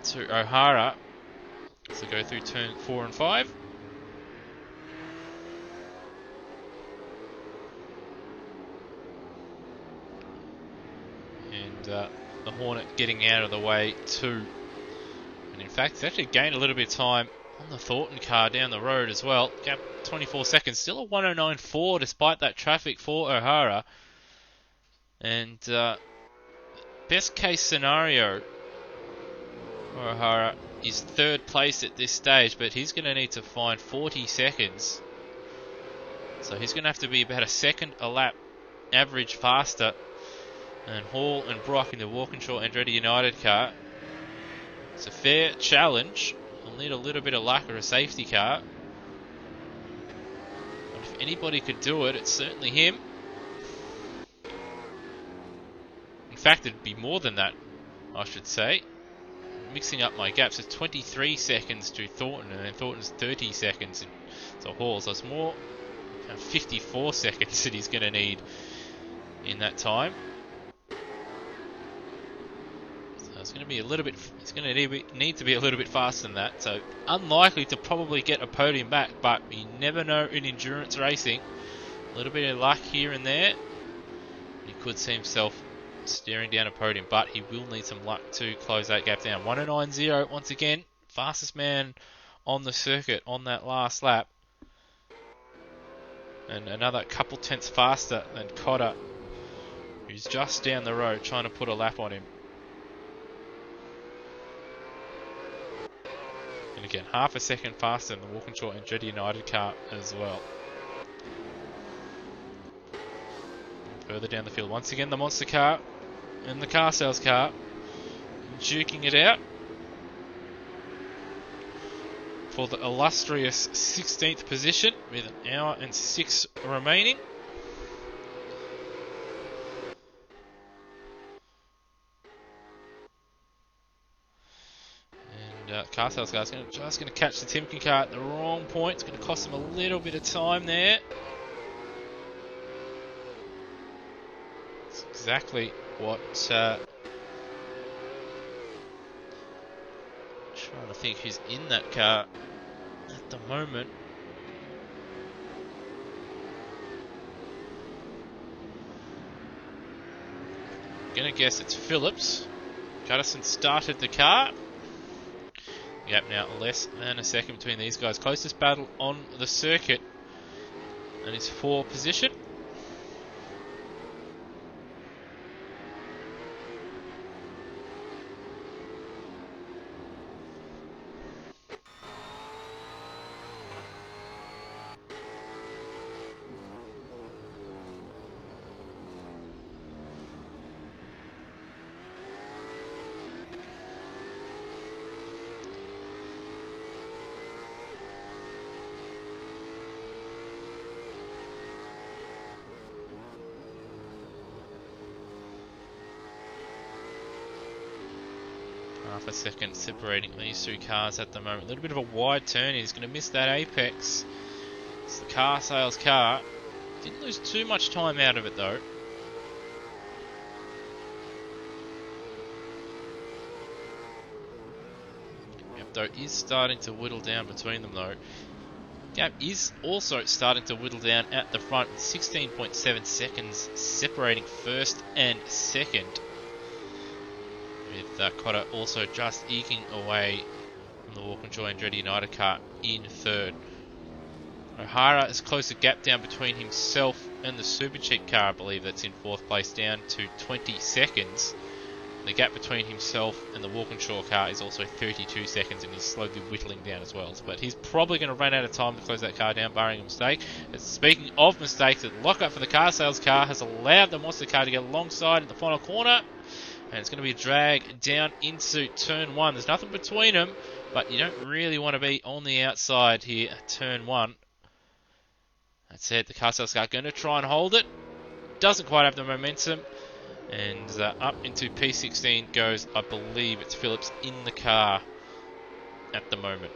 to O'Hara. So go through turn 4 and 5. And the Hornet getting out of the way too. And in fact, it's actually gained a little bit of time on the Thornton car down the road as well. Gap 24 seconds. Still a 109.4 despite that traffic for O'Hara. And best case scenario for O'Hara is third place at this stage, but he's going to need to find 40 seconds. So he's going to have to be about a second a lap average faster than Hall and Brock in the Walkinshaw Andretti United car. It's a fair challenge. He'll need a little bit of luck or a safety car. But if anybody could do it, it's certainly him. fact, it'd be more than that, I should say. Mixing up my gaps, it's 23 seconds to Thornton, and then Thornton's 30 seconds to Hall, so it's more 54 seconds that he's going to need in that time. So it's going to be a little bit. It's going to need to be a little bit faster than that. So unlikely to probably get a podium back, but you never know in endurance racing. A little bit of luck here and there. He could see himself staring down a podium, but he will need some luck to close that gap down. 1:09.0 once again, fastest man on the circuit on that last lap. And another couple tenths faster than Cotter, who's just down the road trying to put a lap on him. And again, half a second faster than the Walkinshaw and Andretti United car as well. And further down the field, once again the monster car and the car sales car duking it out for the illustrious 16th position with 1 hour and 6 remaining. And car sales car is just going to catch the Timken car at the wrong point. It's going to cost him a little bit of time there. It's exactly what... trying to think who's in that car at the moment. Gonna guess it's Phillips. Gutterson started the car. Gap now less than a second between these guys. Closest battle on the circuit, and it's for position. Half a second separating these two cars at the moment. A little bit of a wide turn. He's going to miss that apex. It's the car sales car. Didn't lose too much time out of it though. Gap though is starting to whittle down between them though. Gap is also starting to whittle down at the front with 16.7 seconds separating first and second. With Cotter also just eking away from the Walkinshaw Andretti United car in third. O'Hara has closed the gap down between himself and the Super Cheap car, I believe that's in fourth place, down to 20 seconds. The gap between himself and the Walkinshaw car is also 32 seconds, and he's slowly whittling down as well. But he's probably going to run out of time to close that car down, barring a mistake. And speaking of mistakes, the lockup for the car sales car has allowed the monster car to get alongside in the final corner. And it's going to be a drag down into turn 1. There's nothing between them, but you don't really want to be on the outside here at turn 1. That's it. The car sales car going to try and hold it. Doesn't quite have the momentum. And up into P16 goes, I believe it's Phillips in the car at the moment.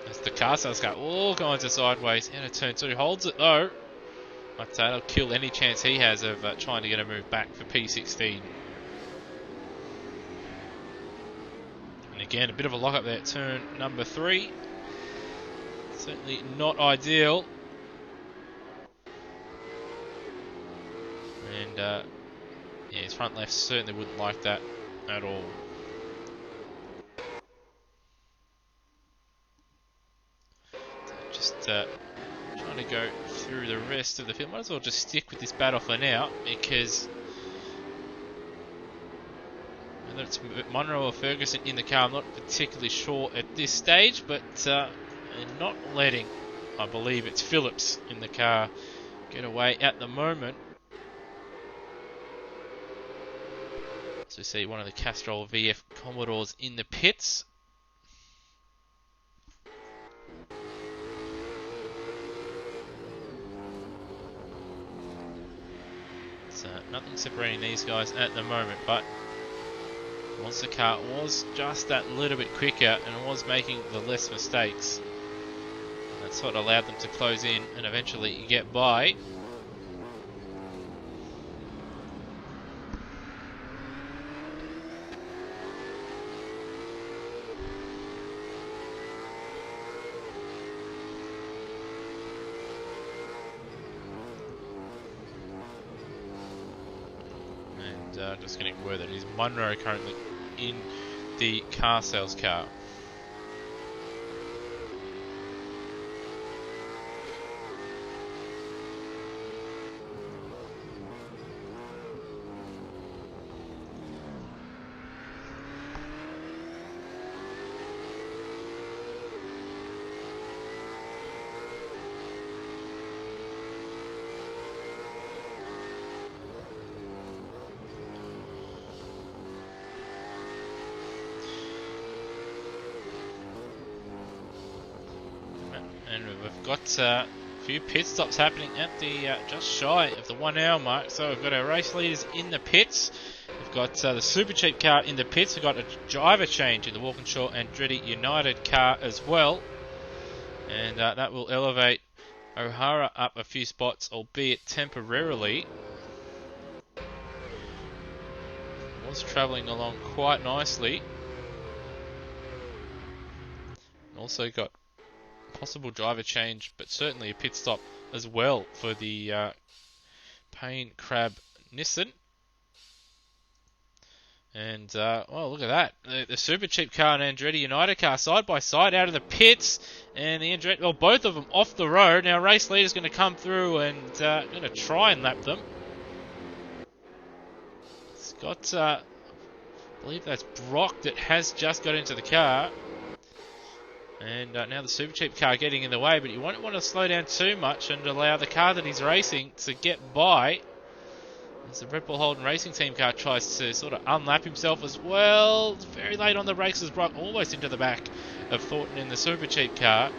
As the car sales car all kinds of sideways out of turn 2. Holds it though. I'd say that'll kill any chance he has of trying to get a move back for P16. And again, a bit of a lock up there at turn number 3. Certainly not ideal. And yeah, his front left certainly wouldn't like that at all. So just trying to go through the rest of the field. Might as well just stick with this battle for now, because whether it's Munro or Ferguson in the car, I'm not particularly sure at this stage, but they're not letting, I believe it's Phillips in the car, get away at the moment. So we see one of the Castrol VF Commodores in the pits. So nothing separating these guys at the moment, but Monster Car was just that little bit quicker and was making the less mistakes. That's what allowed them to close in and eventually get by. Just getting word that is Munro currently in the car sales car. And we've got a few pit stops happening at the just shy of the 1 hour mark. So we've got our race leaders in the pits. We've got the Super Cheap car in the pits. We've got a driver change in the Walkinshaw and Andretti United car as well. And that will elevate O'Hara up a few spots, albeit temporarily. Was travelling along quite nicely. And also got possible driver change, but certainly a pit stop as well for the Payne Crab Nissan. And well, look at that, the Super Cheap car and Andretti United car side by side out of the pits, and the Andretti, well, both of them off the road. Now race leader's going to come through and going to try and lap them. It's got I believe that's Brock that has just got into the car. And now the Super Cheap car getting in the way, but you won't want to slow down too much and allow the car that he's racing to get by. As the Red Bull Holden Racing Team car tries to sort of unlap himself as well. It's very late on the brakes as Brock almost into the back of Thornton in the Super Cheap car.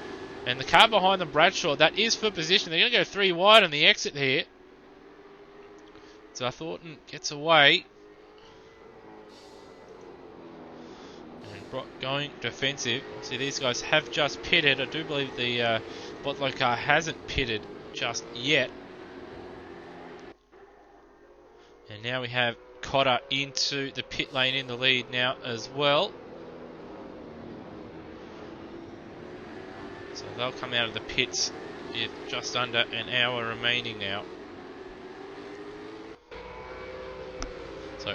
And the car behind them, Bradshaw, that is for position. They're going to go 3 wide on the exit here. So Thornton gets away. Going defensive. See, these guys have just pitted. I do believe the Botlow car hasn't pitted just yet. And now we have Cotter into the pit lane in the lead now as well. So they'll come out of the pits with just under an hour remaining now. So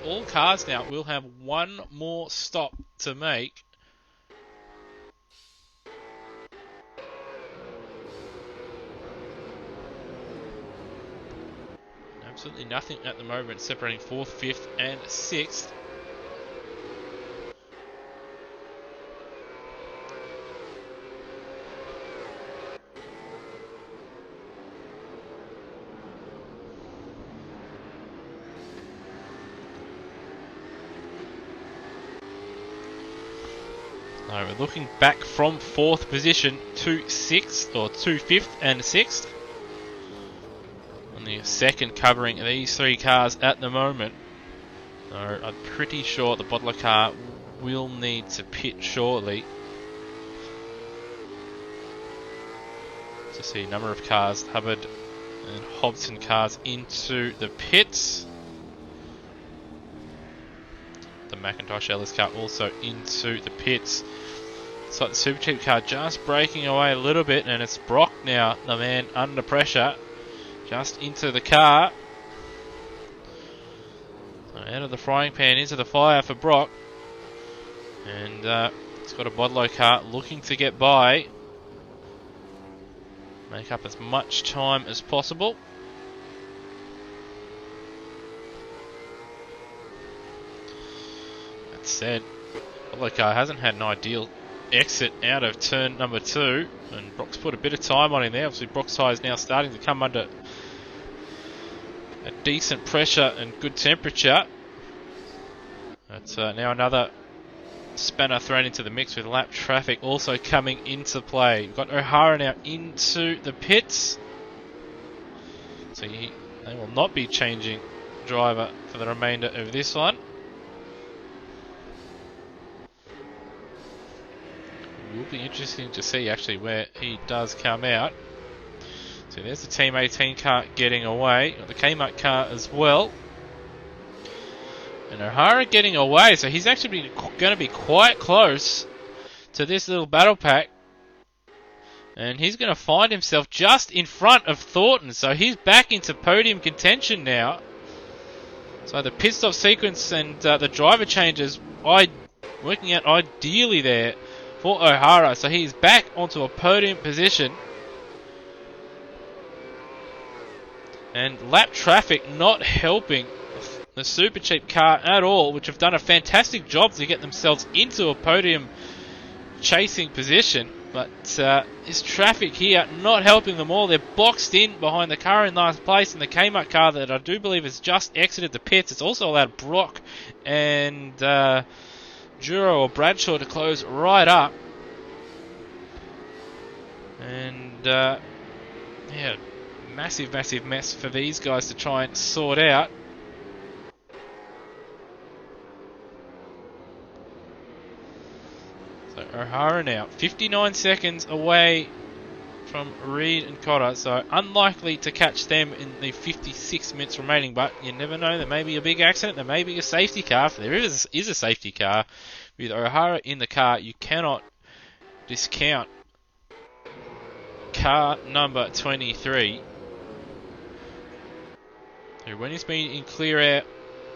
all cars now will have one more stop to make. Absolutely nothing at the moment separating 4th, 5th and 6th. So we're looking back from 4th position to 6th, or to 5th and 6th. On the second covering these 3 cars at the moment. So I'm pretty sure the Bottler car will need to pit shortly. To see a number of cars, Hubbard and Hobson cars into the pits. The McIntosh Ellis car also into the pits. So the Super Cheap car just breaking away a little bit, and it's Brock now, the man under pressure, just into the car. So out of the frying pan into the fire for Brock. And it's got a Bodlow car looking to get by. Make up as much time as possible. That said, Bodlow car hasn't had an ideal exit out of turn number 2, and Brock's put a bit of time on him there. Obviously Brock's tyre is now starting to come under a decent pressure and good temperature. That's now another spanner thrown into the mix with lap traffic also coming into play. We've got O'Hara now into the pits. So They will not be changing driver for the remainder of this one. It will be interesting to see actually where he does come out. So there's the Team 18 car getting away. Got the Kmart car as well. And O'Hara getting away, so he's actually going to be quite close to this little battle pack. And he's going to find himself just in front of Thornton, so he's back into podium contention now. So the pit stop sequence and the driver changes working out ideally there for O'Hara. So he's back onto a podium position. And lap traffic not helping the super cheap car at all, which have done a fantastic job to get themselves into a podium chasing position. But this traffic here not helping them all. They're boxed in behind the car in last place, and the Kmart car that I do believe has just exited the pits. It's also allowed Brock and Duro or Bradshaw to close right up. And yeah, massive mess for these guys to try and sort out. So O'Hara now 59 seconds away from Reed and Cotter, so unlikely to catch them in the 56 minutes remaining, but you never know, there may be a big accident, there may be a safety car. If there is a safety car with O'Hara in the car, you cannot discount car number 23, who when he's been in clear air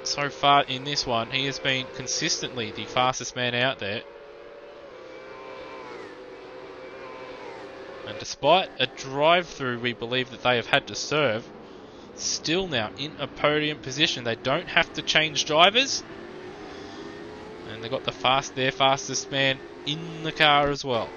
so far in this one, he has been consistently the fastest man out there. And despite a drive-through we believe that they have had to serve, still now in a podium position. They don't have to change drivers. And they've got their fastest man in the car as well.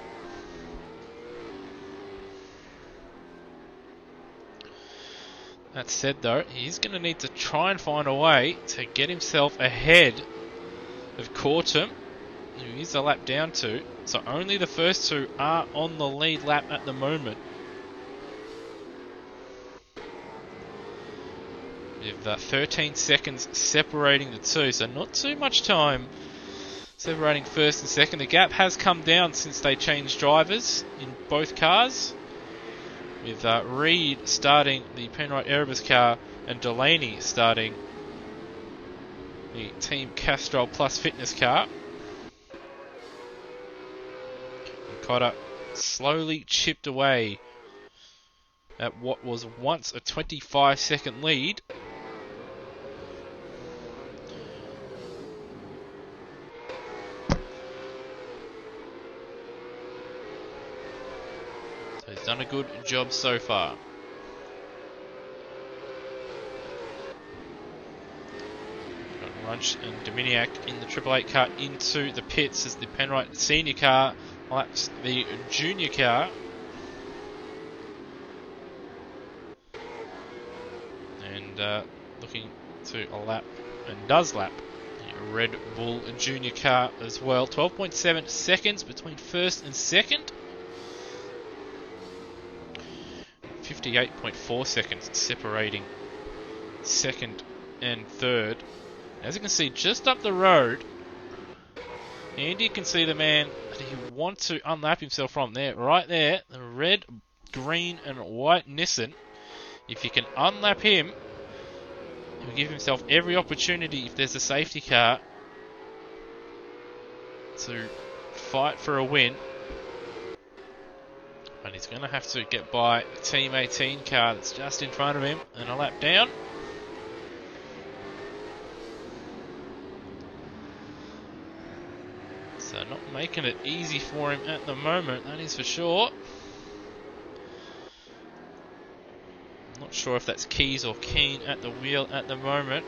That said though, he's going to need to try and find a way to get himself ahead of Cortum, who is a lap down to. So only the first two are on the lead lap at the moment. With 13 seconds separating the two, so not too much time separating first and second. The gap has come down since they changed drivers in both cars, with Reed starting the Penrite Erebus car and Delaney starting the Team Castrol Plus Fitness car. Cotter slowly chipped away at what was once a 25-second lead. So he's done a good job so far. Got Runch and Dominiak in the Triple Eight car into the pits as the Penrite senior car laps the junior car. And looking to a lap, and does lap the Red Bull junior car as well. 12.7 seconds between first and second. 58.4 seconds separating second and third. As you can see, just up the road, Andy can see the man that he wants to unlap himself from there, right there, the red, green and white Nissan. If you can unlap him, he'll give himself every opportunity, if there's a safety car, to fight for a win. And he's going to have to get by the Team 18 car that's just in front of him and a lap down. So not making it easy for him at the moment, that is for sure. Not sure if that's Keys or Keane at the wheel at the moment.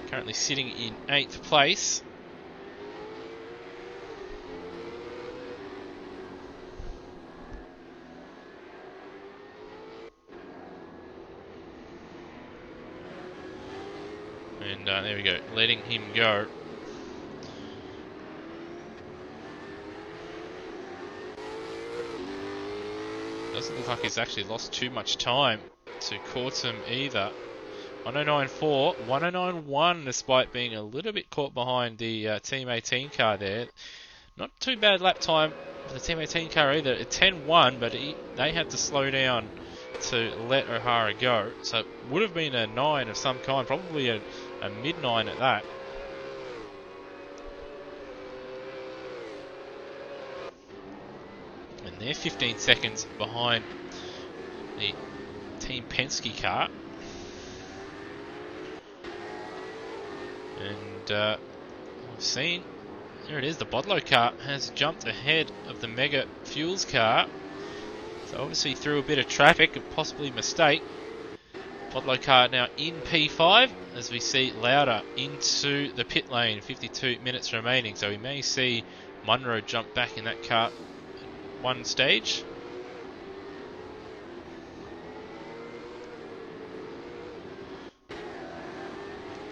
Currently sitting in 8th place. And there we go, letting him go. Doesn't look like he's actually lost too much time to Cortum either. 109.4, 109.1 despite being a little bit caught behind the Team 18 car there. Not too bad lap time for the Team 18 car either. A 10.1, but they had to slow down to let O'Hara go. So it would have been a 9 of some kind, probably a mid-9 at that. And they're 15 seconds behind the Team Penske car. And we've seen, there it is, the Bodlow car has jumped ahead of the Mega Fuels car. So obviously through a bit of traffic, and possibly mistake. Bodlow car now in P5 as we see Lauder into the pit lane, 52 minutes remaining. So we may see Munro jump back in that car at one stage.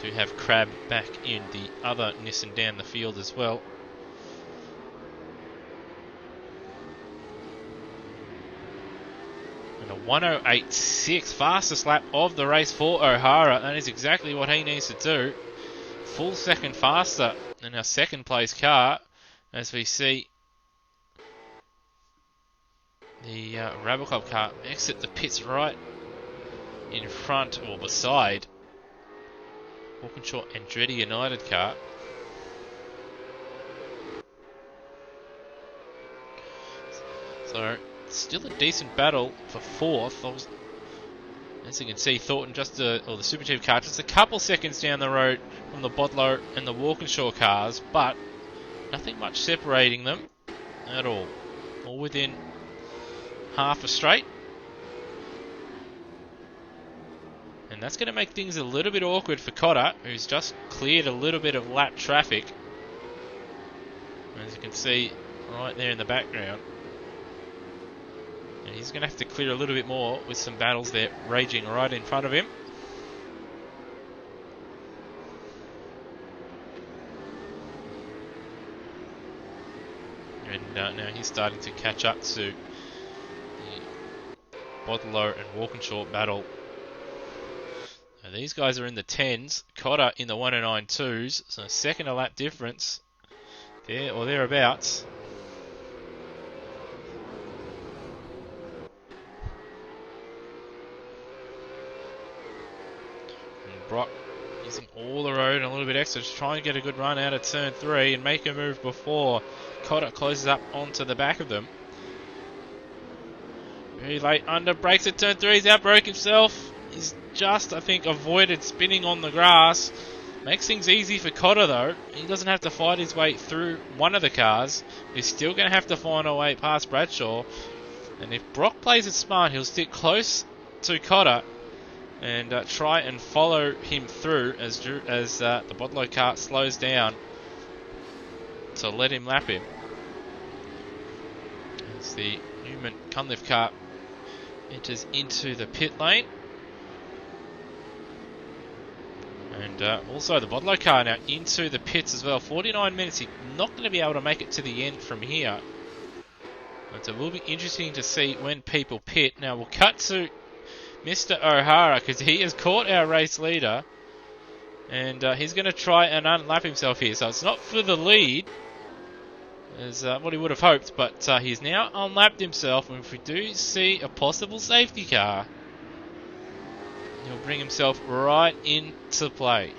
Do have Crab back in the other Nissan down the field as well. And a 108.6, fastest lap of the race for O'Hara. That is exactly what he needs to do. Full second faster than our second place car as we see the Rabble Club car exit the pits right in front or beside Walkinshaw Andretti United car. So still a decent battle for fourth. As you can see, Thornton or the Super Chief car just a couple seconds down the road from the Bodlow and the Walkinshaw cars, but nothing much separating them at all. All within half a straight. And that's going to make things a little bit awkward for Cotter, who's just cleared a little bit of lap traffic. As you can see right there in the background. And he's going to have to clear a little bit more with some battles there raging right in front of him. And now he's starting to catch up to the Bodlow and Walkinshaw battle. Now these guys are in the 10s, Cotter in the 109.2s, so a second a lap difference there or thereabouts. And Brock using all the road and a little bit extra to try and get a good run out of turn 3 and make a move before Cotter closes up onto the back of them. Very late under, brakes at turn 3, he's outbroke himself. He's just, I think, avoided spinning on the grass. Makes things easy for Cotter though. He doesn't have to fight his way through one of the cars. He's still going to have to find a way past Bradshaw. And if Brock plays it smart, he'll stick close to Cotter and try and follow him through as the Bodlow car slows down to let him lap him. As the Newman Cunliffe car enters into the pit lane. And also the Bodlow car now into the pits as well. 49 minutes, he's not going to be able to make it to the end from here. But it will be interesting to see when people pit. Now we'll cut to Mr. O'Hara because he has caught our race leader. And he's going to try and unlap himself here. So it's not for the lead, as what he would have hoped. But he's now unlapped himself. And if we do see a possible safety car, he'll bring himself right into play.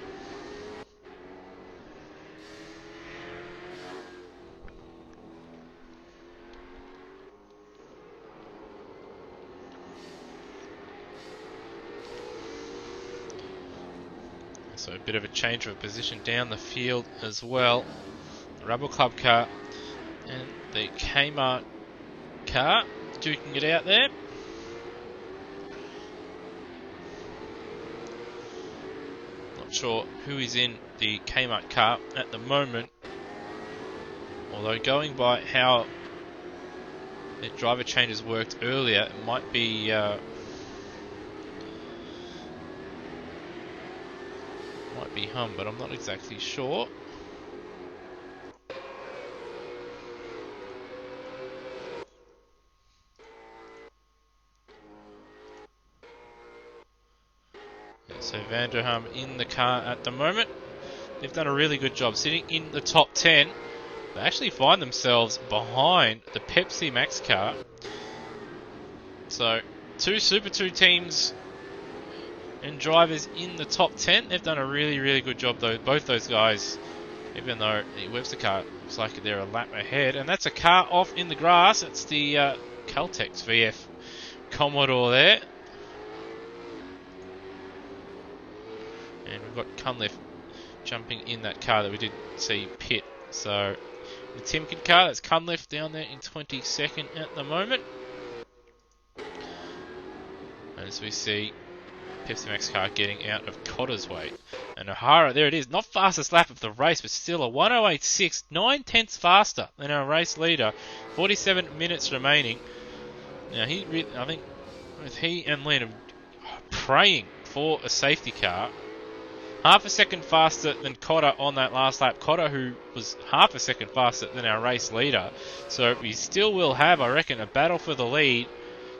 So a bit of a change of position down the field as well. The Rebel Club car and the Kmart car duking it out there. Sure who is in the Kmart car at the moment, although going by how the driver changes worked earlier, it might be Hum, but I'm not exactly sure. So Vanderham in the car at the moment. They've done a really good job sitting in the top 10. They actually find themselves behind the Pepsi Max car. So, two Super 2 teams and drivers in the top 10. They've done a really, really good job, though. Both those guys, even though the Webster car looks like they're a lap ahead. And that's a car off in the grass. It's the Caltex VF Commodore there. And we've got Cunliffe jumping in that car that we did see pit. So, the Timken car, that's Cunliffe down there in 22nd at the moment. As we see Pepsi Max car getting out of Cotter's way. And O'Hara, there it is, not fastest lap of the race, but still a 1:08.6, 9/10 faster than our race leader. 47 minutes remaining. Now, I think with he and Lynn praying for a safety car, half a second faster than Cotter on that last lap. Cotter, who was half a second faster than our race leader. So we still will have, I reckon, a battle for the lead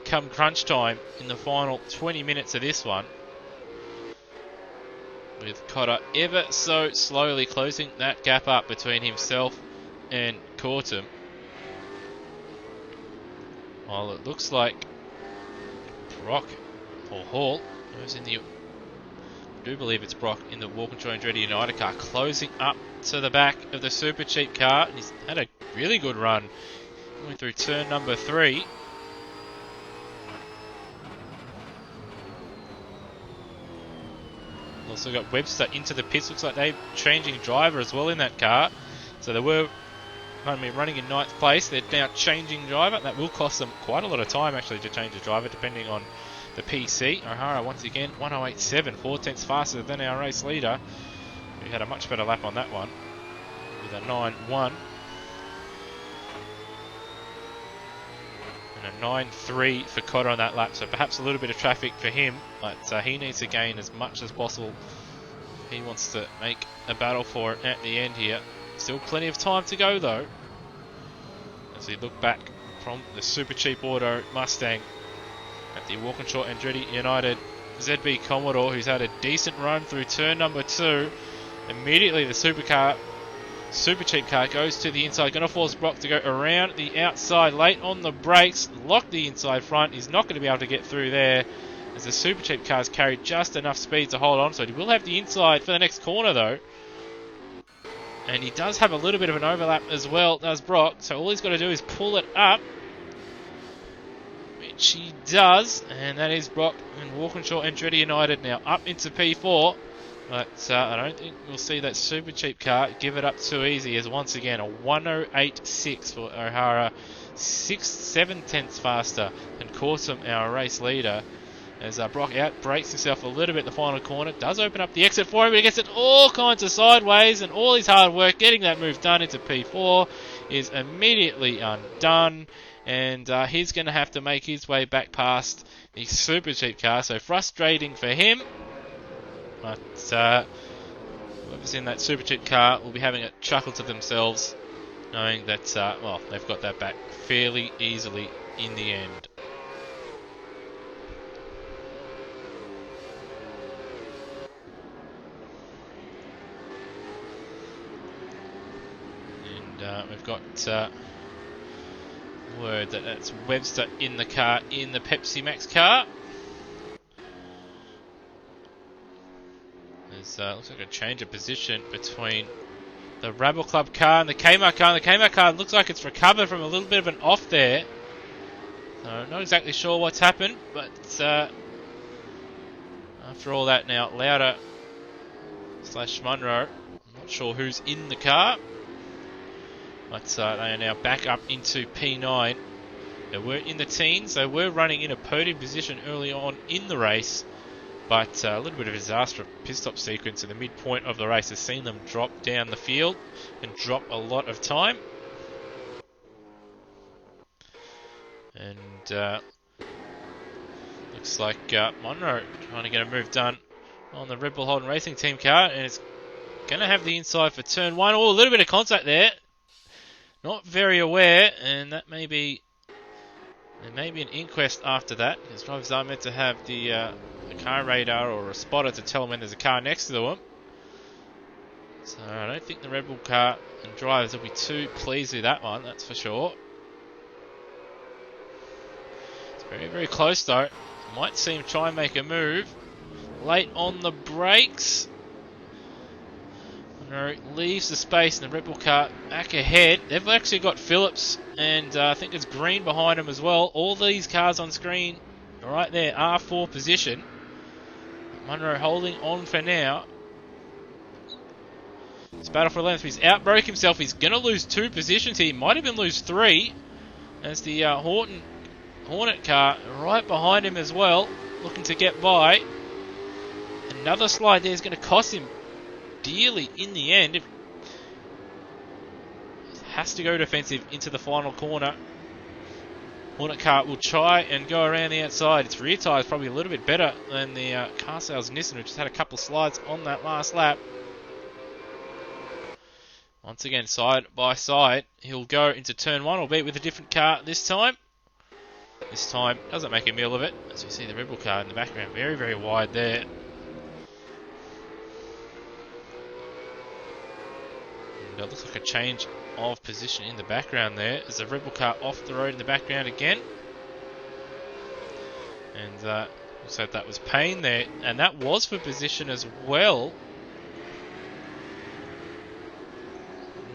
come crunch time in the final 20 minutes of this one. With Cotter ever so slowly closing that gap up between himself and Cortum. While it looks like Brock or Hall, who's in the... I do believe it's Brock in the Walkinshaw Andretti United car, closing up to the back of the Super Cheap car. And he's had a really good run going through turn number 3. Also got Webster into the pits. Looks like they're changing driver as well in that car. So they were running in 9th place. They're now changing driver. That will cost them quite a lot of time actually to change the driver depending on the PC. O'Hara once again 1:08.7, 4/10 faster than our race leader. We had a much better lap on that one with a 9.1 and a 9.3 for Cotter on that lap. So perhaps a little bit of traffic for him, but he needs to gain as much as possible. He wants to make a battle for it at the end here. Still plenty of time to go though. As we look back from the Super Cheap Auto Mustang at the Walkinshaw Andretti United ZB Commodore, who's had a decent run through turn number 2. Immediately the Super Cheap car goes to the inside. Going to force Brock to go around the outside late on the brakes. Lock the inside front. He's not going to be able to get through there as the Super Cheap car's carried just enough speed to hold on. So he will have the inside for the next corner though. And he does have a little bit of an overlap as well, does Brock. So all he's got to do is pull it up, which he does. And that is Brock and Walkinshaw Andretti United now up into P4. But I don't think we'll see that Super Cheap car give it up too easy, as once again a 1:08.6 for O'Hara, 7/10 faster than Cortum, our race leader. As Brock out brakes himself a little bit in the final corner, does open up the exit for him, but he gets it all kinds of sideways, and all his hard work getting that move done into P4 is immediately undone, and he's going to have to make his way back past the Super Cheap car, so frustrating for him. But whoever's in that Super Cheap car will be having a chuckle to themselves, knowing that, well, they've got that back fairly easily in the end. And we've got word that it's Webster in the car, in the Pepsi Max car. Looks like a change of position between the Rabble Club car and the Kmart car. And the Kmart car looks like it's recovered from a little bit of an off there. So not exactly sure what's happened, but after all that now, Lauder / Munro, I'm not sure who's in the car, but they are now back up into P9. They were in the teens. They were running in a podium position early on in the race. But a little bit of a disaster pit stop sequence in the midpoint of the race has seen them drop down the field and drop a lot of time. And looks like Monroe trying to get a move done on the Red Bull Holden Racing Team car, and it's going to have the inside for turn 1. Oh, a little bit of contact there. Not very aware, and that may be... There may be an inquest after that, because drivers are meant to have the a car radar or a spotter to tell them when there's a car next to them. So I don't think the Red Bull car and drivers will be too pleased with that one, that's for sure. It's very, very close though. Might see him try and make a move. Late on the brakes. Leaves the space and the Red Bull car back ahead. They've actually got Phillips and I think it's Green behind him as well. All these cars on screen right there are for position. Munro holding on for now. It's battle for 11th. He's outbroke himself. He's going to lose 2 positions here. He might even lose 3. As the Hornet car right behind him as well, looking to get by. Another slide there is going to cost him dearly in the end. It has to go defensive into the final corner. Hornet car will try and go around the outside. Its rear tyre is probably a little bit better than the car sales Nissan, which has had a couple of slides on that last lap. Once again, side by side, he'll go into turn 1, albeit with a different car this time. This time, doesn't make a meal of it. As you see the Red Bull car in the background, very, very wide there. And it looks like a change of position in the background there. There's a Red Bull car off the road in the background again. And looks like that was Payne there. And that was for position as well.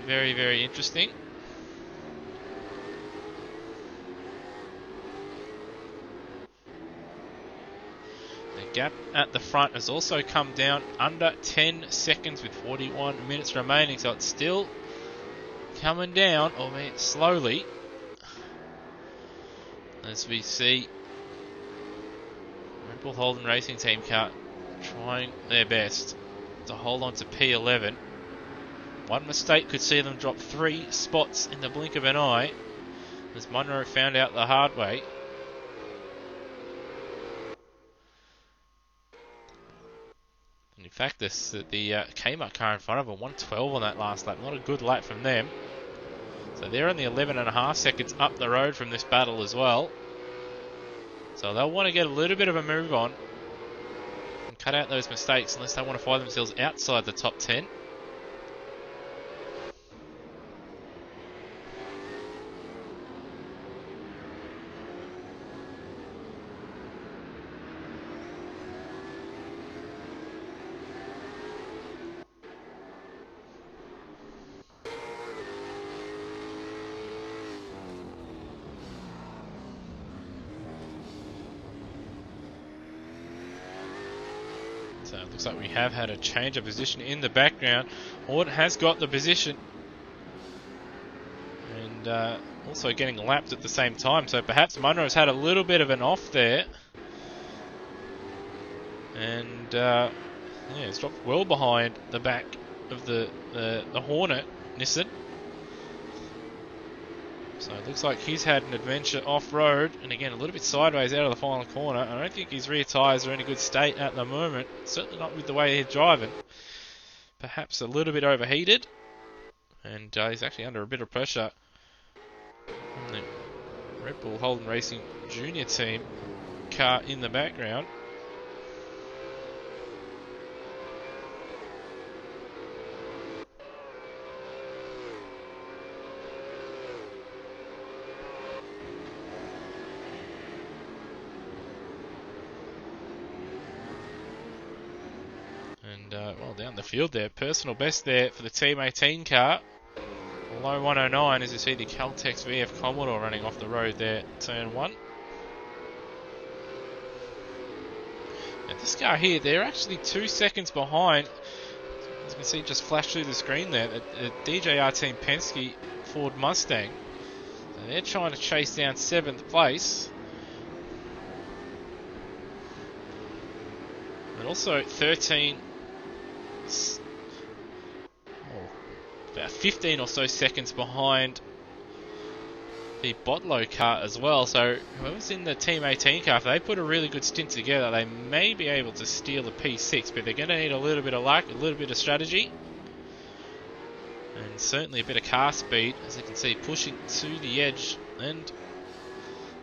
Very, very interesting. The gap at the front has also come down under 10 seconds with 41 minutes remaining, so it's still coming down, albeit slowly, as we see Red Bull Holden Racing Team car trying their best to hold on to P11. One mistake could see them drop 3 spots in the blink of an eye, as Munro found out the hard way. And in fact, the Kmart car in front of them, 112 on that last lap. Not a good lap from them. So they're only 11.5 seconds up the road from this battle as well. So they'll want to get a little bit of a move on and cut out those mistakes unless they want to find themselves outside the top 10. So it looks like we have had a change of position in the background. Horton has got the position. And also getting lapped at the same time. So perhaps Munro's had a little bit of an off there. And yeah, it's dropped well behind the back of the Hornet Nissan. So it looks like he's had an adventure off-road, and again a little bit sideways out of the final corner. I don't think his rear tyres are in a good state at the moment, certainly not with the way he's driving. Perhaps a little bit overheated, and he's actually under a bit of pressure from the Red Bull Holden Racing Junior Team car in the background. Well, down the field there, personal best there for the Team 18 car. Low 109 as you see the Caltex VF Commodore running off the road there, turn 1. And this car here, they're actually 2 seconds behind. As you can see, just flashed through the screen there, the DJR Team Penske Ford Mustang. So they're trying to chase down 7th place. And also about 15 or so seconds behind the Botlow car as well. So whoever's in the Team 18 car, if they put a really good stint together, they may be able to steal the P6, but they're going to need a little bit of luck, a little bit of strategy, and certainly a bit of car speed, as you can see, pushing to the edge, and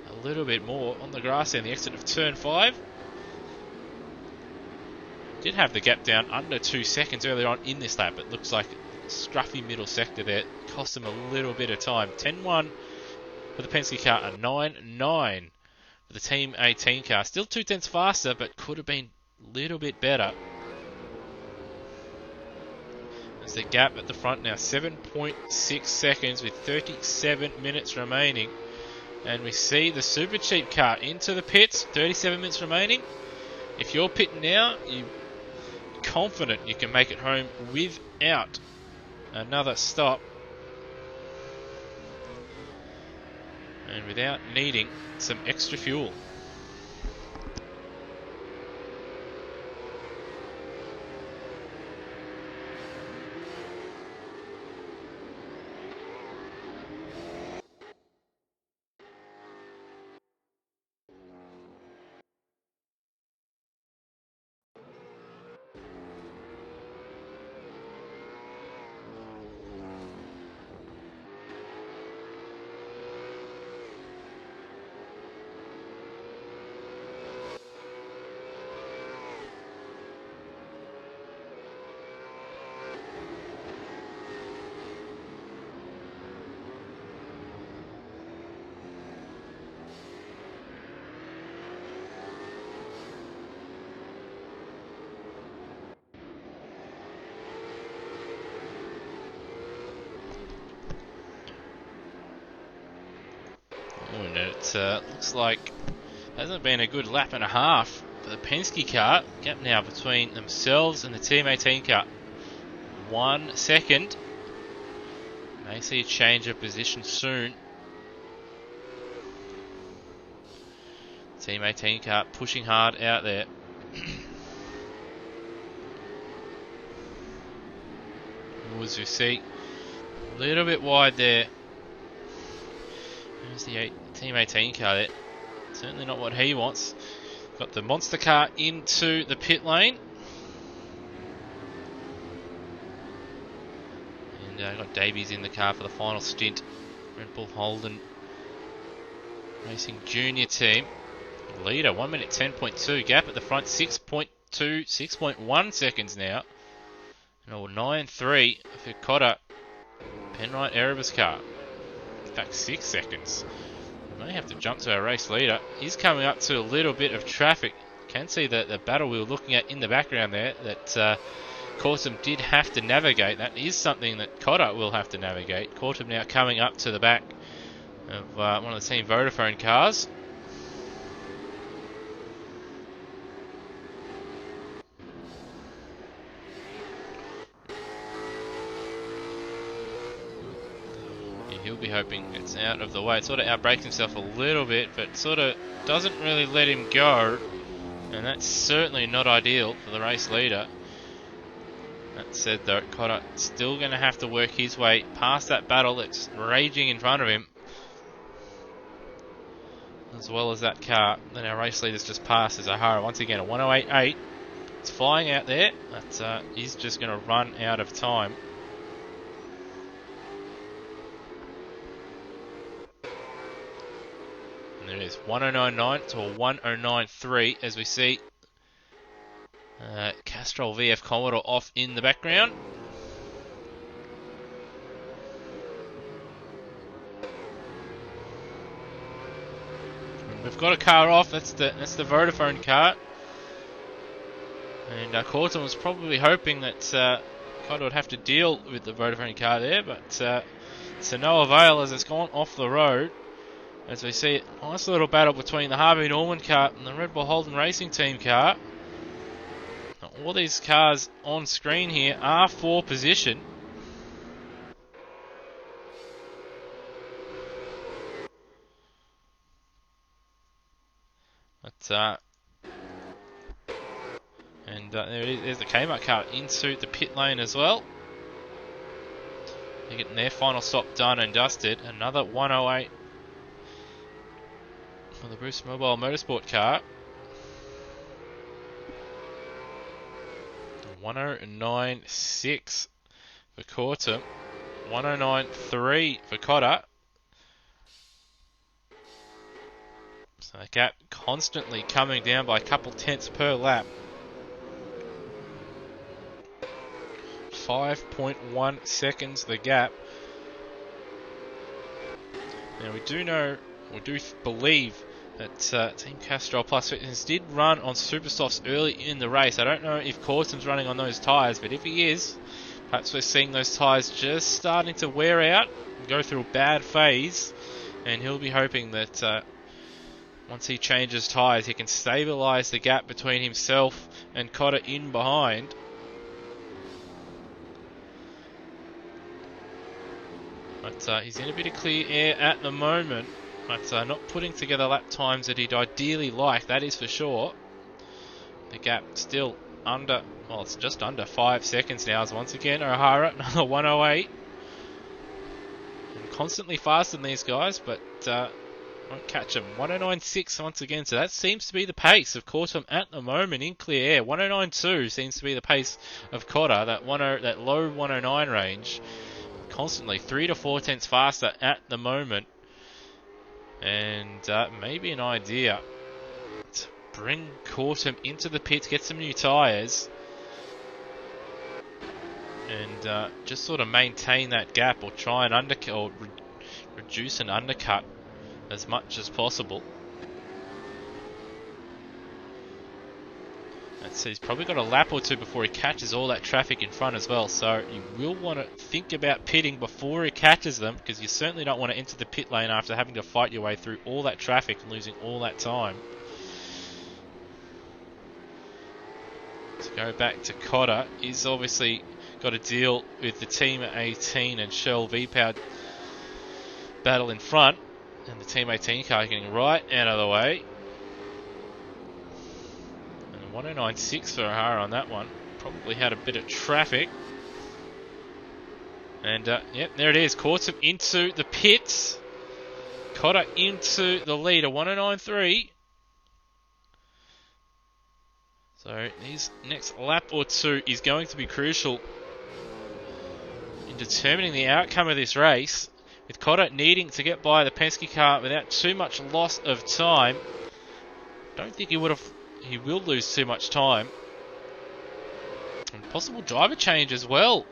a little bit more on the grass there in the exit of turn 5. Did have the gap down under 2 seconds earlier on in this lap. It looks like scruffy middle sector there cost him a little bit of time. 10-1 for the Penske car, a 9-9 for the Team 18 car. Still 2 tenths faster, but could have been a little bit better. There's the gap at the front now, 7.6 seconds with 37 minutes remaining. And we see the Super Cheap car into the pits, 37 minutes remaining. If you're pitting now, you're confident you can make it home without another stop. And without needing some extra fuel. And it looks like it hasn't been a good lap and a half for the Penske car. Gap now between themselves and the Team 18 car. 1 second. May see a change of position soon. Team 18 car pushing hard out there. As you see, a little bit wide there. There's the Team 18 car there. Certainly not what he wants. Got the monster car into the pit lane. And got Davies in the car for the final stint. Red Bull Holden Racing Junior team. Leader, 1 minute 10.2. Gap at the front, 6.2, 6.1 seconds now. And 9.3 for Cotter. Penrite Erebus car. In fact, 6 seconds. May have to jump to our race leader. He's coming up to a little bit of traffic. Can see the battle we were looking at in the background there that Cortum did have to navigate. That is something that Cotter will have to navigate. Cortum now coming up to the back of one of the Team Vodafone cars. He'll be hoping it's out of the way. It sort of outbrakes himself a little bit, but sort of doesn't really let him go. And that's certainly not ideal for the race leader. That said though, Cotter still going to have to work his way past that battle that's raging in front of him. As well as that car that our race leader's just passed, Zahara. Once again, a 108.8. It's flying out there, but he's just going to run out of time. And there it is, 109.9 to a 109.3 as we see Castrol VF Commodore off in the background. And we've got a car off. That's the Vodafone car. And Corton was probably hoping that Cotter would have to deal with the Vodafone car there, but to no avail as it's gone off the road. As we see a nice little battle between the Harvey Norman car and the Red Bull Holden Racing Team car. All these cars on screen here are for position. But, and there it is, there's the Kmart car into the pit lane as well. They're getting their final stop done and dusted. Another 108 for the Bruce Mobile Motorsport car. 109.6 for Cortum. 109.3 for Cotter. So the gap constantly coming down by a couple tenths per lap. 5.1 seconds the gap. Now we do believe that Team Castrol Plus Fitness did run on super softs early in the race. I don't know if Corton's running on those tyres, but if he is, perhaps we're seeing those tyres just starting to wear out and go through a bad phase, and he'll be hoping that once he changes tyres, he can stabilise the gap between himself and Cotter in behind. But he's in a bit of clear air at the moment, but not putting together lap times that he'd ideally like, that is for sure. The gap still under, well, it's just under 5 seconds now, as once again O'Hara, another 108. And constantly faster than these guys, but won't catch him. 109.6 once again, so that seems to be the pace of Cortum at the moment in clear air. 109.2 seems to be the pace of Cotter, that low 109 range. Constantly 3 to 4 tenths faster at the moment, and maybe an idea to bring Cortum into the pits, get some new tyres, and just sort of maintain that gap, or try and reduce and undercut as much as possible. So he's probably got a lap or two before he catches all that traffic in front as well. So you will want to think about pitting before he catches them, because you certainly don't want to enter the pit lane after having to fight your way through all that traffic and losing all that time. To go back to Cotter, he's obviously got to deal with the Team 18 and Shell V-Powered battle in front, and the Team 18 car getting right out of the way. 109.6 for O'Hara on that one. Probably had a bit of traffic. And, yep, there it is. Cortum into the pits. Cotter into the lead, a 109.3. So, his next lap or two is going to be crucial in determining the outcome of this race, with Cotter needing to get by the Penske car without too much loss of time. Don't think he will lose too much time. And possible driver change as well.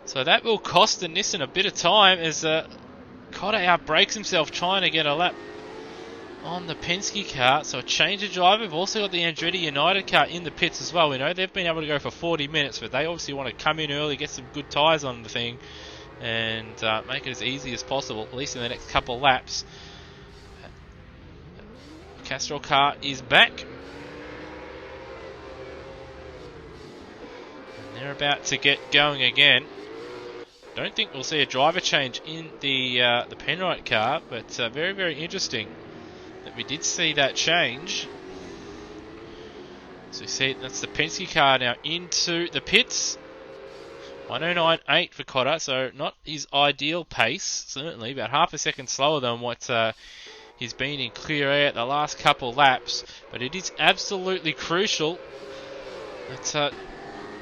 So that will cost the Nissan a bit of time, as Cotter outbrakes himself trying to get a lap on the Penske car. So a change of driver. We've also got the Andretti United car in the pits as well. We know they've been able to go for 40 minutes, but they obviously want to come in early, get some good tyres on the thing, and make it as easy as possible, at least in the next couple of laps. Castrol car is back. And they're about to get going again. Don't think we'll see a driver change in the Penrite car, but very, very interesting that we did see that change. So you see that's the Penske car now into the pits. 109.8 for Cotter, so not his ideal pace, certainly, about half a second slower than what he's been in clear air at the last couple of laps, but it is absolutely crucial that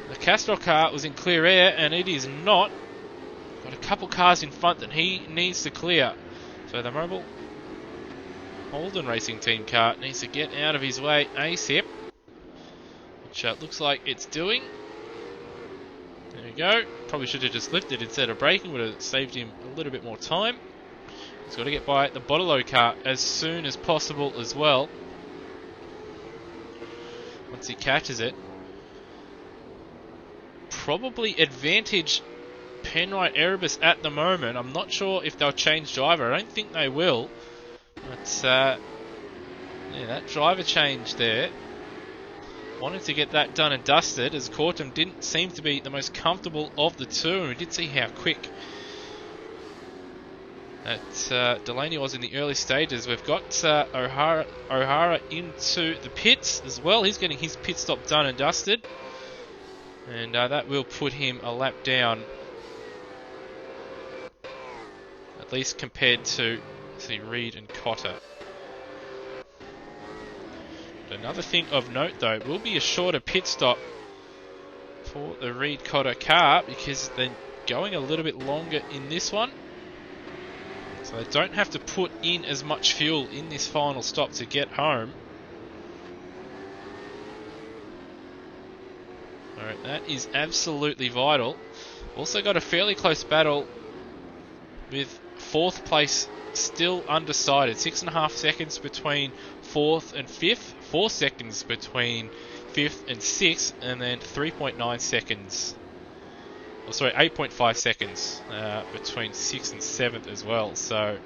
the Castrol car was in clear air, and it is not. Got a couple cars in front that he needs to clear. So the Mobile Holden Racing Team car needs to get out of his way ASAP, which looks like it's doing. There we go. Probably should have just lifted instead of braking, would have saved him a little bit more time. He's got to get by the Botolo car as soon as possible as well, once he catches it. Probably advantage Penrite Erebus at the moment. I'm not sure if they'll change driver. I don't think they will. But yeah, that driver change there. Wanted to get that done and dusted, as Cortum didn't seem to be the most comfortable of the two, and we did see how quick that Delaney was in the early stages. We've got O'Hara into the pits as well. He's getting his pit stop done and dusted, and that will put him a lap down, at least compared to Reed and Cotter. Another thing of note, though, will be a shorter pit stop for the Reed Cotter car, because they're going a little bit longer in this one. So they don't have to put in as much fuel in this final stop to get home. Alright, that is absolutely vital. Also got a fairly close battle with 4th place still undecided. 6.5 seconds between 4th and 5th. 4 seconds between 5th and 6th. And then 3.9 seconds. Oh, sorry, 8.5 seconds between 6th and 7th as well. So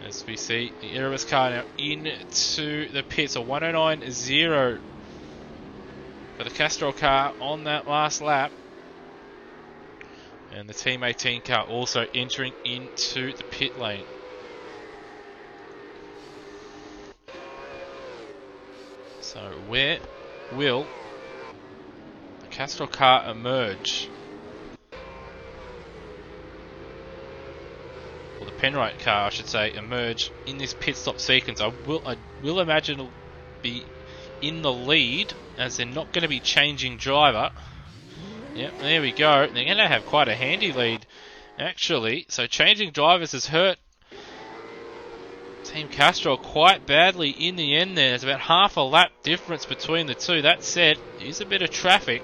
as we see the Erebus car now into the pits, a 109.0 for the Castrol car on that last lap. And the Team 18 car also entering into the pit lane. So where will the Castrol car emerge? Or the Penrite car, I should say, emerge in this pit stop sequence. I will imagine it'll be in the lead, as they're not going to be changing driver. Yep, there we go. They're going to have quite a handy lead, actually. So changing drivers has hurt Team Castrol quite badly in the end there. There's about half a lap difference between the two. That said, there's a bit of traffic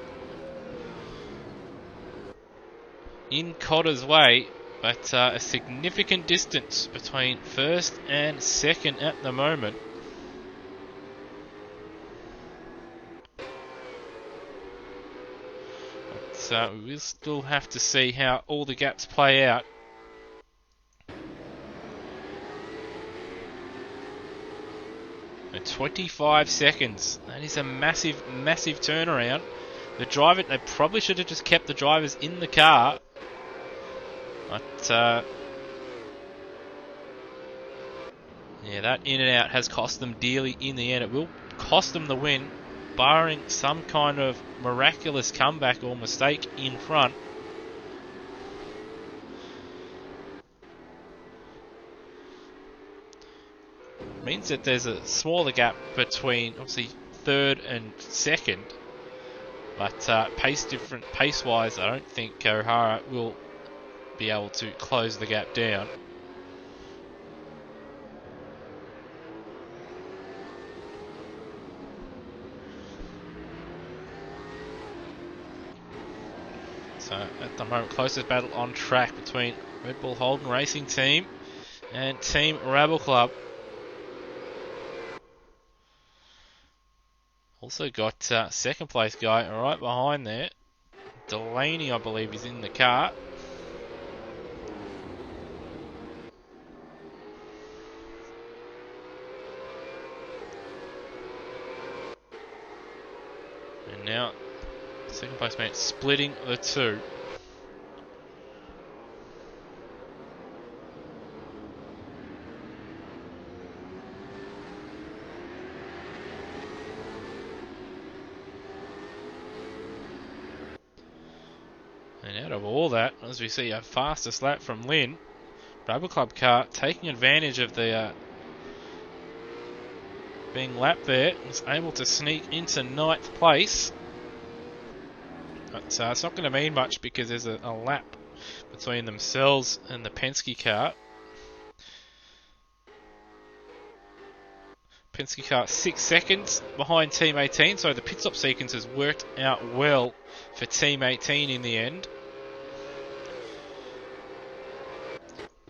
in Cotter's way, but a significant distance between 1st and 2nd at the moment. So we'll still have to see how all the gaps play out. And 25 seconds. That is a massive, massive turnaround. The driver, they probably should have just kept the drivers in the car. But yeah, that in and out has cost them dearly in the end. It will cost them the win, barring some kind of miraculous comeback or mistake in front. Means that there's a smaller gap between obviously 3rd and 2nd, but pace wise, I don't think O'Hara will be able to close the gap down. So at the moment, closest battle on track between Red Bull Holden Racing Team and Team Rabble Club. Also got 2nd place guy right behind there. Delaney, I believe, is in the car. And now, 2nd place mate splitting the two. And out of all that, as we see a fastest lap from Lynn, Rubber Club car taking advantage of the being lapped there, was able to sneak into 9th place. But it's not going to mean much because there's a lap between themselves and the Penske car. Penske car 6 seconds behind Team 18, so the pit stop sequence has worked out well for Team 18 in the end.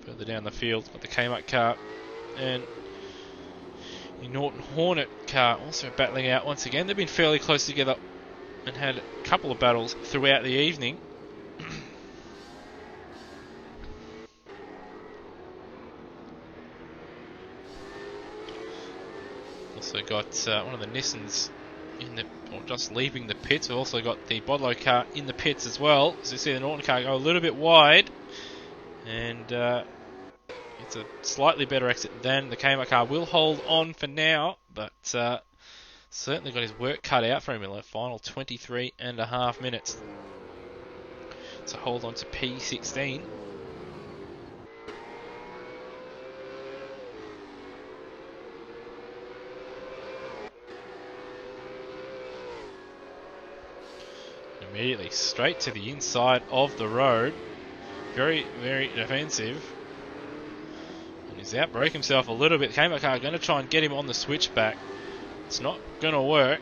Further down the field, got the Kmart car and the Norton Hornet car also battling out once again. They've been fairly close together and had a couple of battles throughout the evening. Also got one of the Nissans just leaving the pits. We've also got the Bodlo car in the pits as well. So you see the Norton car go a little bit wide, and it's a slightly better exit than the Kmart car. Will hold on for now, but certainly got his work cut out for him in the final 23.5 minutes. So hold on to P16. Immediately straight to the inside of the road. Very, very defensive. And he's He's outbroke himself a little bit. Kmart car going to try and get him on the switchback. It's not going to work.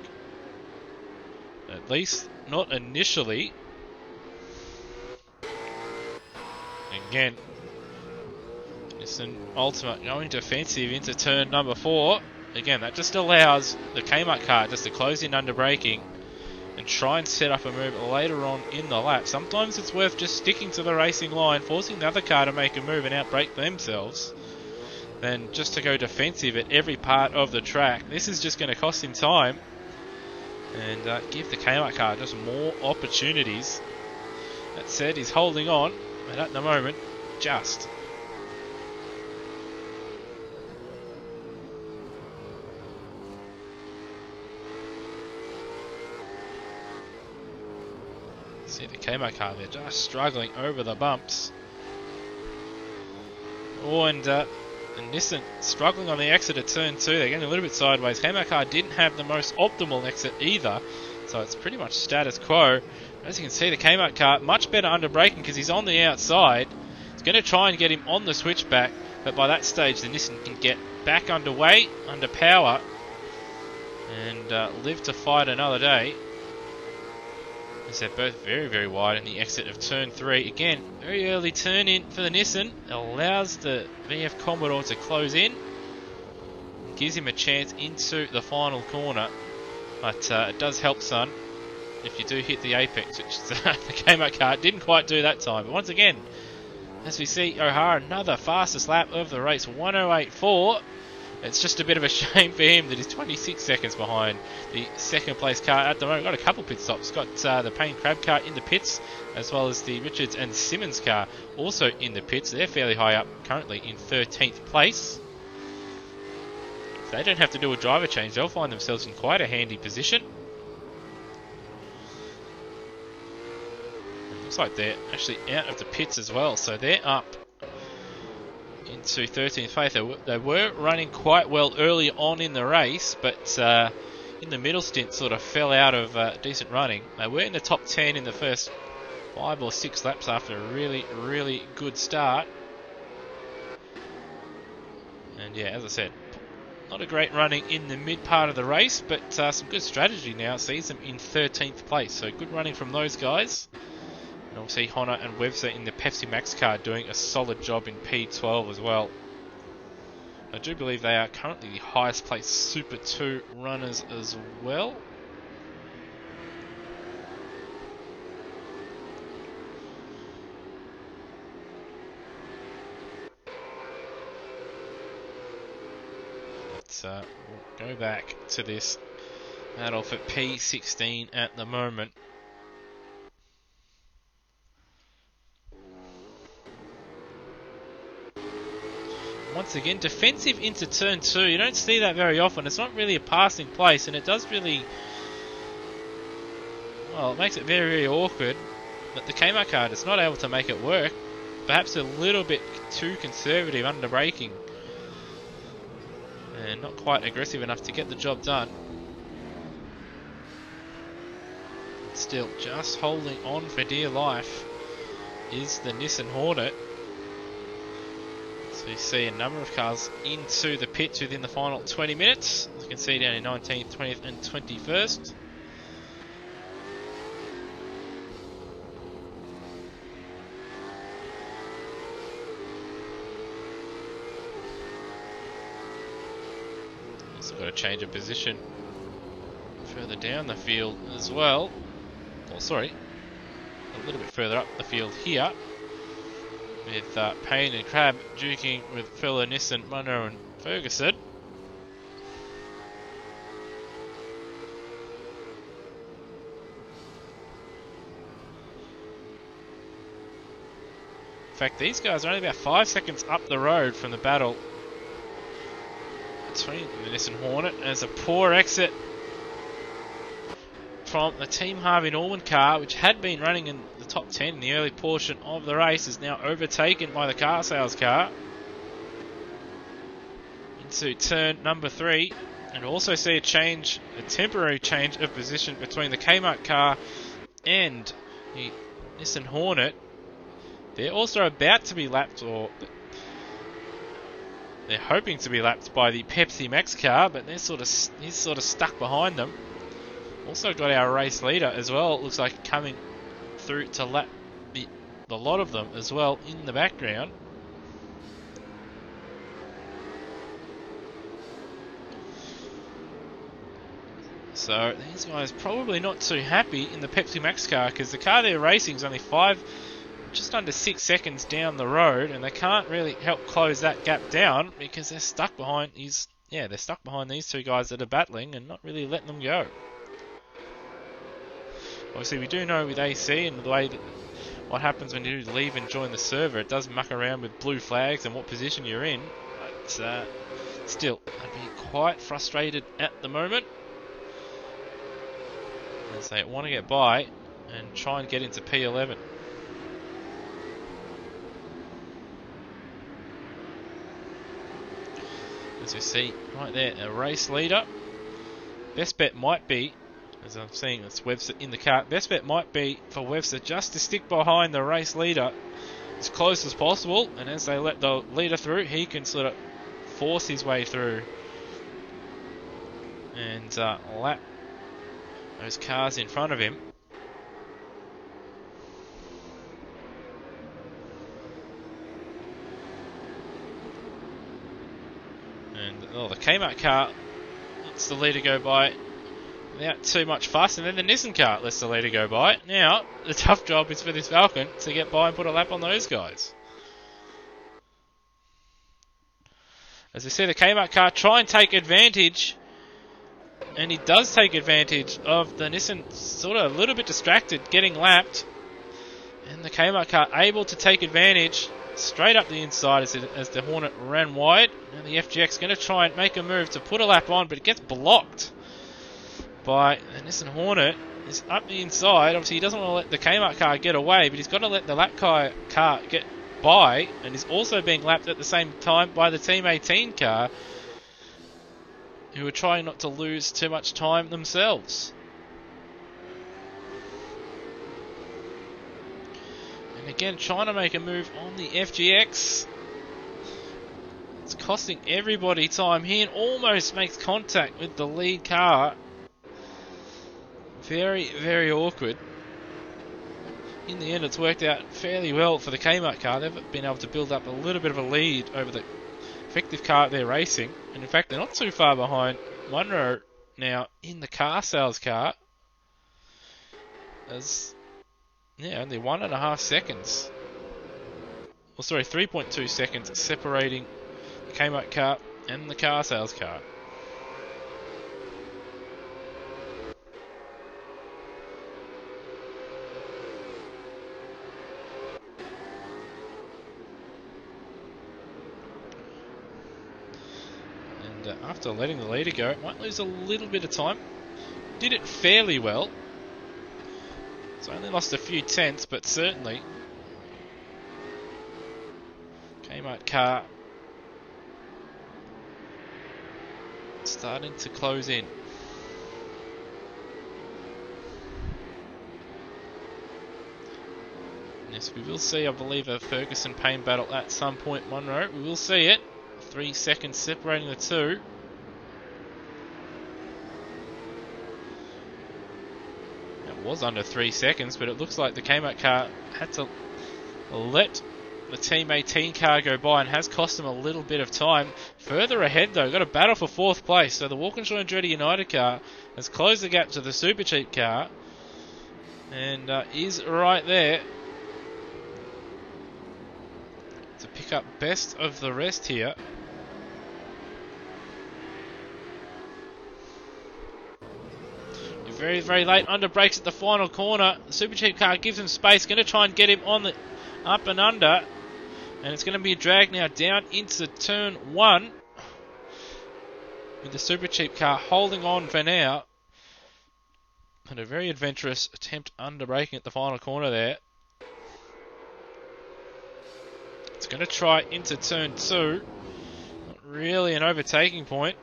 At least not initially. Again, it's an ultimate going defensive into turn number 4. Again, that just allows the Kmart car just to close in under braking and try and set up a move later on in the lap. Sometimes it's worth just sticking to the racing line, forcing the other car to make a move and outbrake themselves, than just to go defensive at every part of the track. This is just going to cost him time and give the Kmart car just more opportunities. That said, he's holding on, but at the moment, just. See the Kmart car, they're just struggling over the bumps. Oh, and Nissan struggling on the exit at turn 2. They're getting a little bit sideways. Kmart car didn't have the most optimal exit either, so it's pretty much status quo. As you can see, the Kmart car much better under braking because he's on the outside. He's going to try and get him on the switchback, but by that stage the Nissan can get back underway, under power, and live to fight another day. As they're both very, very wide in the exit of turn 3. Again, very early turn in for the Nissan. It allows the VF Commodore to close in. It gives him a chance into the final corner. But it does help, son, if you do hit the apex, which the Kmart car didn't quite do that time. But once again, as we see O'Hara, another fastest lap of the race, 1:08.4. It's just a bit of a shame for him that he's 26 seconds behind the second place car at the moment. Got a couple pit stops. Got the Payne Crab car in the pits, as well as the Richards and Simmons car also in the pits. They're fairly high up, currently in 13th place. If they don't have to do a driver change, they'll find themselves in quite a handy position. It looks like they're actually out of the pits as well, so they're up into 13th place. They were running quite well early on in the race, but in the middle stint sort of fell out of decent running. They were in the top 10 in the first 5 or 6 laps after a really, really good start. And yeah, as I said, not a great running in the mid part of the race, but some good strategy now sees them in 13th place. So good running from those guys. And obviously Honor and Webster in the Pepsi Max car doing a solid job in P12 as well. I do believe they are currently the highest placed Super 2 runners as well. Let's go back to this battle for P16 at the moment. Once again, defensive into turn 2. You don't see that very often. It's not really a passing place, and it does really... well, it makes it very, very awkward. But the Kmart car is not able to make it work. Perhaps a little bit too conservative under braking. And not quite aggressive enough to get the job done. Still, just holding on for dear life is the Nissan Hornet. So you see a number of cars into the pits within the final 20 minutes. As you can see down in 19th, 20th and 21st. Also got to change of position further down the field as well. Oh, sorry, a little bit further up the field here. With Payne and Crab duking with fellow Nissan, Munro and Ferguson. In fact, these guys are only about 5 seconds up the road from the battle between the Nissan Hornet. There's a poor exit from the Team Harvey Norman car, which had been running in the top 10 in the early portion of the race, is now overtaken by the car sales car into turn number 3. And also see a temporary change of position between the Kmart car and the Nissan Hornet. They're also about to be lapped, or They're hoping to be lapped by the Pepsi Max car, but he's sort of stuck behind them. Also got our race leader as well. It looks like coming through to lap the lot of them as well in the background. So these guys probably not too happy in the Pepsi Max car, because the car they're racing is only just under 6 seconds down the road, and they can't really help close that gap down because they're stuck behind these two guys that are battling and not really letting them go. Obviously, we do know with AC and the way that what happens when you leave and join the server, it does muck around with blue flags and what position you're in. But still, I'd be quite frustrated at the moment, as they want to get by and try and get into P11. As you see right there, a race leader. Best bet might be, as I'm seeing it's Webster in the car, best bet might be for Webster just to stick behind the race leader as close as possible, and as they let the leader through, he can sort of force his way through and lap those cars in front of him. And the Kmart car lets the leader go by without too much fuss, and then the Nissan car lets the leader go by. Now, the tough job is for this Falcon to get by and put a lap on those guys. As we see the Kmart car try and take advantage, and he does take advantage of the Nissan, sort of a little bit distracted, getting lapped. And the Kmart car able to take advantage straight up the inside as the Hornet ran wide. And the FGX going to try and make a move to put a lap on, but it gets blocked by the Nissan Hornet. Is up the inside. Obviously, he doesn't want to let the Kmart car get away, but he's got to let the lap car get by, and is also being lapped at the same time by the Team 18 car, who are trying not to lose too much time themselves. And again, trying to make a move on the FGX. It's costing everybody time here, and almost makes contact with the lead car. Very, very awkward. In the end, it's worked out fairly well for the Kmart car. They've been able to build up a little bit of a lead over the effective car they're racing. And in fact, they're not too far behind Munro now in the car sales car. As, only 1.5 seconds. Well, sorry, 3.2 seconds separating the Kmart car and the car sales car. After letting the leader go, it might lose a little bit of time. Did it fairly well. It's only lost a few tenths, but certainly Kmart car starting to close in. Yes, we will see, I believe, a Ferguson-Payne battle at some point, Munro. We will see it. 3 seconds separating the two. It was under 3 seconds, but it looks like the Kmart car had to let the Team 18 car go by and has cost them a little bit of time. Further ahead, though, got a battle for 4th place. So the Walkinshaw Andretti United car has closed the gap to the Super Cheap car and is right there to pick up best of the rest here. Very, very late under brakes at the final corner. The Super Cheap car gives him space. Going to try and get him on the up and under. And it's going to be a drag now down into turn 1. With the Super Cheap car holding on for now. And a very adventurous attempt under braking at the final corner there. It's going to try into turn 2. Not really an overtaking point.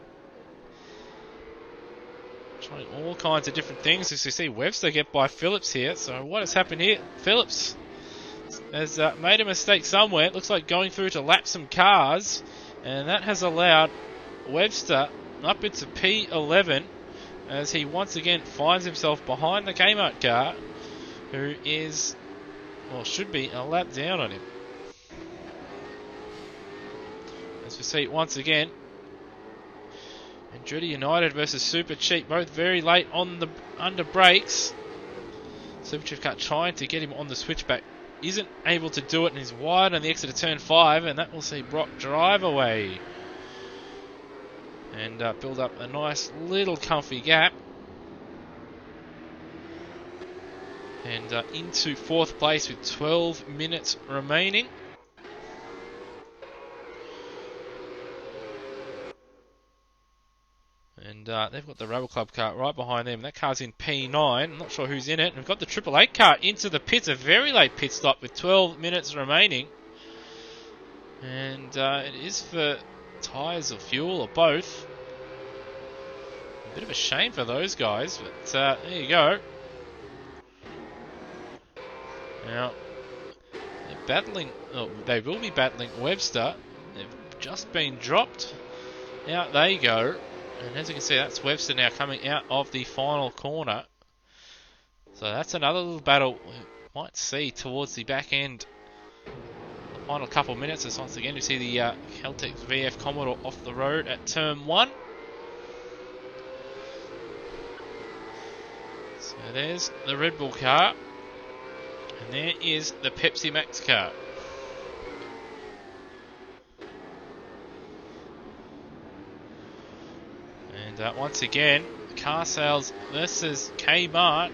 Trying all kinds of different things. As you see Webster get by Phillips here. So what has happened here? Phillips has made a mistake somewhere. It looks like going through to lap some cars. And that has allowed Webster up into P11 as he once again finds himself behind the Kmart car, who is, well, should be a lap down on him. As we see once again, Enduro United versus Super Cheap, both very late on the under brakes. Super Cheap car trying to get him on the switchback, isn't able to do it, and he's wide on the exit of turn 5, and that will see Brock drive away and build up a nice little comfy gap. And into 4th place with 12 minutes remaining. And they've got the Rebel Club car right behind them. That car's in P9. I'm not sure who's in it. We've got the Triple Eight car into the pits. A very late pit stop with 12 minutes remaining. And it is for tyres or fuel or both. A bit of a shame for those guys, but there you go. Now, they're battling. Oh, they will be battling Webster. They've just been dropped. Out they go. And as you can see, that's Webster now coming out of the final corner. So that's another little battle we might see towards the back end. The final couple of minutes, as once again we see the Caltex VF Commodore off the road at turn 1. So there's the Red Bull car. And there is the Pepsi Max car. And once again, car sales versus Kmart.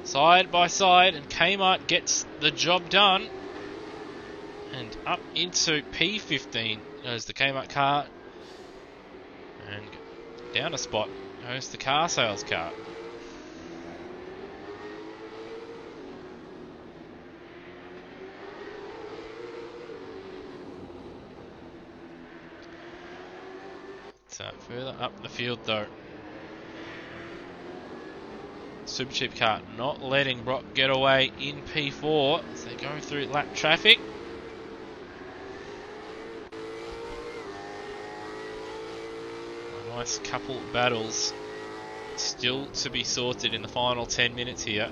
Side by side, and Kmart gets the job done. And up into P15 goes the Kmart car. And down a spot goes the car sales car. Further up the field though, Super Cheap car not letting Brock get away in P4 as they go through lap traffic. A nice couple battles still to be sorted in the final 10 minutes here.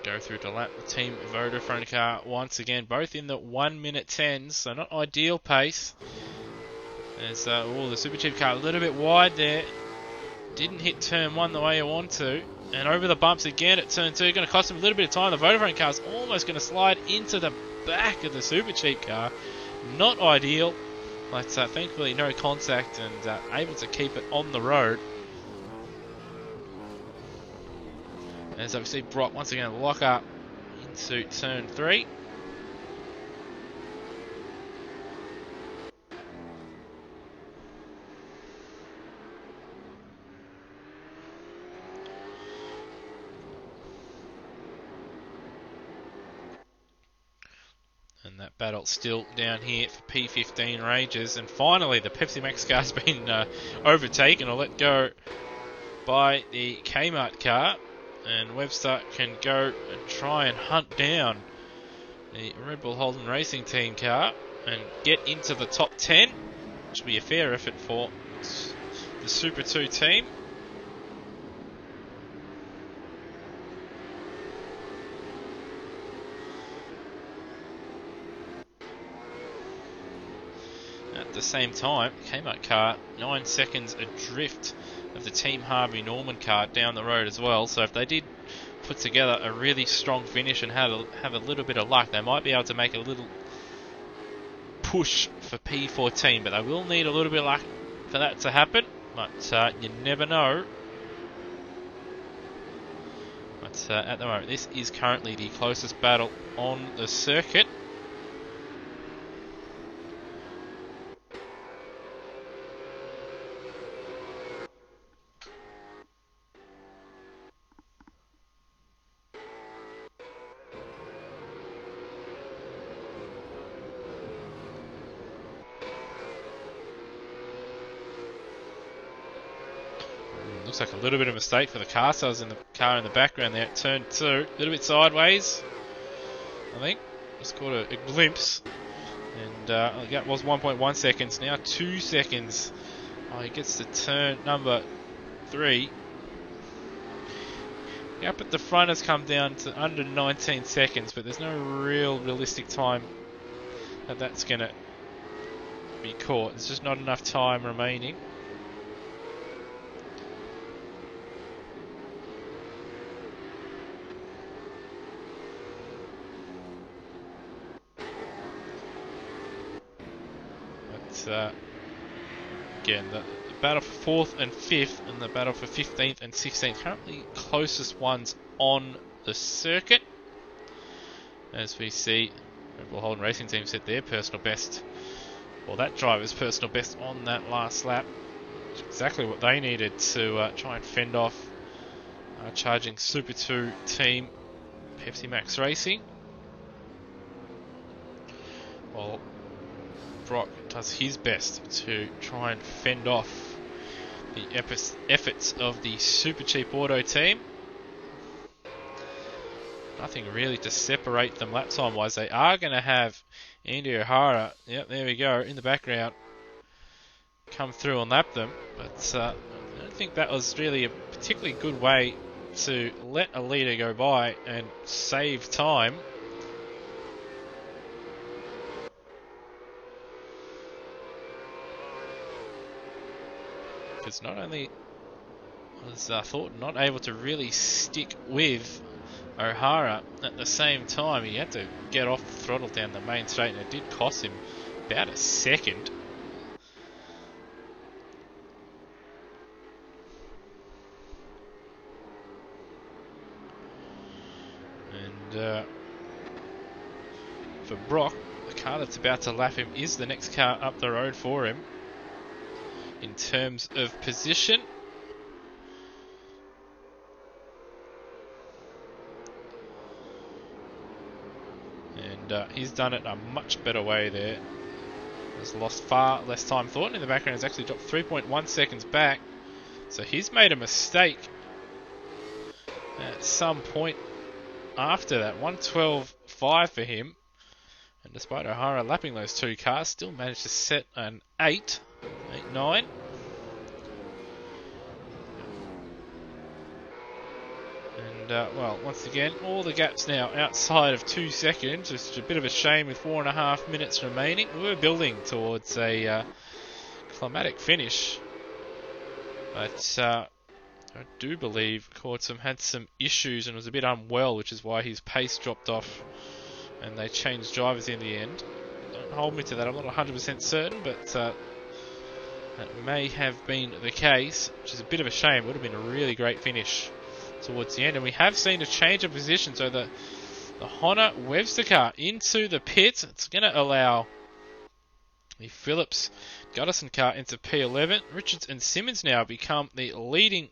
Go through to lap the Team Vodafone car once again, both in the 1 minute 10s, so not ideal pace. There's the Super Cheap car a little bit wide there, didn't hit turn 1 the way you want to, and over the bumps again at turn 2, going to cost him a little bit of time. The Vodafone car's almost going to slide into the back of the Super Cheap car, not ideal, but thankfully no contact and able to keep it on the road. As we see Brock once again lock up into turn 3. And that battle still down here for P15 rages. And finally the Pepsi Max car's been overtaken or let go by the Kmart car. And Webster can go and try and hunt down the Red Bull Holden Racing Team car and get into the top 10, which will be a fair effort for the Super 2 team. At the same time, Kmart car 9 seconds adrift of the Team Harvey Norman car down the road as well. So if they did put together a really strong finish and have a little bit of luck, they might be able to make a little push for P14. But they will need a little bit of luck for that to happen. But you never know. But at the moment, this is currently the closest battle on the circuit. looks like a little bit of a mistake for the car. So I was in the car in the background there at turn 2. A little bit sideways, I think. Just caught a glimpse. And that was 1.1 seconds. Now 2 seconds. Oh, he gets to turn number 3. Up at the front has come down to under 19 seconds, but there's no realistic time that's going to be caught. There's just not enough time remaining. But again, the battle for 4th and 5th and the battle for 15th and 16th, currently closest ones on the circuit. As we see, Red Bull Holden Racing Team set their personal best, or that driver's personal best on that last lap. Which is exactly what they needed to try and fend off charging Super 2 team Pepsi Max Racing. Well, Brock does his best to try and fend off the efforts of the Super Cheap Auto team. Nothing really to separate them lap time wise. They are going to have Andy O'Hara, yep, there we go, in the background, come through and lap them. But I don't think that was really a particularly good way to let a leader go by and save time. Because not only was Thornton not able to really stick with O'Hara, at the same time he had to get off the throttle down the main straight, and it did cost him about a second. And for Brock, the car that's about to lap him is the next car up the road for him in terms of position. And he's done it a much better way there. Has lost far less time. Thornton in the background has actually dropped 3.1 seconds back. So he's made a mistake at some point after that. 1:12.5 for him. And despite O'Hara lapping those two cars, still managed to set an 8.9. And, well, once again, all the gaps now outside of 2 seconds. It's a bit of a shame with 4.5 minutes remaining. We were building towards a climatic finish. But I do believe Kortsum had some issues and was a bit unwell, which is why his pace dropped off. And they changed drivers in the end. Don't hold me to that, I'm not 100% certain, but that may have been the case, which is a bit of a shame. It would have been a really great finish towards the end. And we have seen a change of position, so the Honda Webster car into the pit. It's going to allow the Phillips Guttison car into P11. Richards and Simmons now become the leading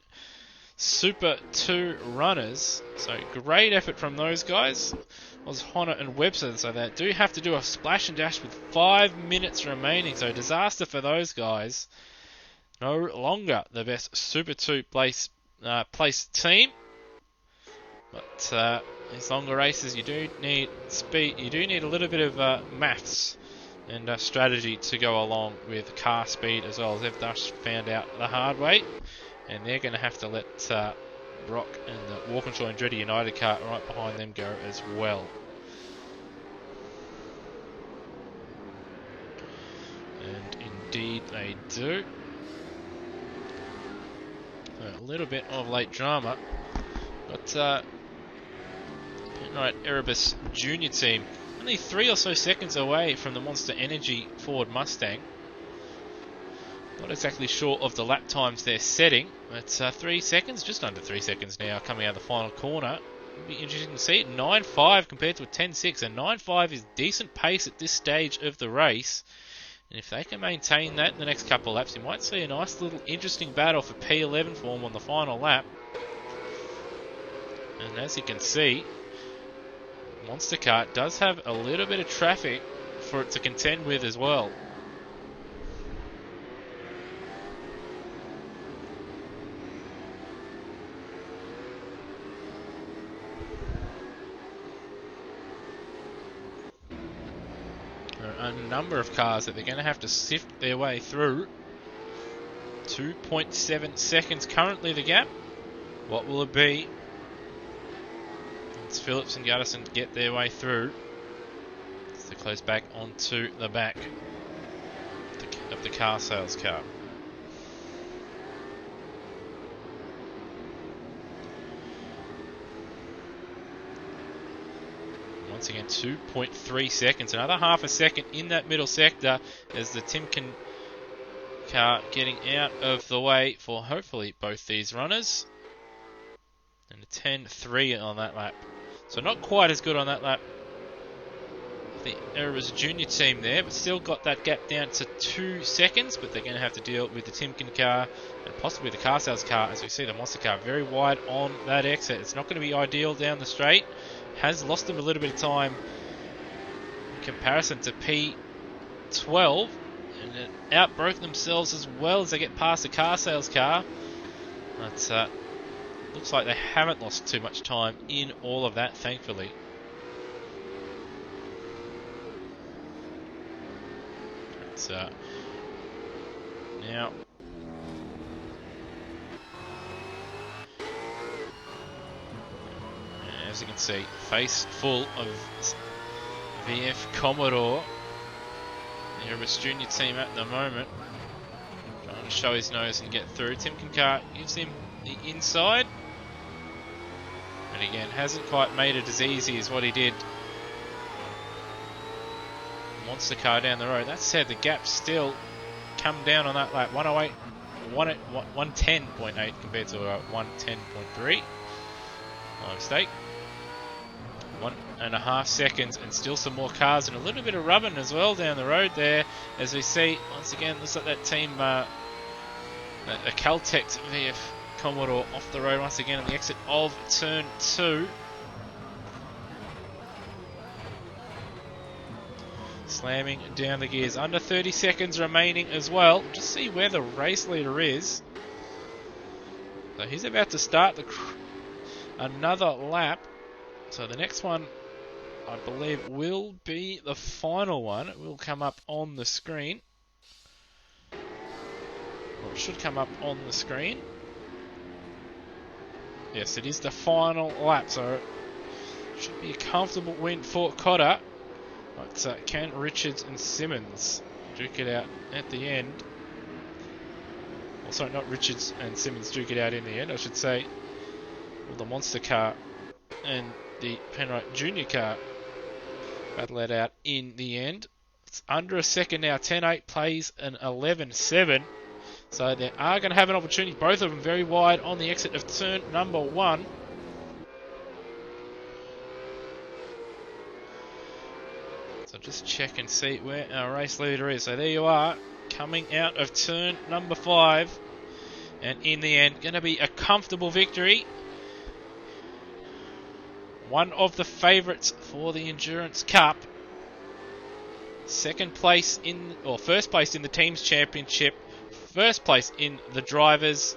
Super 2 runners. So great effort from those guys. It was Honda and Webster, so they do have to do a splash and dash with 5 minutes remaining. So disaster for those guys. No longer the best Super 2 place team. But these longer races, you do need speed. You do need a little bit of maths and strategy to go along with car speed as well, as they've just found out the hard way. And they're going to have to let Brock and the Walkinshaw Andretti United car right behind them go as well. And indeed they do. A little bit of late drama, but right, Erebus Junior team only 3 or so seconds away from the Monster Energy Ford Mustang. Not exactly sure of the lap times they're setting, but 3 seconds, just under 3 seconds now, coming out of the final corner. It'll be interesting to see. 9.5 compared to a 10.6, and 9.5 is decent pace at this stage of the race. And if they can maintain that in the next couple of laps, you might see a nice little interesting battle for P11 form on the final lap. And as you can see, Monster Kart does have a little bit of traffic for it to contend with as well. a number of cars that they're going to have to sift their way through. 2.7 seconds currently the gap. What will it be? It's Phillips and Guttison get their way through. As they close back onto the back of the car sales car. Once again, 2.3 seconds. Another half a second in that middle sector as the Timken car getting out of the way for hopefully both these runners. And a 10.3 on that lap. So not quite as good on that lap. There was a junior team there, but still got that gap down to 2 seconds. But they're going to have to deal with the Timken car and possibly the car sales car, as we see the monster car very wide on that exit. It's not going to be ideal down the straight. Has lost them a little bit of time in comparison to P12, and it outbroke themselves as well as they get past the car sales car. But looks like they haven't lost too much time in all of that, thankfully. But now as you can see, face full of VF Commodore. The Airbus Junior team at the moment, trying to show his nose and get through. Timken car gives him the inside, and again hasn't quite made it as easy as what he did. Monster car down the road. That said, the gap still come down on that lap. 108, 110.8 compared to 110.3. My mistake. 1.5 seconds, and still some more cars and a little bit of rubbing as well down the road there. As we see, once again, looks like that team, a Caltech VF Commodore off the road once again on the exit of turn 2. Slamming down the gears. Under 30 seconds remaining as well. Just see where the race leader is. So he's about to start another lap. So the next one, I believe, will be the final one. It will come up on the screen. Or it should come up on the screen. Yes, it is the final lap. So it should be a comfortable win for Cotter. But can Richards and Simmons duke it out at the end? Well, sorry, not Richards and Simmons duke it out in the end, I should say. Well, the monster car and the Penrite Junior car battle it out in the end. It's under a second now. 10.8 plays an 11.7. So they are going to have an opportunity. Both of them very wide on the exit of turn number 1. So just check and see where our race leader is. So there you are, coming out of turn number 5. And in the end, going to be a comfortable victory. One of the favourites for the Endurance Cup. First place in the Teams Championship. First place in the Drivers.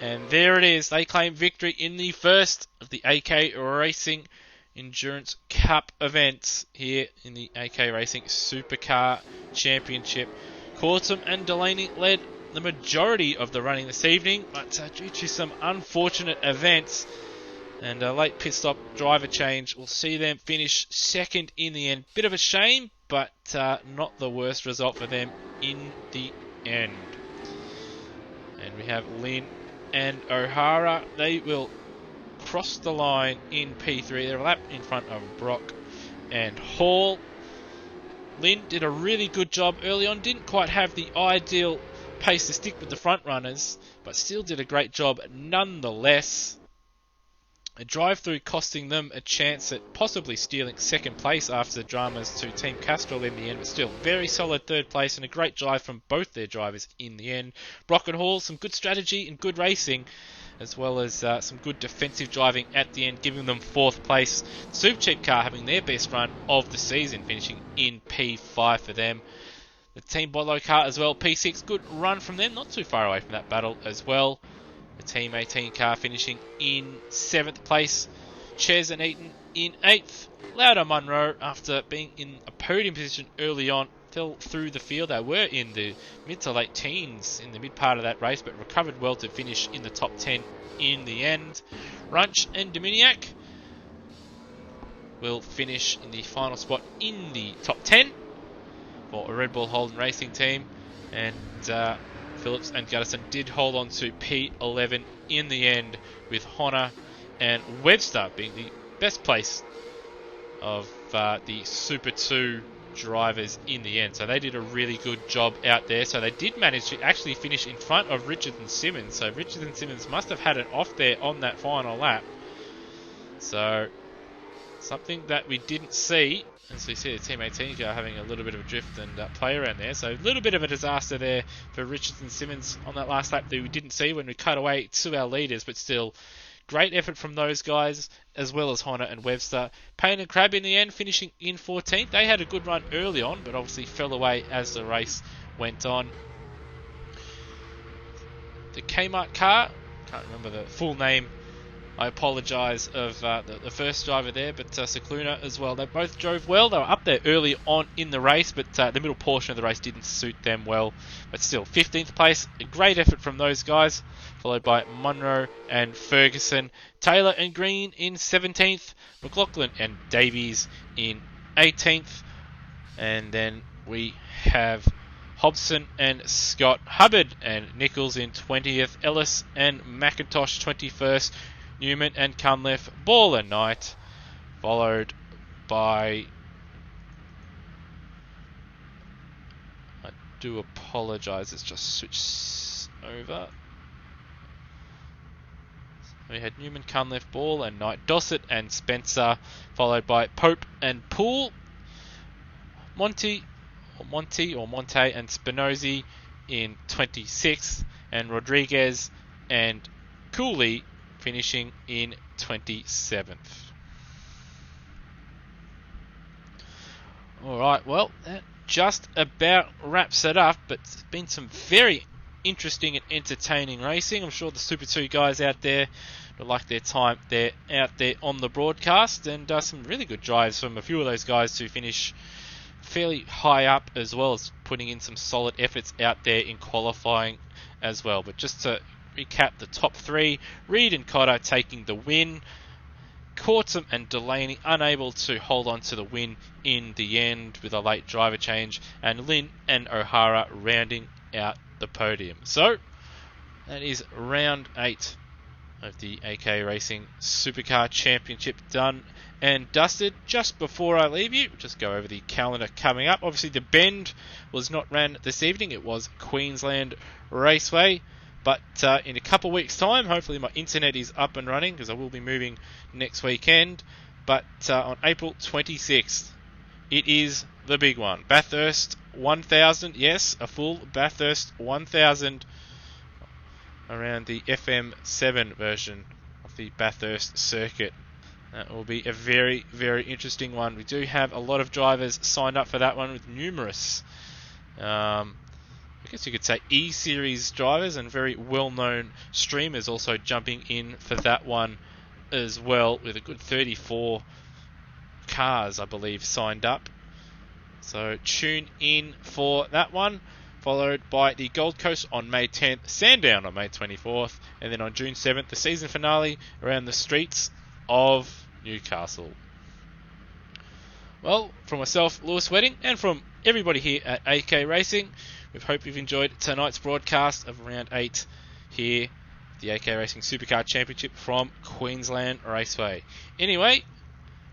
And there it is. They claim victory in the first of the AK Racing Endurance Cup events here in the AK Racing Supercar Championship. Cortum and Delaney led the majority of the running this evening, but due to some unfortunate events and a late pit stop driver change, we'll see them finish second in the end. Bit of a shame, but not the worst result for them in the end. And we have Lynn and O'Hara. They will cross the line in P3. They're a lap in front of Brock and Hall. Lynn did a really good job early on. Didn't quite have the ideal pace to stick with the front runners, but still did a great job nonetheless. A drive-through costing them a chance at possibly stealing second place after the dramas to Team Castrol in the end, but still very solid third place and a great drive from both their drivers in the end. Brock and Hall, some good strategy and good racing, as well as some good defensive driving at the end, giving them fourth place. Super Cheap Car having their best run of the season, finishing in P5 for them. The Team Bolo car as well, P6, good run from them, not too far away from that battle as well. The Team 18 car finishing in 7th place. Ches and Eaton in 8th. Lauder Munro, after being in a podium position early on, fell through the field. They were in the mid to late teens in the mid part of that race, but recovered well to finish in the top 10 in the end. Runch and Dominiak will finish in the final spot in the top 10 for a Red Bull Holden Racing team, and Phillips and Guttison did hold on to P11 in the end, with Honor and Webster being the best place of the Super 2 drivers in the end. So they did a really good job out there. So they did manage to actually finish in front of Richards and Simmons. So Richards and Simmons must have had it off there on that final lap. So something that we didn't see, as we see the Team 18 car having a little bit of a drift and play around there. So a little bit of a disaster there for Richards and Simmons on that last lap that we didn't see when we cut away to our leaders, but still great effort from those guys, as well as Honor and Webster. Payne and Crabb in the end finishing in 14th. They had a good run early on, but obviously fell away as the race went on. The Kmart car, can't remember the full name, I apologise, of the first driver there, but Cicluna as well. They both drove well. They were up there early on in the race, but the middle portion of the race didn't suit them well. But still, 15th place, a great effort from those guys, followed by Munro and Ferguson. Taylor and Green in 17th, McLaughlin and Davies in 18th, and then we have Hobson and Scott, Hubbard and Nichols in 20th, Ellis and McIntosh 21st, Newman and Cunliffe, Ball and Knight, followed by, I do apologise, it's just switched over. We had Newman, Cunliffe, Ball and Knight, Dossett and Spencer, followed by Pope and Poole, Monte and Spinozzi in 26th, and Rodriguez and Cooley finishing in 27th. Alright, well, that just about wraps it up, but it's been some very interesting and entertaining racing. I'm sure the Super 2 guys out there will like their time there out there on the broadcast, and some really good drives from a few of those guys to finish fairly high up, as well as putting in some solid efforts out there in qualifying as well. But just to recap the top 3, Reed and Cotter taking the win, Courtsham and Delaney unable to hold on to the win in the end with a late driver change, and Lynn and O'Hara rounding out the podium. So that is round 8 of the AK Racing Supercar Championship done and dusted. Just before I leave you, just go over the calendar coming up. Obviously the Bend was not ran this evening, it was Queensland Raceway. But in a couple of weeks' time, hopefully my internet is up and running, because I will be moving next weekend. But on April 26th, it is the big one. Bathurst 1000, yes, a full Bathurst 1000 around the FM7 version of the Bathurst circuit. That will be a very, very interesting one. We do have a lot of drivers signed up for that one, with numerous I guess you could say E-Series drivers and very well-known streamers also jumping in for that one as well, with a good 34 cars, I believe, signed up. So tune in for that one, followed by the Gold Coast on May 10th, Sandown on May 24th, and then on June 7th, the season finale around the streets of Newcastle. Well, from myself, Lewis Wedding, and from everybody here at AK Racing, we hope you've enjoyed tonight's broadcast of Round 8 here, the AK Racing Supercar Championship from Queensland Raceway. Anyway,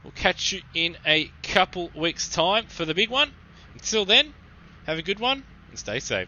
we'll catch you in a couple weeks' time for the big one. Until then, have a good one and stay safe.